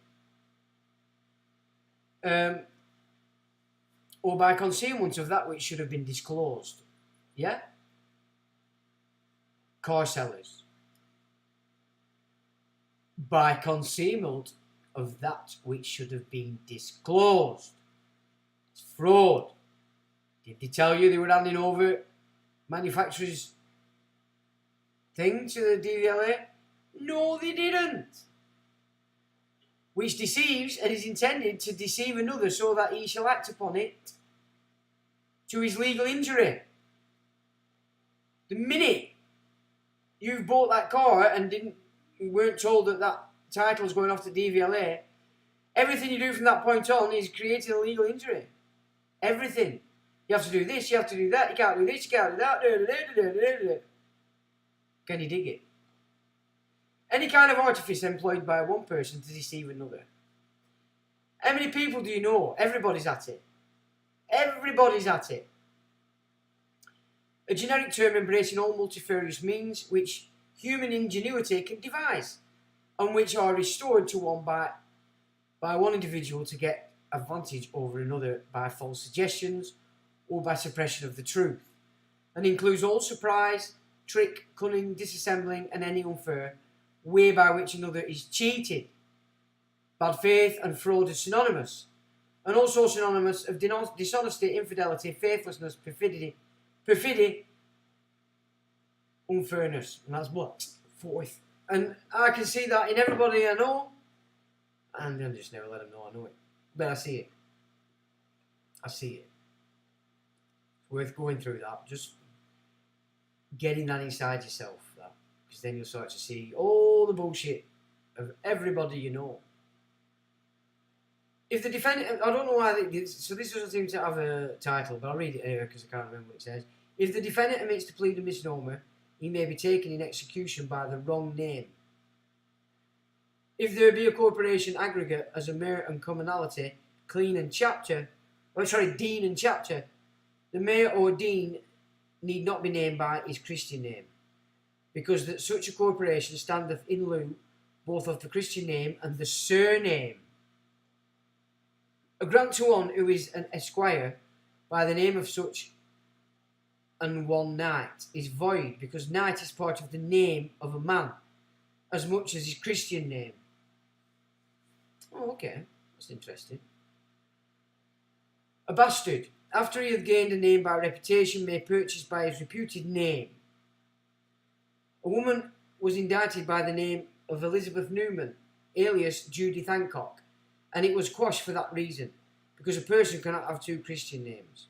it. Or by concealment of that which should have been disclosed. Yeah? Car sellers. By concealment of that which should have been disclosed. It's fraud. Did they tell you they were handing over manufacturer's thing to the DVLA? No, they didn't. Which deceives and is intended to deceive another so that he shall act upon it to his legal injury. The minute you've bought that car and weren't told that title's going off to DVLA, everything you do from that point on is creating a legal injury. Everything. You have to do this, you have to do that, you can't do this, you can't do that. Can you dig it? Any kind of artifice employed by one person to deceive another. How many people do you know? Everybody's at it. Everybody's at it. A generic term embracing all multifarious means which human ingenuity can devise, and which are restored to one by one individual to get advantage over another by false suggestions or by suppression of the truth, and includes all surprise, trick, cunning, disassembling, and any unfair way by which another is cheated. Bad faith and fraud are synonymous, and also synonymous of dishonesty, infidelity, faithlessness, perfidy, unfairness, and that's what? Fourth. And I can see that in everybody I know, and I just never let them know I know it. But I see it. I see it. It's worth going through that. Just getting that inside yourself, that, because then you'll start to see all the bullshit of everybody you know. If the defendant, I don't know why, so this doesn't seem to have a title, but I'll read it here because I can't remember what it says. If the defendant admits to plead a misnomer, he may be taken in execution by the wrong name. If there be a corporation aggregate as a mayor and commonalty, dean and chapter, the mayor or dean need not be named by his Christian name, because that such a corporation standeth in lieu both of the Christian name and the surname. A grant to one who is an esquire by the name of such and one knight is void, because knight is part of the name of a man as much as his Christian name. Oh, okay, that's interesting. A bastard, after he hath gained a name by reputation, may purchase by his reputed name. A woman was indicted by the name of Elizabeth Newman, alias Judith Hancock, and it was quashed for that reason, because a person cannot have two Christian names.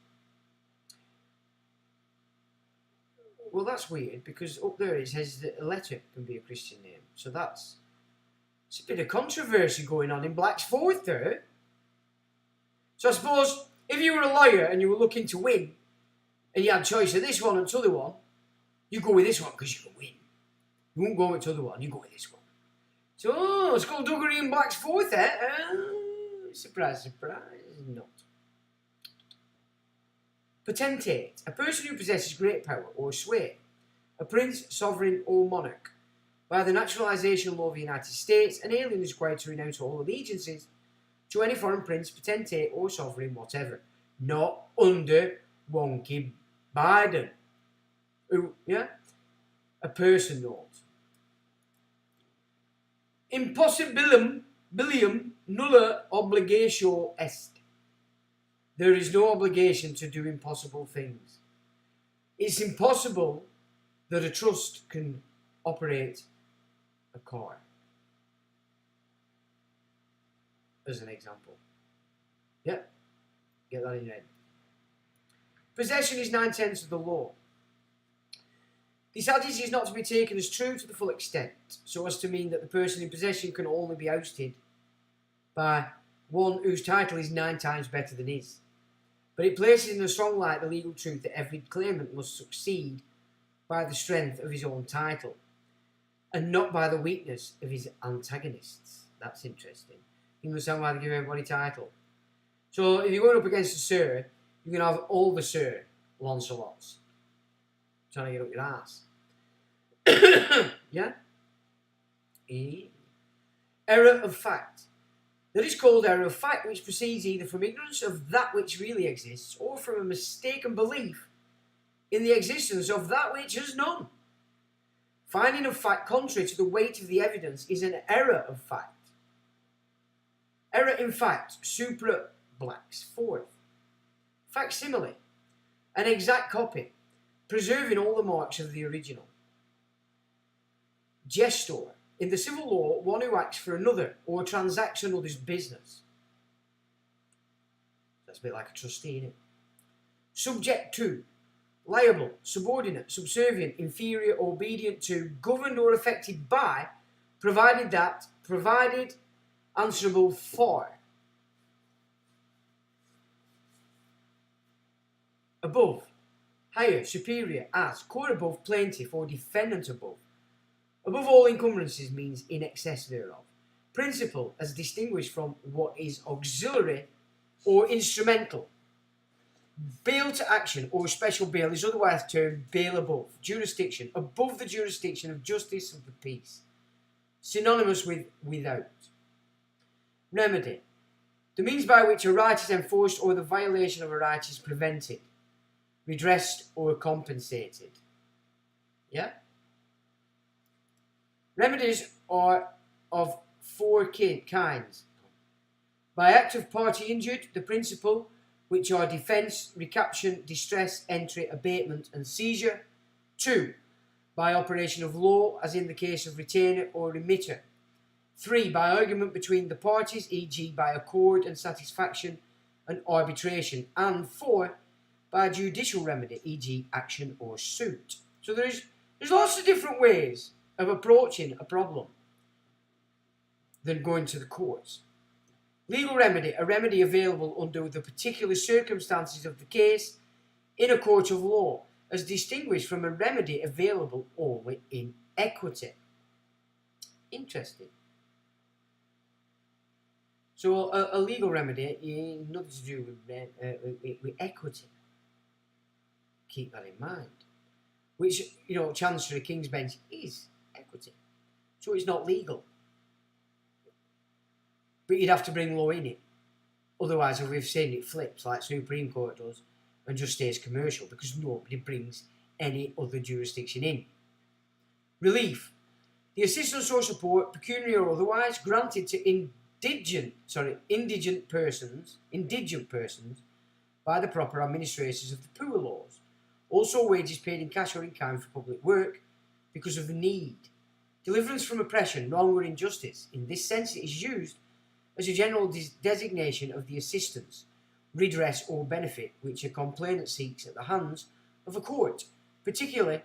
Well, that's weird, because up there it says that a letter can be a Christian name. So it's a bit of controversy going on in Black's Fourth there. So I suppose if you were a lawyer and you were looking to win, and you had choice of this one and the other one, you go with this one because you can win. You won't go with the other one, you go with this one. So, skullduggery in Black's Fourth, eh? Surprise, surprise, not. Potentate, a person who possesses great power or sway, a prince, sovereign, or monarch. By the naturalisation law of the United States, an alien is required to renounce all allegiances to any foreign prince, potentate, or sovereign whatever, not under wonky Biden. Who, yeah? A person note. Impossibilum nulla obligatio est. There is no obligation to do impossible things. It's impossible that a trust can operate a car, as an example. Yeah? Get that in your head. Possession is 9/10 of the law. This adage is not to be taken as true to the full extent, so as to mean that the person in possession can only be ousted by one whose title is 9 times better than his. But it places in a strong light the legal truth that every claimant must succeed by the strength of his own title, and not by the weakness of his antagonists. That's interesting. You understand why they give everybody title. So if you're going up against a Sir, you can have all the Sir Lancelots trying to get up your ass. Yeah? Error of fact. That is called error of fact, which proceeds either from ignorance of that which really exists, or from a mistaken belief in the existence of that which has none. Finding of fact contrary to the weight of the evidence is an error of fact. Error in fact, supra blacks forth. Facsimile, an exact copy, preserving all the marks of the original. Gestor, in the civil law, one who acts for another or transacts another's business. That's a bit like a trustee, isn't it? Subject to, liable, subordinate, subservient, inferior, obedient to, governed or affected by, provided, answerable for. Above, higher, superior, as, court above, plaintiff or defendant above. Above all encumbrances means in excess thereof. Principal, as distinguished from what is auxiliary or instrumental. Bail to action or special bail is otherwise termed bail above. Jurisdiction, above the jurisdiction of justice of the peace. Synonymous with without. Remedy, the means by which a right is enforced or the violation of a right is prevented, redressed or compensated. Yeah? Remedies are of 4 kinds. By act of party injured, the principal, which are defence, recaption, distress, entry, abatement and seizure. 2. By operation of law, as in the case of retainer or remitter. 3. By argument between the parties, e.g. by accord and satisfaction and arbitration. And 4. By judicial remedy, e.g. action or suit. So there's lots of different ways of approaching a problem than going to the courts. Legal remedy, a remedy available under the particular circumstances of the case in a court of law, as distinguished from a remedy available only in equity. Interesting. So a legal remedy has nothing to do with equity. Keep that in mind. Which, Chancery King's Bench is equity. So it's not legal. But you'd have to bring law in it. Otherwise, as we've seen, it flips like Supreme Court does and just stays commercial because nobody brings any other jurisdiction in. Relief. The assistance or support, pecuniary or otherwise, granted to indigent persons by the proper administrators of the poor laws. Also wages paid in cash or in kind for public work because of the need. Deliverance from oppression, wrong or injustice. In this sense, it is used as a general designation of the assistance, redress or benefit which a complainant seeks at the hands of a court, particularly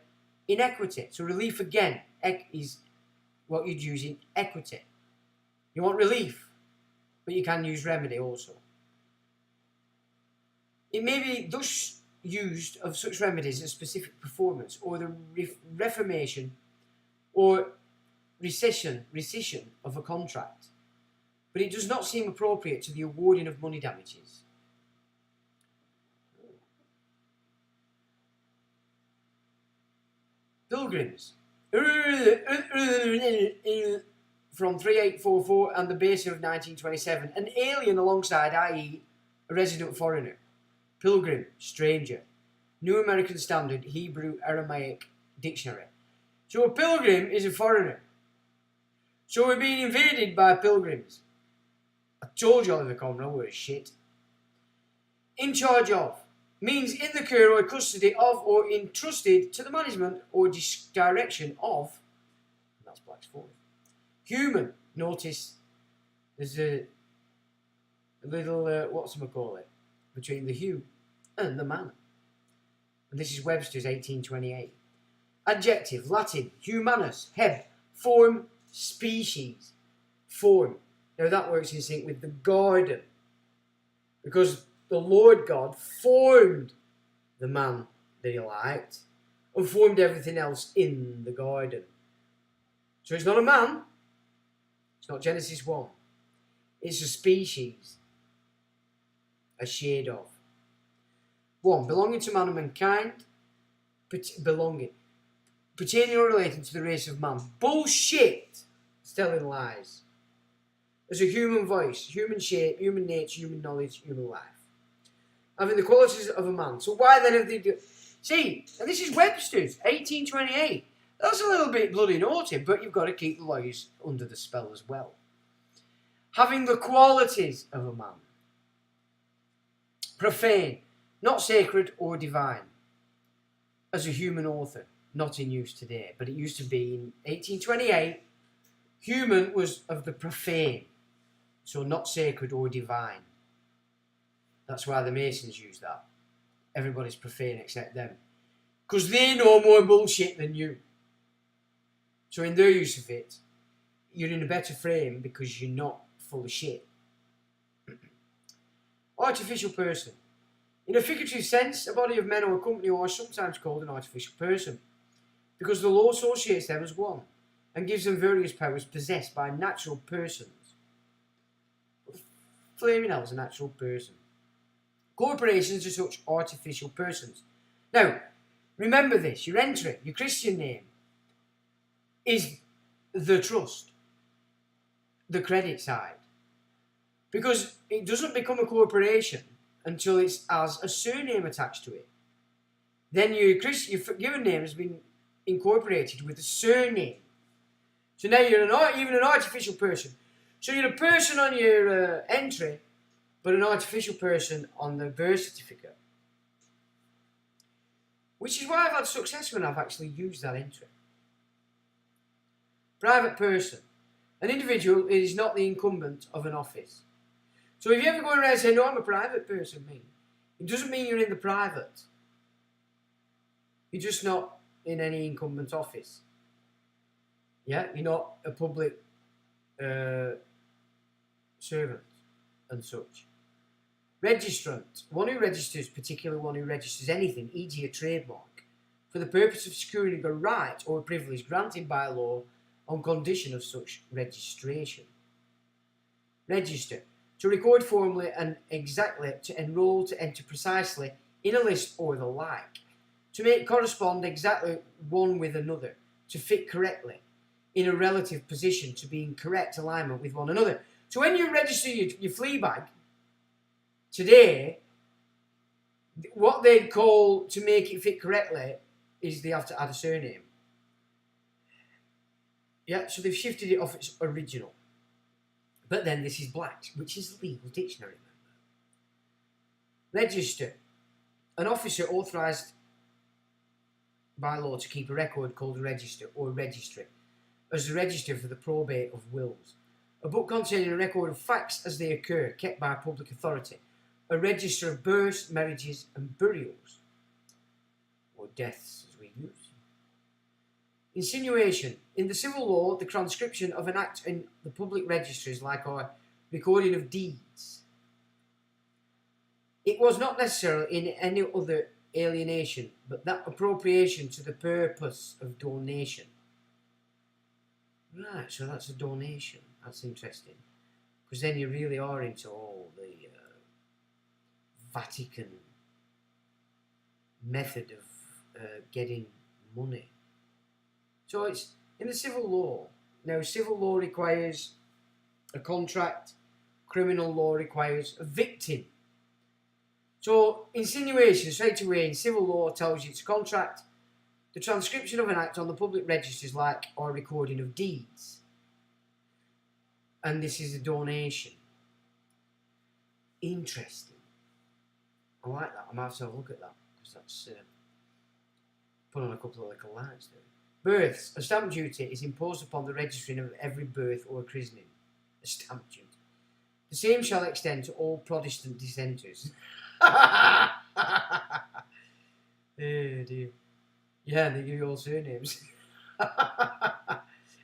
in equity. So relief again is what you'd use in equity. You want relief, but you can use remedy also. It may be thus used of such remedies as specific performance or the reformation or rescission of a contract, but it does not seem appropriate to the awarding of money damages. Pilgrims. From 3844 and the Basin of 1927, an alien alongside, i.e. a resident foreigner. Pilgrim, stranger. New American Standard Hebrew Aramaic Dictionary. So a pilgrim is a foreigner. So we're being invaded by pilgrims. I told you Oliver Cromwell were a shit. In charge of means in the care or custody of or entrusted to the management or direction of. That's Black's fault. Human. Notice there's a little whatchamacallit between the hue and the man. And this is Webster's 1828. Adjective, Latin, humanus, heb, form, species, form. Now that works in sync with the garden, because the Lord God formed the man that he liked and formed everything else in the garden. So it's not a man, it's not Genesis 1, it's a species, a shade of. 1. Belonging to man and mankind, belonging. Pertaining or relating to the race of man. Bullshit! It's telling lies. As a human voice, human shape, human nature, human knowledge, human life. Having the qualities of a man. So why then have they do... See, and this is Webster's, 1828. That's a little bit bloody naughty, but you've got to keep the lawyers under the spell as well. Having the qualities of a man. Profane, not sacred or divine. As a human author. Not in use today, but it used to be in 1828. Human was of the profane, so not sacred or divine. That's why the Masons use that. Everybody's profane except them, because they know more bullshit than you. So in their use of it, you're in a better frame because you're not full of shit. Artificial person. In a figurative sense, a body of men or a company are sometimes called an artificial person, because the law associates them as one and gives them various powers possessed by natural persons. Flaming hell's a natural person. Corporations are such artificial persons. Now, remember this, your entry, your Christian name, is the trust, the credit side. Because it doesn't become a corporation until it has a surname attached to it. Then your given name has been incorporated with a surname. So now you're even an artificial person. So you're a person on your entry, but an artificial person on the birth certificate. Which is why I've had success when I've actually used that entry. Private person. An individual is not the incumbent of an office. So if you ever go around and say, no, I'm a private person, it doesn't mean you're in the private. You're just not in any incumbent office. Yeah, you're not a public servant and such. Registrant, one who registers, particularly one who registers anything, e.g. a trademark, for the purpose of securing a right or a privilege granted by law on condition of such registration. Register, to record formally and exactly, to enrol, to enter precisely in a list or the like. To make correspond exactly one with another, to fit correctly, in a relative position, to be in correct alignment with one another. So when you register your flea bag, today, what they'd call to make it fit correctly is they have to add a surname. Yeah, so they've shifted it off its original. But then this is Black's, which is the legal dictionary. Register. An officer authorised by law to keep a record called a register or registry, as the register for the probate of wills. A book containing a record of facts as they occur, kept by a public authority. A register of births, marriages and burials, or deaths as we use. Insinuation. In the civil law, the transcription of an act in the public register is like our recording of deeds. It was not necessarily in any other alienation, but that appropriation to the purpose of donation. Right, so that's a donation. That's interesting. Because then you really are into all the Vatican method of getting money. So it's in the civil law. Now, civil law requires a contract. Criminal law requires a victim. So, insinuation straight away in civil law tells you it's a contract. The transcription of an act on the public register is like or recording of deeds. And this is a donation. Interesting. I like that. I might have to have a look at that because that's put on a couple of little lines there. Births. A stamp duty is imposed upon the registering of every birth or christening. A stamp duty. The same shall extend to all Protestant dissenters. Oh dear. Yeah, they give you all surnames.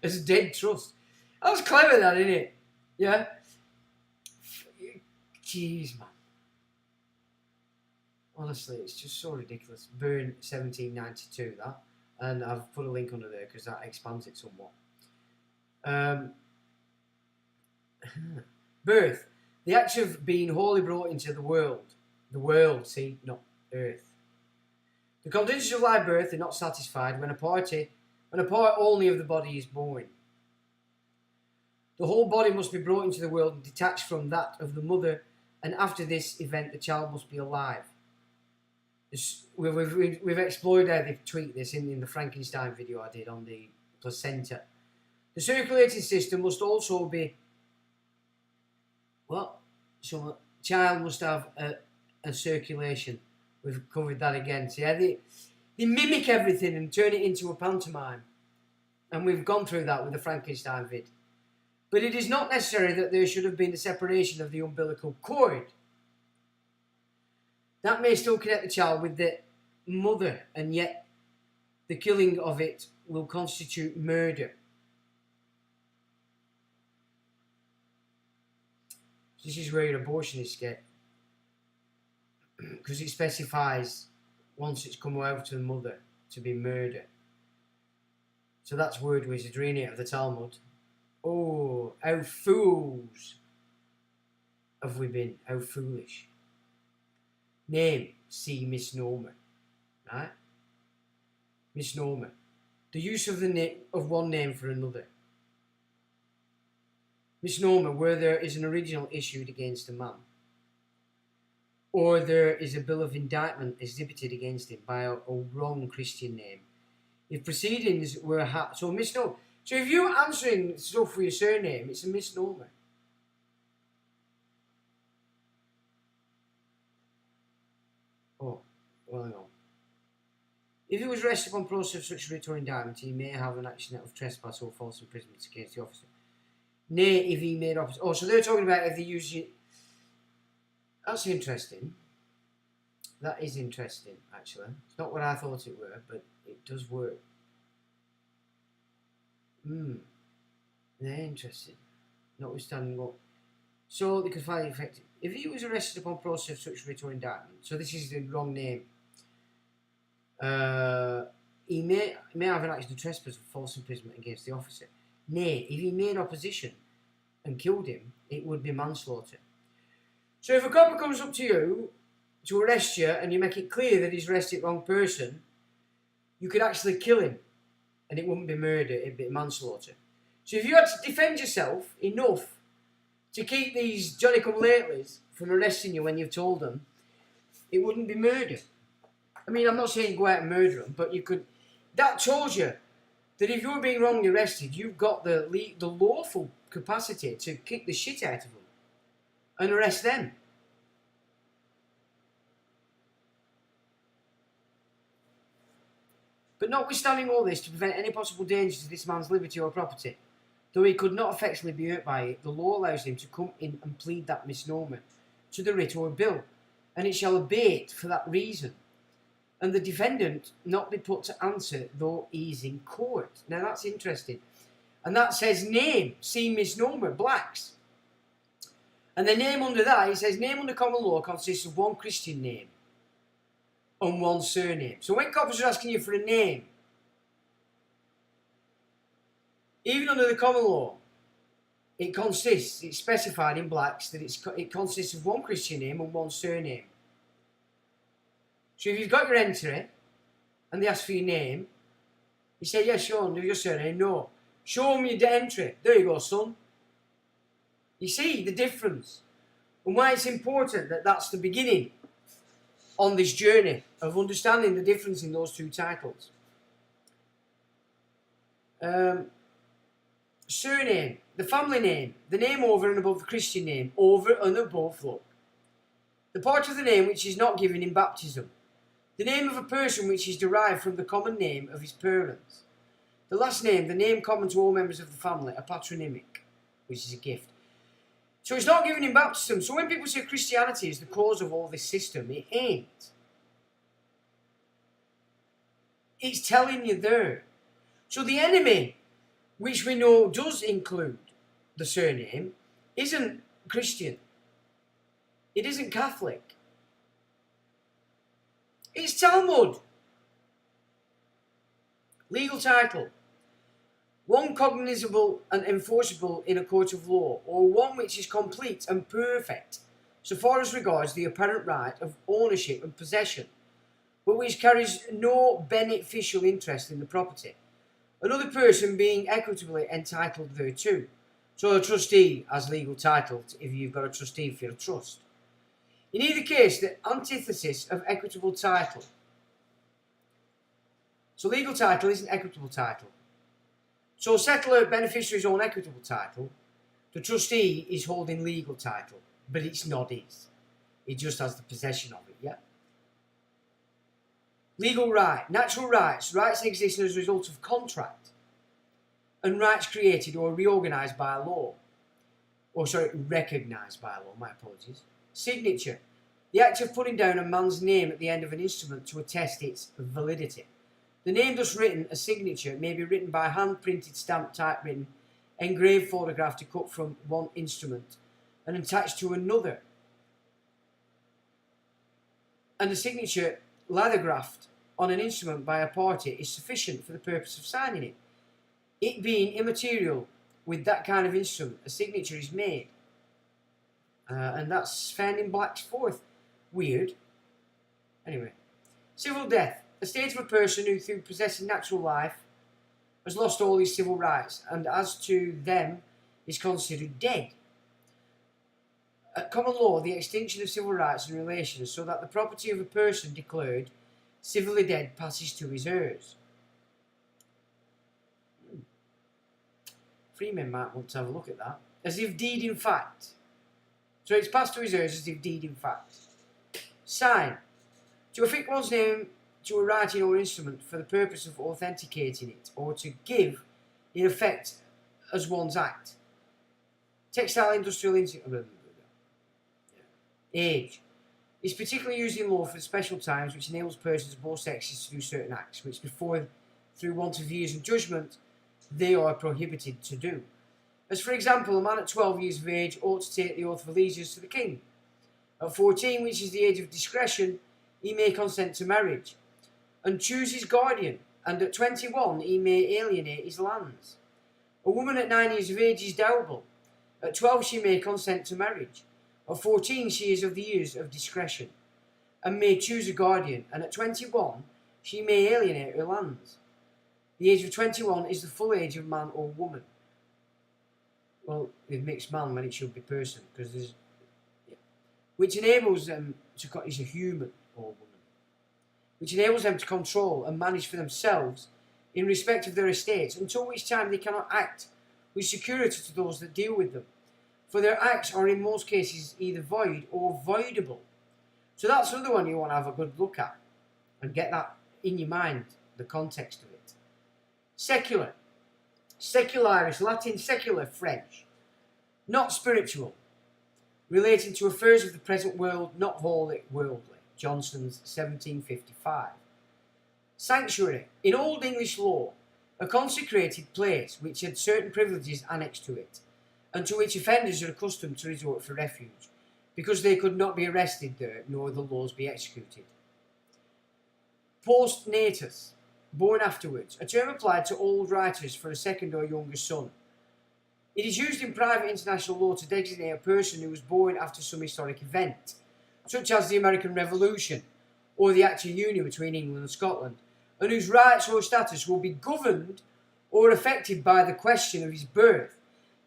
It's a dead trust. That was clever, that, isn't it? Yeah? Jeez, man. Honestly, it's just so ridiculous. Burn 1792, that. And I've put a link under there because that expands it somewhat. Birth. The act of being wholly brought into the world. The world, see, not earth. The conditions of live birth are not satisfied when a part only of the body is born. The whole body must be brought into the world and detached from that of the mother, and after this event the child must be alive. We've explored how they tweet this in the Frankenstein video I did on the placenta. The circulating system must also be... What? So a child must have a circulation. We've covered that again. So yeah, they mimic everything and turn it into a pantomime. And we've gone through that with the Frankenstein vid. But it is not necessary that there should have been a separation of the umbilical cord. That may still connect the child with the mother, and yet the killing of it will constitute murder. This is where your abortionists get, because it specifies once it's come out to the mother to be murder. So that's word wizardry, innit, of the Talmud. Oh, how fools have we been? How foolish. Name, see misnomer. Right? Misnomer. The use of of one name for another. Misnomer, where there is an original issued against a man, or there is a bill of indictment exhibited against him by a wrong Christian name. If proceedings were so misnomer. So if you're answering stuff for your surname, it's a misnomer. Oh, well, no. If he was arrested upon process of such writ or indictment, he may have an action of trespass or false imprisonment against the officer. Nay, if he made opposition. Oh, so they're talking about if they use it. That's interesting. That is interesting, actually. It's not what I thought it were, but it does work. They're interesting. Notwithstanding what. So they could find it effective. If he was arrested upon process of such writ or indictment, so this is the wrong name. He may have an action of trespass or false imprisonment against the officer. Nay, if he made opposition and killed him, it would be manslaughter. So if a copper comes up to you to arrest you and you make it clear that he's arrested the wrong person, you could actually kill him and it wouldn't be murder, it'd be manslaughter. So if you had to defend yourself enough to keep these Johnny-come-latelys from arresting you when you've told them, it wouldn't be murder. I mean, I'm not saying go out and murder them, but you could... That shows you that if you're being wrongly arrested, you've got the lawful capacity to kick the shit out of them and arrest them. But notwithstanding all this, to prevent any possible danger to this man's liberty or property, though he could not effectually be hurt by it, the law allows him to come in and plead that misnomer to the writ or bill, and it shall abate for that reason, and the defendant not be put to answer though he is in court. Now that's interesting. And that says name, see misnomer, blacks. And the name under that, it says name under common law consists of one Christian name and one surname. So when coppers are asking you for a name, even under the common law, it's specified in blacks that it consists of one Christian name and one surname. So if you've got your entry and they ask for your name, you say, yes, sure, do your surname. No. Show them your entry. There you go, son. You see the difference and why it's important that that's the beginning. on this journey of understanding the difference in those two titles. Surname, the family name, the name over and above the Christian name, over and above, look. The part of the name which is not given in baptism. The name of a person which is derived from the common name of his parents. The last name, the name common to all members of the family, a patronymic, which is a gift. So it's not given in baptism. So when people say Christianity is the cause of all this system, it ain't. It's telling you there. So the enemy, which we know does include the surname, isn't Christian. It isn't Catholic. It's Talmud. Legal title. One cognizable and enforceable in a court of law, or one which is complete and perfect, so far as regards the apparent right of ownership and possession, but which carries no beneficial interest in the property, another person being equitably entitled thereto. So a trustee has legal title if you've got a trustee for your trust. In either case, the antithesis of equitable title. So legal title isn't equitable title. So settler beneficiaries own equitable title. The trustee is holding legal title, but it's not his. He just has the possession of it, yeah? Legal right. Natural rights. Rights exist as a result of contract. And rights created or reorganised by law. Recognised by law, my apologies. Signature. The act of putting down a man's name at the end of an instrument to attest its validity. The name thus written, a signature, may be written by hand-printed, stamped, typewritten, engraved, photographed, cut from one instrument and attached to another. And the signature lithographed on an instrument by a party is sufficient for the purpose of signing it. It being immaterial with that kind of instrument, a signature is made. And that's found in Black's Fourth. Weird. Anyway. Civil death. A state of a person who, through possessing natural life, has lost all his civil rights, and as to them is considered dead. At common law, the extinction of civil rights and relations, so that the property of a person declared civilly dead passes to his heirs. Freeman might want to have a look at that. As if deed in fact. So it's passed to his heirs as if deed in fact. Sign. To affix one's name to a writing or instrument for the purpose of authenticating it, or to give in effect as one's act. Textile industrial age is particularly used in law for special times, which enables persons of both sexes to do certain acts which before, through want of years and judgment, they are prohibited to do. As for example, a man at 12 years of age ought to take the oath of allegiance to the king. At 14, which is the age of discretion, he may consent to marriage and choose his guardian, and at 21 he may alienate his lands. A woman at 9 years of age is dowable. At 12 she may consent to marriage. At 14 she is of the years of discretion, and may choose a guardian, and at 21 she may alienate her lands. The age of 21 is the full age of man or woman. Well, it makes man when it should be person, because there's... Yeah. Which enables them to... is a human or woman. Which enables them to control and manage for themselves in respect of their estates, until which time they cannot act with security to those that deal with them. For their acts are in most cases either void or voidable. So that's another one you want to have a good look at and get that in your mind, the context of it. Secular. Secularis, Latin secular, French. Not spiritual. Relating to affairs of the present world, not wholly worldly. Johnson's 1755. Sanctuary. In Old English law, a consecrated place which had certain privileges annexed to it, and to which offenders are accustomed to resort for refuge, because they could not be arrested there, nor the laws be executed. Post natus. Born afterwards, a term applied to old writers for a second or younger son. It is used in private international law to designate a person who was born after some historic event, such as the American Revolution or the Act of Union between England and Scotland, and whose rights or status will be governed or affected by the question of his birth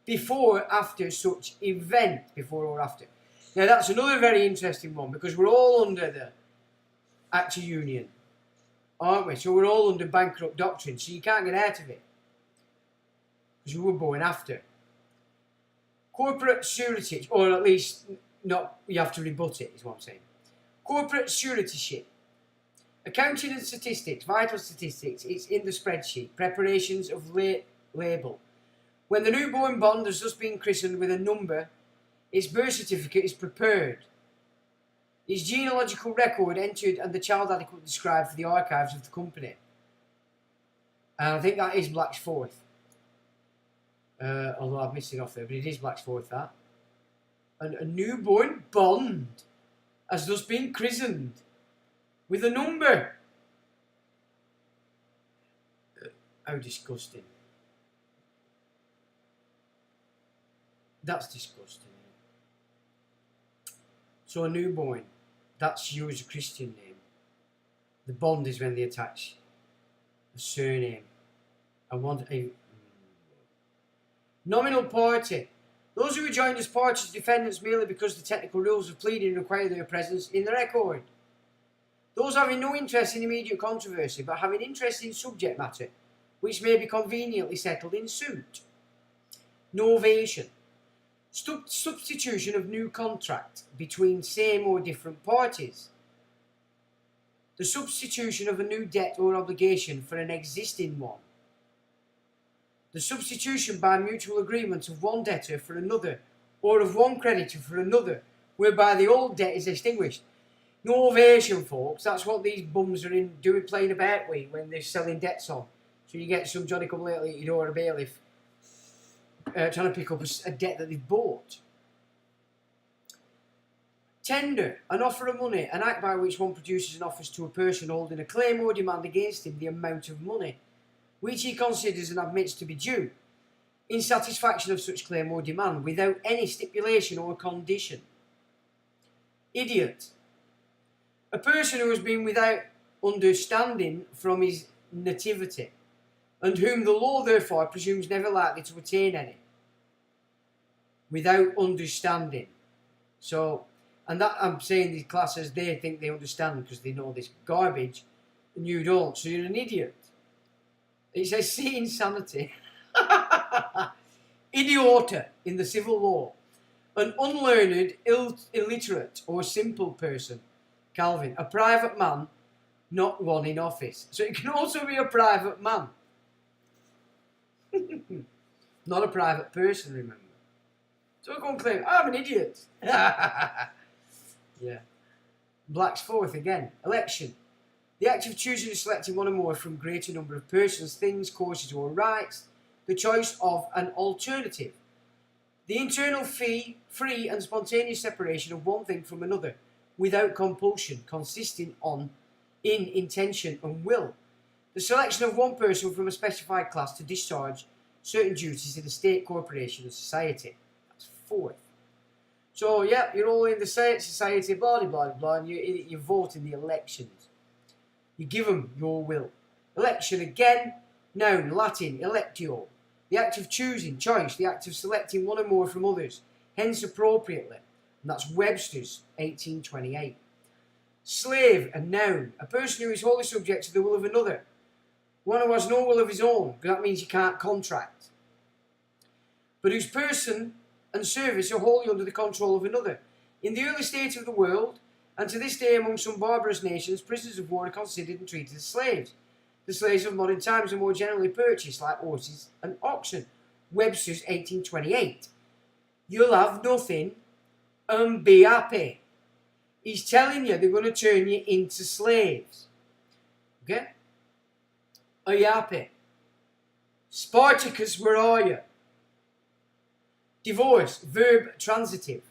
before or after such event, before or after. Now that's another very interesting one, because we're all under Act of Union, aren't we? So we're all under bankrupt doctrine, so you can't get out of it. Because we were born after. Corporate surety, or at least not, you have to rebut it, is what I'm saying. Corporate suretyship. Accounting and statistics, vital statistics, it's in the spreadsheet. Preparations of label. When the newborn bond has just been christened with a number, its birth certificate is prepared. Its genealogical record entered and the child adequately described for the archives of the company. And I think that is Black's Fourth. Although I've missed it off there, but it is Black's Fourth, that. And a newborn bond has thus been christened with a number. How disgusting. That's disgusting. So a newborn, that's you as a Christian name. The bond is when they attach a surname. I want a nominal party. Those who are joined as parties as defendants merely because the technical rules of pleading require their presence in the record. Those having no interest in immediate controversy but having interest in subject matter, which may be conveniently settled in suit. Novation. Substitution of new contract between same or different parties. The substitution of a new debt or obligation for an existing one. The substitution by mutual agreement of one debtor for another, or of one creditor for another, whereby the old debt is extinguished. Novation, folks, that's what these bums are doing, playing about with when they're selling debts on. So you get some Johnny come lately at your door, a bailiff, trying to pick up a debt that they've bought. Tender, an offer of money, an act by which one produces and offers to a person holding a claim or demand against him the amount of money which he considers and admits to be due, in satisfaction of such claim or demand, without any stipulation or condition. Idiot, a person who has been without understanding from his nativity, and whom the law therefore presumes never likely to attain any. Without understanding. So, and that I'm saying these classes, they think they understand because they know this garbage, and you don't, so you're an idiot. It says, see insanity. Idiota in the civil law. An unlearned, illiterate, or simple person. Calvin. A private man, not one in office. So it can also be a private man. Not a private person, remember. So I can't claim, I'm an idiot. Yeah. Black's Fourth again. Election. The act of choosing and selecting one or more from greater number of persons, things, courses or rights. The choice of an alternative. The internal free and spontaneous separation of one thing from another without compulsion, consisting in intention and will. The selection of one person from a specified class to discharge certain duties in a state, corporation and society. That's fourth. So, yeah, you're all in the society, blah, blah, blah, blah, and you vote in the elections. You give them your will. Election again, noun, Latin, electio. The act of choosing, choice, the act of selecting one or more from others, hence appropriately. And that's Webster's, 1828. Slave, a noun, a person who is wholly subject to the will of another. One who has no will of his own, because that means you can't contract. But whose person and service are wholly under the control of another. In the early state of the world, and to this day among some barbarous nations, prisoners of war are considered and treated as slaves. The slaves of modern times are more generally purchased, like horses and oxen. Webster's 1828. You'll have nothing and be happy. He's telling you they're going to turn you into slaves. Okay? Are you happy? Spartacus, where are you? Divorce, verb transitive.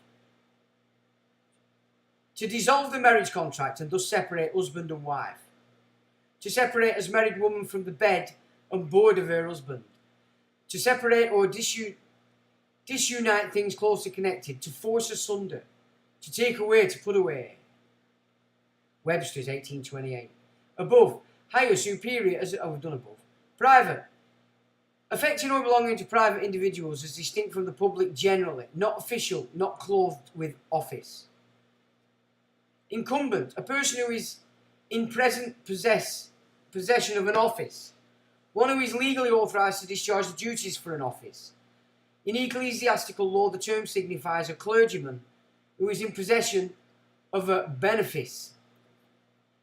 To dissolve the marriage contract and thus separate husband and wife. To separate as married woman from the bed and board of her husband. To separate or disunite things closely connected. To force asunder. To take away, to put away. Webster's 1828. Above, higher, superior, as we've done above. Private. Affecting or belonging to private individuals as distinct from the public generally. Not official, not clothed with office. Incumbent, a person who is in present possession of an office, one who is legally authorised to discharge the duties for an office. In ecclesiastical law, the term signifies a clergyman who is in possession of a benefice.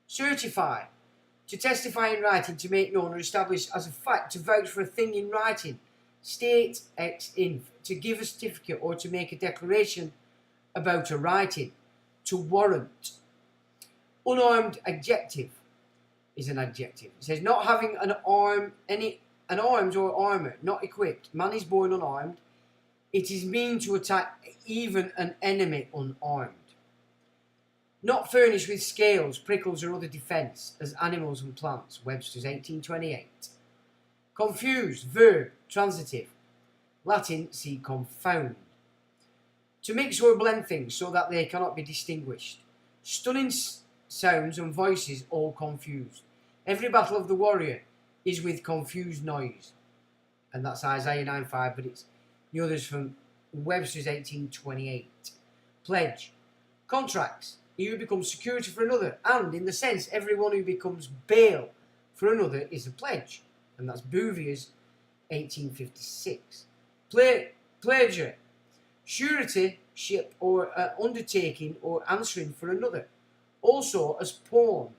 Certify, to testify in writing, to make known or establish as a fact, to vouch for a thing in writing. State ex inf, to give a certificate or to make a declaration about a writing. To warrant. Unarmed adjective is an adjective. It says not having an arms or armour, not equipped. Man is born unarmed. It is mean to attack even an enemy unarmed. Not furnished with scales, prickles or other defence, as animals and plants. Webster's 1828. Confused, verb, transitive. Latin, see confound. To mix or blend things so that they cannot be distinguished. Stunning sounds and voices all confused. Every battle of the warrior is with confused noise. And that's Isaiah 9:5, but it's the others from Webster's 1828. Pledge. Contracts. He who becomes security for another, and in the sense, everyone who becomes bail for another is a pledge. And that's Bouvier's 1856. Pledger. Surety, ship, or undertaking or answering for another. Also as pawn.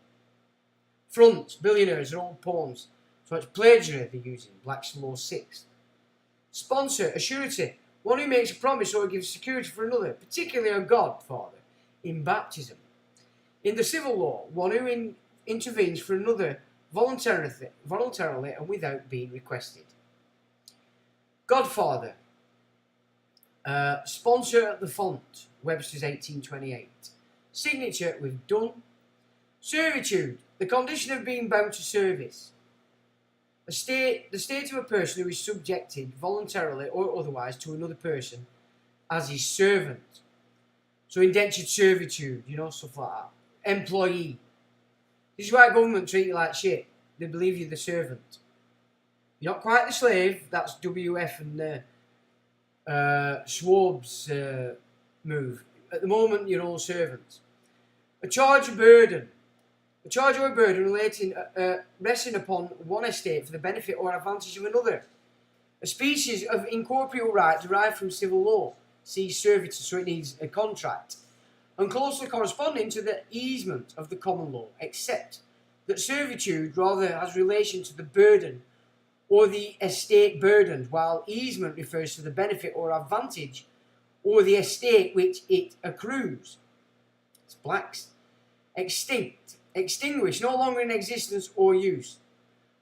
Fronts, billionaires are all pawns. So it's plagiary they're using, Black's Law 6. Sponsor, a surety, one who makes a promise or gives security for another, particularly a godfather, in baptism. In the civil law, one who intervenes for another voluntarily and without being requested. Godfather. Sponsor at the font, Webster's 1828. Signature with done. Servitude, the condition of being bound to service. The state of a person who is subjected voluntarily or otherwise to another person as his servant. So indentured servitude, stuff like that. Employee. This is why government treat you like shit. They believe you're the servant. You're not quite the slave. That's WF and Schwab's move. At the moment, you're all servants. A charge or burden. A charge or a burden relating, resting upon one estate for the benefit or advantage of another. A species of incorporeal right derived from civil law. See servitude, so it needs a contract. And closely corresponding to the easement of the common law, except that servitude rather has relation to the burden or the estate burdened, while easement refers to the benefit or advantage or the estate which it accrues. It's Black's. Extinct, extinguished, no longer in existence or use.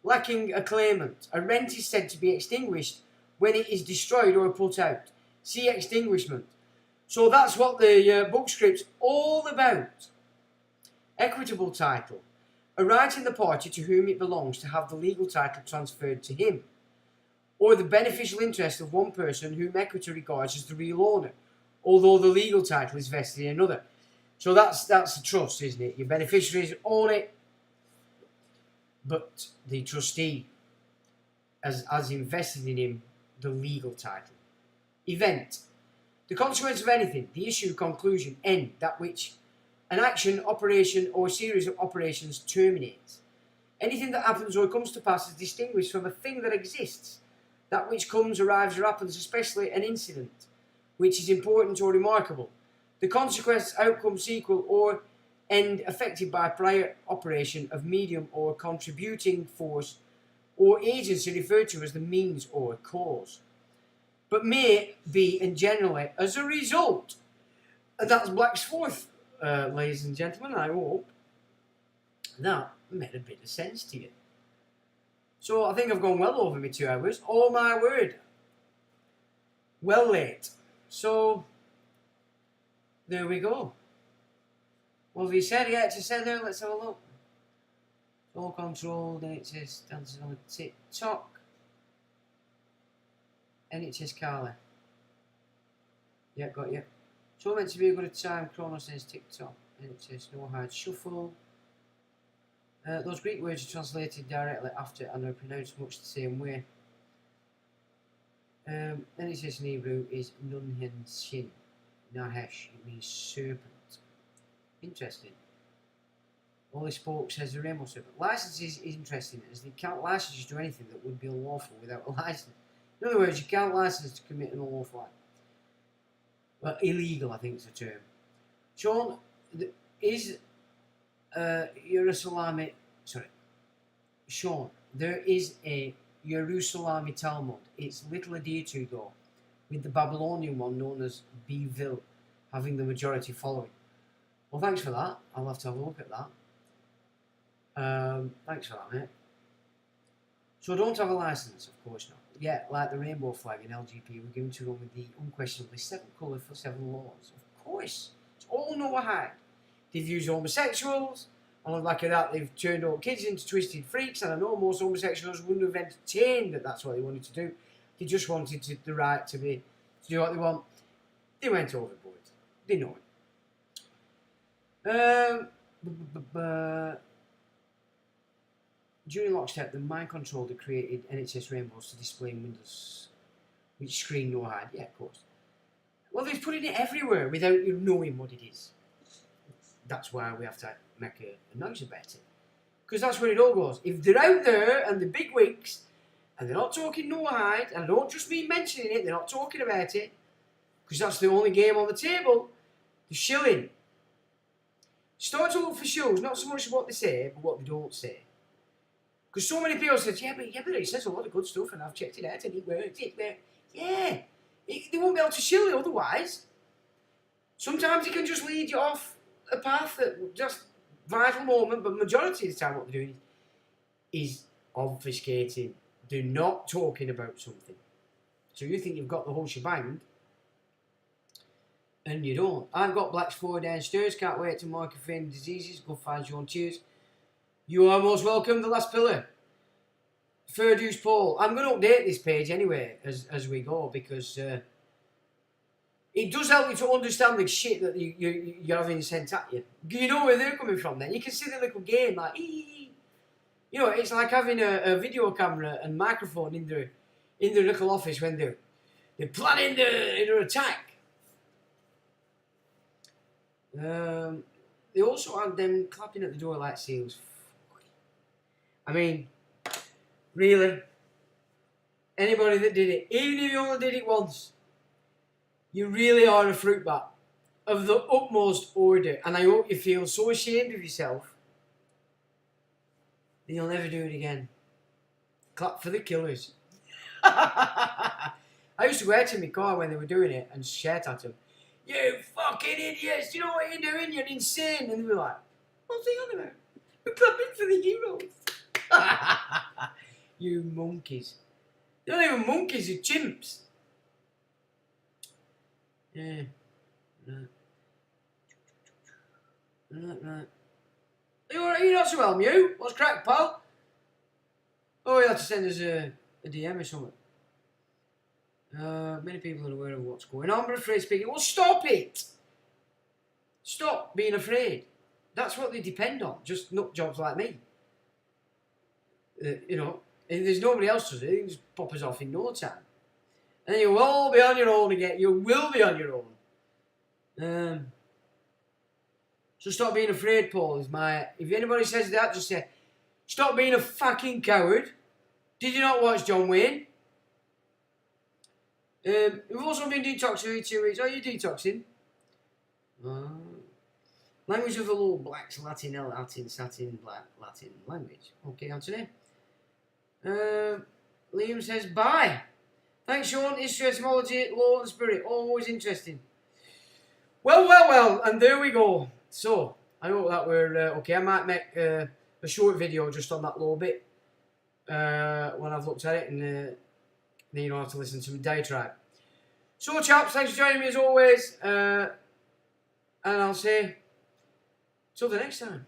Lacking a claimant. A rent is said to be extinguished when it is destroyed or put out. See extinguishment. So that's what the book script's all about. Equitable title. A right in the party to whom it belongs to have the legal title transferred to him, or the beneficial interest of one person whom equity regards as the real owner, although the legal title is vested in another. So that's a trust, isn't it? Your beneficiaries own it, but the trustee has invested in him the legal title. Event. The consequence of anything, the issue, conclusion, end, that which an action, operation, or a series of operations terminates. Anything that happens or comes to pass is distinguished from a thing that exists. That which comes, arrives, or happens, especially an incident, which is important or remarkable. The consequence, outcome, sequel, or end affected by prior operation of medium or contributing force or agency referred to as the means or cause. But may be, and generally, as a result. And that's Black's fourth, ladies and gentlemen. I hope that made a bit of sense to you. So I think I've gone well over my 2 hours. Oh my word. Well late. So there we go. What have you said? Yeah, it's said there. Let's have a look. All controlled. NHS dances on a TikTok. NHS Carly. Yeah, got you. So meant to be a good time. Chrono says TikTok. NHS no hard shuffle. Those Greek words are translated directly after and are pronounced much the same way. NHS in Hebrew is Nunhen Shin. Nahesh. It means serpent. Interesting. Ollie Spoke says the Rainbow Serpent. License is interesting as they can't license you to do anything that would be unlawful without a license. In other words, you can't license to commit an unlawful act. Well, illegal, I think is the term. Sean, is Jerusalem... Sorry. Sean, there is a Jerusalem Talmud. It's little adhered to though, with the Babylonian one known as Beville having the majority following. Well, thanks for that. I'll have to have a look at that. Thanks for that, mate. So don't have a license, of course not. Yeah, like the rainbow flag in LGP, we're given to run with the unquestionably 7 colour for 7 laws. Of course. It's all Noahide. They've used homosexuals. On the back of that, they've turned all kids into twisted freaks, and I know most homosexuals wouldn't have entertained that that's what they wanted to do. They just wanted the right to do what they want. They went overboard. They know it. During lockstep, the mind control that created NHS rainbows to display in windows which screen no hide. Yeah, of course. Well, they've put it everywhere without you knowing what it is. That's why we have to make a noise about it. Because that's where it all goes. If they're out there and the big wigs, and they're not talking no hide, and I don't just mean mentioning it, they're not talking about it, because that's the only game on the table, the shilling. Start to look for shows, not so much what they say, but what they don't say. Because so many people said, yeah, but it says a lot of good stuff, and I've checked it out, and it works, Yeah, they won't be able to shill you otherwise. Sometimes it can just lead you off a path that just vital moment, but majority of the time what they're doing is obfuscating. They're not talking about something. So you think you've got the whole shebang, and you don't. I've got Black's 4 downstairs, can't wait to mark your fame diseases, go find your own cheers. You are most welcome, the last pillar. Ferduce Paul. I'm going to update this page anyway as we go, because it does help you to understand the shit that you're having sent at you. You know where they're coming from then. You can see the little game like, you know, it's like having a video camera and microphone in their little office when they're planning their attack. They also had them clapping at the door like seals. I mean, really? Anybody that did it, even if you only did it once, you really are a fruit bat of the utmost order, and I hope you feel so ashamed of yourself that you'll never do it again. Clap for the killers. I used to go out in my car when they were doing it and shout at them, "You fucking idiots, do you know what you're doing? You're insane." And they were like, "What's he on about? We're clapping for the heroes." You monkeys. They're not even monkeys, you're chimps. Yeah. Right. You're not so well, Mew. What's crack, pal? Oh, you have to send us a DM or something. Many people are aware of what's going on, but afraid speaking. Well, stop it! Stop being afraid. That's what they depend on. Just nut jobs like me. You know, if there's nobody else to do, you can just pop us off in no time. And then you'll all be on your own again. You will be on your own. So stop being afraid, Paul, is my... If anybody says that, just say, stop being a fucking coward. Did you not watch John Wayne? We've also been detoxing for 2 weeks. Are you detoxing? Language of the Low Blacks, Latin, Satin, Black, Latin language. Okay, Anthony. Liam says, bye. Thanks, Sean. History, etymology, law and spirit. Always interesting. Well, and there we go. So, I hope that we're okay. I might make a short video just on that little bit when I've looked at it, and then you don't have to listen to me diatribe. So, chaps, thanks for joining me as always. And I'll say, till the next time.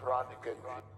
Radical.